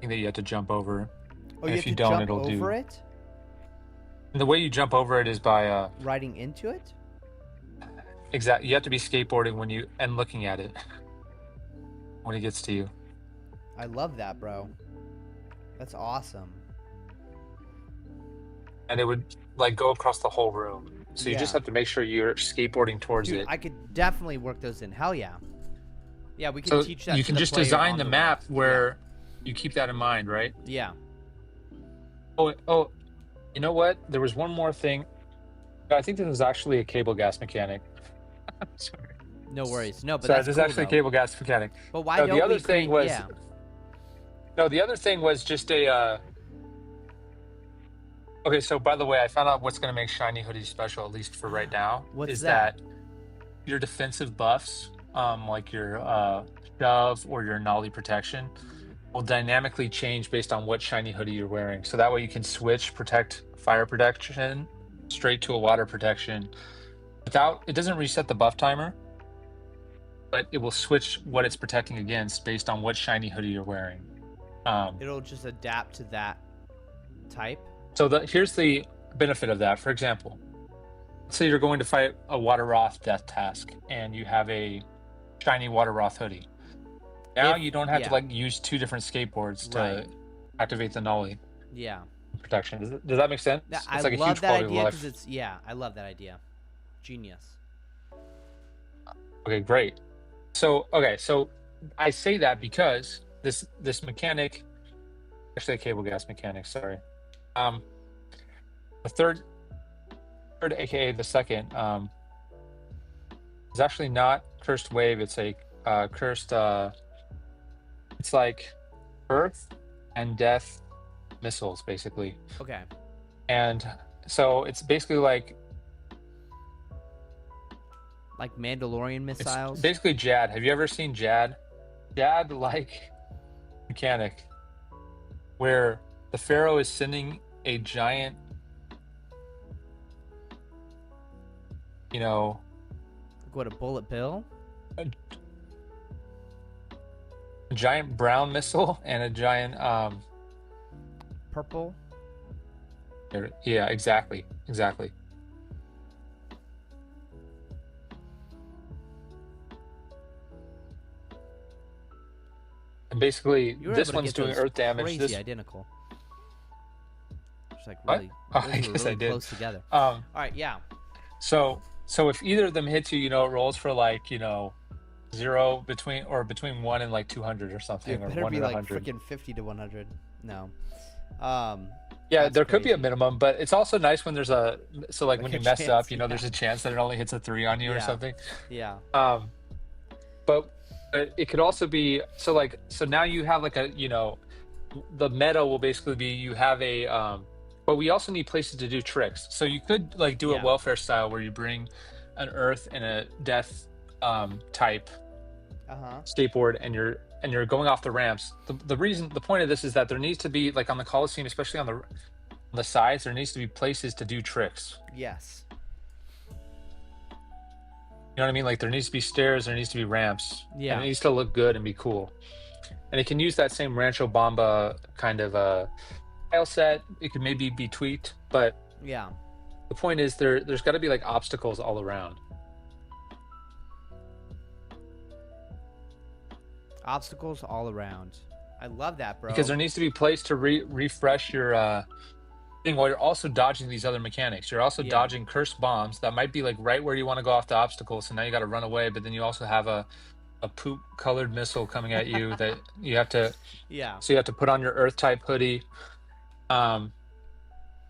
thing that you have to jump over. Oh, and you if have you to don't, jump it'll do. over it? And the way you jump over it is by Riding into it? exactly. You have to be skateboarding and looking at it when it gets to you. I love that, bro. That's awesome. And it would like go across the whole room. So you just Yeah. have to make sure you're skateboarding towards Dude, it. I could definitely work those in. Hell yeah. Yeah, we can So teach that you to can the just player design on the way. map where you keep that in mind, right? Yeah. Oh, you know what? There was one more thing. I think this was actually a cable gas mechanic. Sorry. No worries. No, but Sorry, that's this is cool, actually though. cable gas mechanic. But why No, don't the other we thing create- was yeah. no, the other thing was just a. Okay, so by the way, I found out what's going to make shiny hoodies special, at least for right now. What's is that? your defensive buffs, like your shove or your nollie protection, will dynamically change based on what shiny hoodie you're wearing. So that way you can switch fire protection straight to a water protection without, it doesn't reset the buff timer, but it will switch what it's protecting against based on what shiny hoodie you're wearing. It'll just adapt to that type. So here's the benefit of that. For example, let's say you're going to fight a Water Roth death task and you have a shiny Water Roth hoodie. Now you don't have to like use 2 different skateboards to activate the nollie Yeah. protection. Does that make sense? I It's like a love huge that quality of idea life. because it's I love that idea. Genius. Okay, great. So I say that because this mechanic, actually a cable gas mechanic, sorry. The third aka the second, is actually not cursed wave, it's a cursed it's like earth and death missiles basically. Okay. And so it's basically like Mandalorian it's missiles. basically Jad. Have you ever seen Jad? Jad like mechanic where the Pharaoh is sending a giant, you know, What, a bullet bill? a giant brown missile and a giant Purple? yeah, exactly. And basically You were this able to one's get doing those earth damage. Crazy This identical. Just like What? really, Oh, those I were guess I really did. close together. um All right, yeah. so if either of them hits you, you know, it rolls for like, you know, 0 between 1 and like 200 or something, It or better 1 be and like 100. freaking 50 to 100. No. Yeah, That's there could be a crazy. minimum, but it's also nice when there's like Like when a you mess chance, up, you know, yeah. there's a chance that it only hits a 3 on you or Yeah. something. Yeah. But it could also be so now you have like a, you know, the meta will basically be you have a but we also need places to do tricks. So you could like do Yeah. a welfare style where you bring an earth and a death type skateboard and you're going off the ramps. The point of this is that there needs to be, like on the Coliseum, especially on the sides, there needs to be places to do tricks. Yes. You know what I mean? Like there needs to be stairs, there needs to be ramps. Yeah. And it needs to look good and be cool. And it can use that same Rancho Bamba kind of tile set. It could maybe be tweaked, but Yeah. the point is there's got to be like obstacles all around. Obstacles all around. I love that, bro. Because there needs to be a place to refresh your thing while you're also dodging these other mechanics. You're also dodging cursed bombs that might be like right where you want to go off the obstacle, so now you got to run away, but then you also have a poop colored missile coming at you that you have to so you have to put on your earth type hoodie.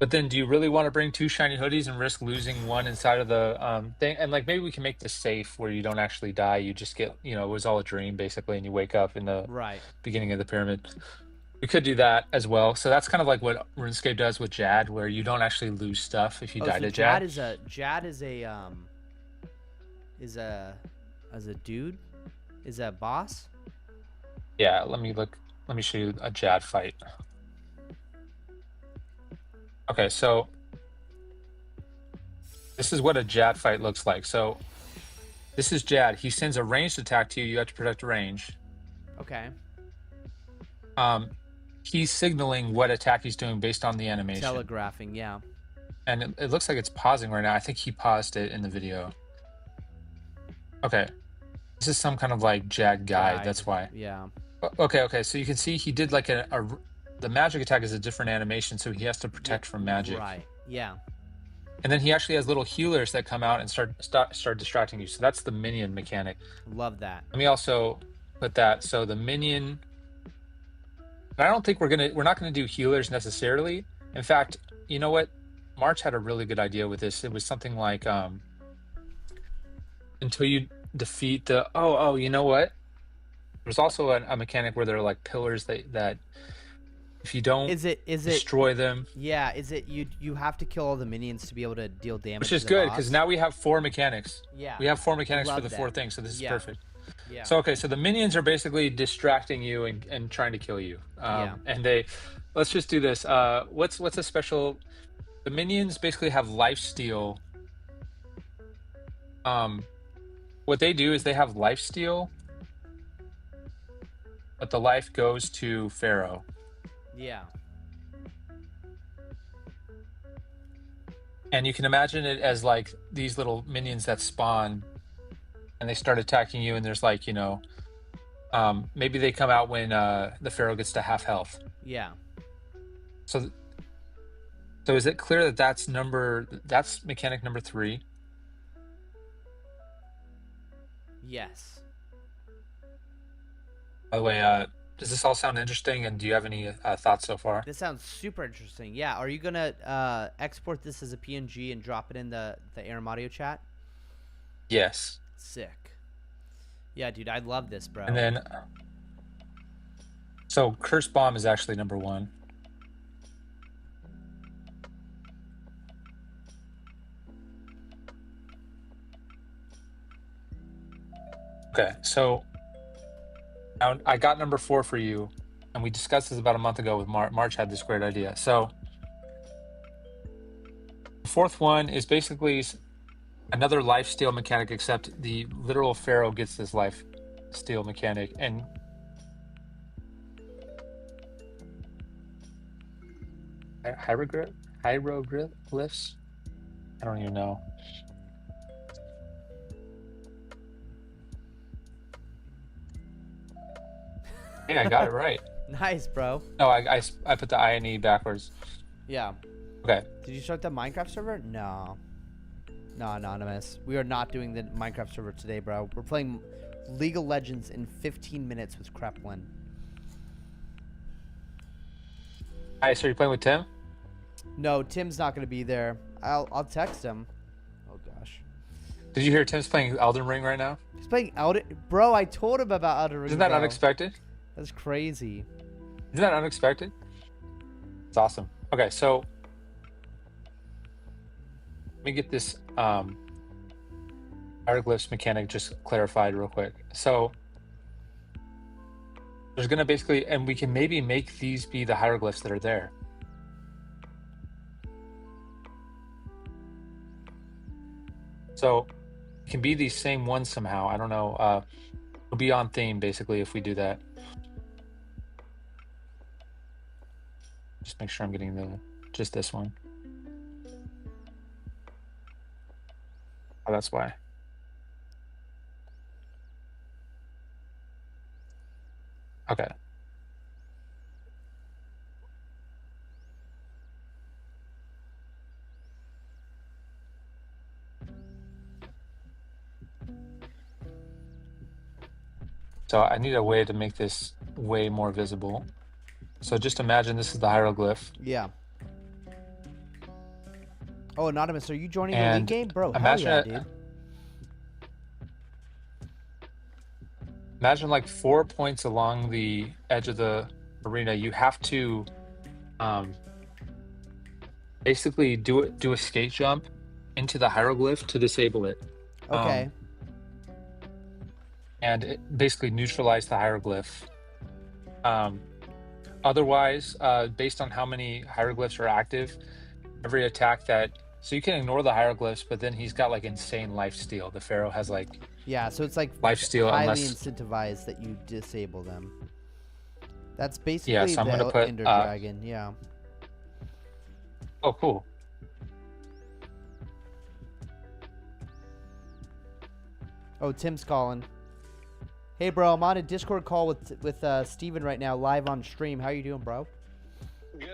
But then do you really want to bring 2 shiny hoodies and risk losing one inside of the thing? And like maybe we can make this safe where you don't actually die, you just get, you know, it was all a dream basically, and you wake up in the beginning of the pyramid. We could do that as well. So that's kind of like what RuneScape does with Jad, where you don't actually lose stuff if you die to Jad. Jad is a dude? Is a boss? Yeah, let me show you a Jad fight. Okay, so this is what a Jad fight looks like. So this is Jad. He sends a ranged attack to you. You have to protect range. Okay. He's signaling what attack he's doing based on the animation. Telegraphing, yeah. And it looks like it's pausing right now. I think he paused it in the video. Okay. This is some kind of like Jad guide. That's why. Yeah. Okay. So you can see he did like the magic attack is a different animation, so he has to protect from magic. Right. Yeah. And then he actually has little healers that come out and start distracting you. So that's the minion mechanic. Love that. Let me also put that. So the minion. I don't think we're not gonna do healers necessarily. In fact, you know what? March had a really good idea with this. It was something like until you defeat the. Oh, you know what? There's also a mechanic where there are like pillars that if you don't Is it destroy them, Yeah, is it you have to kill all the minions to be able to deal damage which to is the good boss? because now we have 4 mechanics. Yeah. We have 4 mechanics for Love the that. 4 things, so this is Yeah. perfect. Yeah. So okay, so the minions are basically distracting you and trying to kill you. Yeah. And let's just do this. What's a special? The minions basically have life steal. What they do is they have life steal, but the life goes to Pharaoh. Yeah. And you can imagine it as like these little minions that spawn and they start attacking you, and there's like, maybe they come out when the Pharaoh gets to half health. Yeah. So is it clear that that's mechanic number 3? Yes. By the way, does this all sound interesting, and do you have any thoughts so far? This sounds super interesting. Yeah. Are you gonna export this as a PNG and drop it in the Aram audio chat? Yes. Sick. Yeah, dude, I love this, bro. And then, so Curse Bomb is actually number 1. Okay, so now I got number 4 for you, and we discussed this about a month ago with March had this great idea. So the 4th one is basically another life steal mechanic, except the literal Pharaoh gets this life steal mechanic, and hieroglyphs? I don't even know. Hey, I got it right. Nice, bro. No, I put the I and E backwards. Yeah. Okay. Did you start the Minecraft server? No. No, Anonymous. We are not doing the Minecraft server today, bro. We're playing League of Legends in 15 minutes with Kreplin. Alright, so you're playing with Tim? No, Tim's not gonna be there. I'll text him. Oh gosh. Did you hear Tim's playing Elden Ring right now? He's playing Elden. Bro, I told him about Elden Ring. Isn't that bro. unexpected? That's crazy. Isn't that unexpected? It's awesome. Okay, so let me get this hieroglyphs mechanic just clarified real quick. So there's gonna basically, and we can maybe make these be the hieroglyphs that are there. So it can be these same ones somehow. I don't know. It'll be on theme basically if we do that. Just make sure I'm getting just this one. Oh, that's why. Okay. So I need a way to make this way more visible. So just imagine this is the hieroglyph. Yeah. Oh, Anonymous, are you joining the And league game? Bro, hell imagine yeah, it- dude. Imagine like 4 points along the edge of the arena. You have to basically do a skate jump into the hieroglyph to disable it. Okay. And it basically neutralize the hieroglyph. Otherwise, based on how many hieroglyphs are active, every attack so you can ignore the hieroglyphs, but then he's got like insane life steal. The Pharaoh has like Yeah, so it's like life steal highly unless incentivized that you disable them. That's basically Yeah, so I'm the gonna put, Ender Dragon, yeah. Oh, cool. Oh, Tim's calling. Hey, bro, I'm on a Discord call with Steven right now, live on stream. How you doing, bro? Good.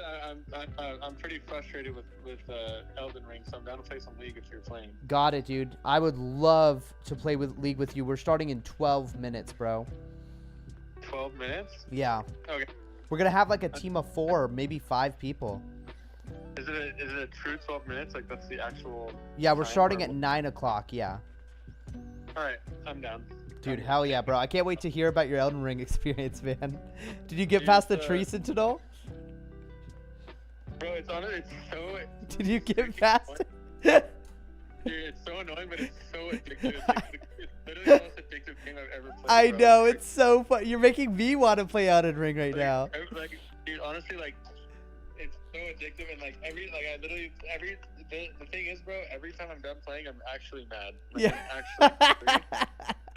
I'm pretty frustrated with Elden Ring, so I'm down to play some League if you're playing. Got it, dude. I would love to play with League with you. We're starting in 12 minutes, bro. 12 minutes? Yeah. Okay. We're gonna have like a team of 4, maybe 5 people. Is it a true 12 minutes? Like that's the actual? Yeah, we're time starting or at what? 9 o'clock. Yeah. All right, I'm down. Dude, hell yeah, bro. I can't wait to hear about your Elden Ring experience, man. Did you get Dude, past the tree sentinel? Bro, it's so. Did you get past Dude, it's so annoying, but it's so addictive. It's literally the most addictive game I've ever played. I bro. know, Like, it's so fun. You're making me want to play Elden Ring right now. Like, dude, honestly, like, it's so addictive, and like I literally the thing is, bro, every time I'm done playing, I'm actually mad. Like, Yeah. I'm actually angry.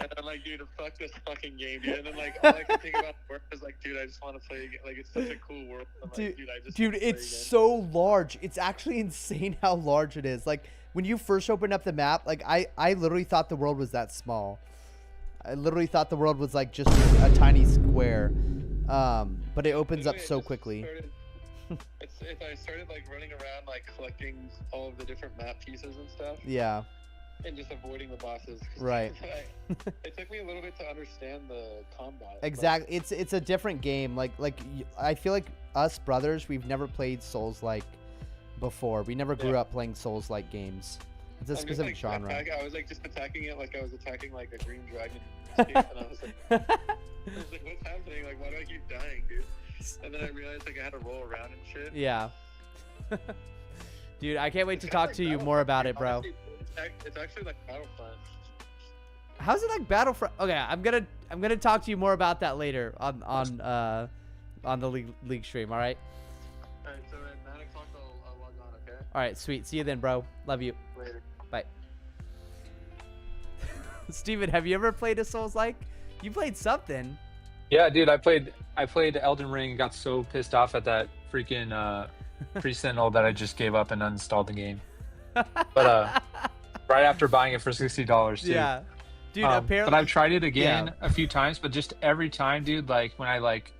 And I'm like, dude, fuck this fucking game, dude. And then like all I can think about work is like, dude, I just want to play again. Like, it's such a cool world. I'm like, dude, I just Dude, wanna play it's again. so large. It's actually insane how large it is. Like, when you first opened up the map, like, I literally thought the world was that small. I literally thought the world was, like, just a tiny square. But it opens up Literally, I so just quickly. started- if I started like running around, like collecting all of the different map pieces and stuff, Yeah, and just avoiding the bosses. right. It took me a little bit to understand the combat. Exactly. It's a different game. I feel like us brothers, we've never played Souls-like before. We never grew up playing Souls-like games. It's a I'm just, specific like, genre. I was like just attacking it like I was attacking like a green dragon, and I was like, what's happening? Like, why do I keep dying, dude? And then I realized like I had to roll around and shit. Yeah. Dude, I can't wait to It's talk kinda to like you more about it, Battlefront, bro. honestly. It's actually like Battlefront. How's it like Battlefront? Okay, I'm gonna talk to you more about that later on the league stream. All right. Alright, so at 9 o'clock I'll log on, okay? All right. Sweet. See you then, bro. Love you. Later. Bye. Steven, have you ever played a Souls-like? You played something. Yeah, dude, I played Elden Ring and got so pissed off at that freaking pre-sentinel that I just gave up and uninstalled the game. But right after buying it for $60 too. Yeah. Dude, apparently. But I've tried it again a few times, but just every time, dude, like when I like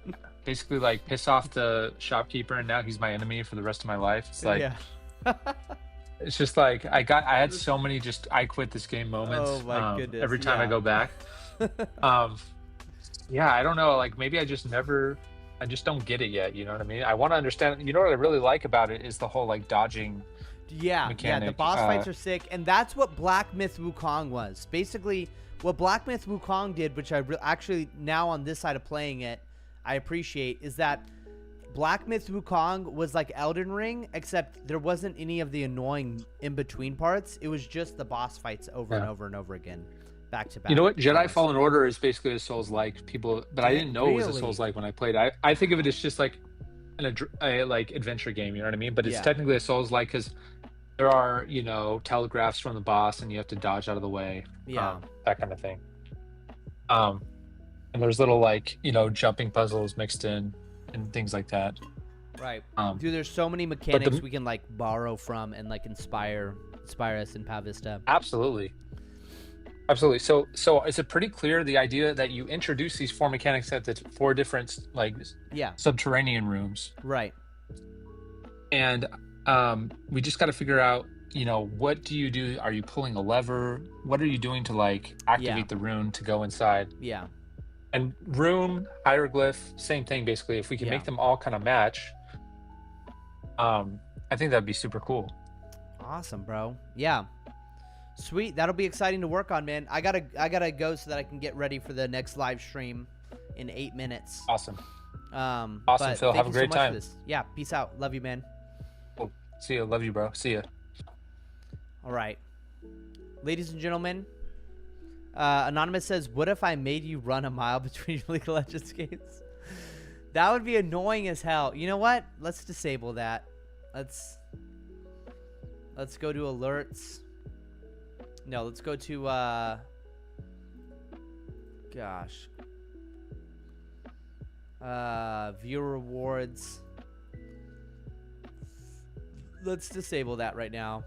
basically like piss off the shopkeeper and now he's my enemy for the rest of my life. It's like it's just like I had so many just I quit this game moments. Oh my goodness. Every time I go back. Yeah, I don't know, like maybe I just don't get it yet, you know what I mean? I want to understand. You know what I really like about it is the whole like dodging Yeah, the mechanic, boss fights are sick, and that's what Black Myth Wukong was. Basically, what Black Myth Wukong did, which I actually now on this side of playing it, I appreciate, is that Black Myth Wukong was like Elden Ring, except there wasn't any of the annoying in-between parts. It was just the boss fights over and over and over again, back to back. You know what? Jedi Fallen Order is basically a Souls-like. But I didn't know it was a Really? Souls-like when I played. I think of it as just like a like adventure game. You know what I mean? But it's Yeah. technically a Souls-like because there are telegraphs from the boss and you have to dodge out of the way. Yeah. That kind of thing. And there's little like jumping puzzles mixed in and things like that. Right. Um, Dude, there's so many mechanics we can like borrow from and like inspire us in Vista. Absolutely. So is it pretty clear the idea that you introduce these 4 mechanics at the 4 different like subterranean rooms, Right. and we just got to figure out what do you do? Are you pulling a lever? What are you doing to like activate the rune to go inside? Yeah. And rune, hieroglyph, same thing basically. If we can make them all kind of match, I think that'd be super cool. Awesome, bro. Yeah. Sweet. That'll be exciting to work on, man. I gotta go so that I can get ready for the next live stream in 8 minutes. Awesome. Awesome, Awesome, Phil. Have a great time. Yeah. Peace out. Love you, man. Cool. See ya. Love you, bro. See ya. All right. Ladies and gentlemen, Anonymous says, what if I made you run a mile between your League of Legends games? That would be annoying as hell. You know what? Let's disable that. Let's go to alerts. No, let's go to view rewards. Let's disable that right now.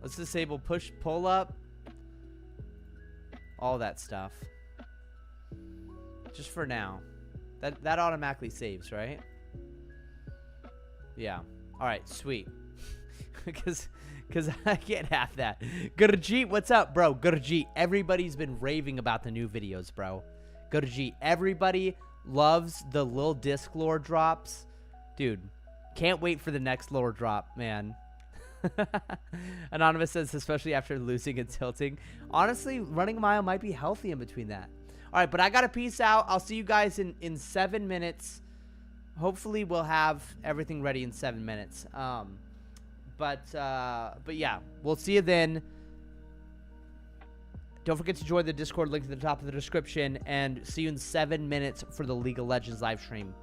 Let's disable push pull up. All that stuff. Just for now. That automatically saves, right? Yeah. All right, sweet. Because I can't have that. Gurjeet, what's up, bro? Gurjeet, everybody's been raving about the new videos, bro. Gurjeet, everybody loves the little disc lore drops. Dude, can't wait for the next lore drop, man. Anonymous says, especially after losing and tilting. Honestly, running a mile might be healthy in between that. All right, but I got to peace out. I'll see you guys in 7 minutes. Hopefully, we'll have everything ready in 7 minutes. But yeah, we'll see you then. Don't forget to join the Discord link at the top of the description. And see you in 7 minutes for the League of Legends live stream.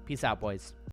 Peace out, boys.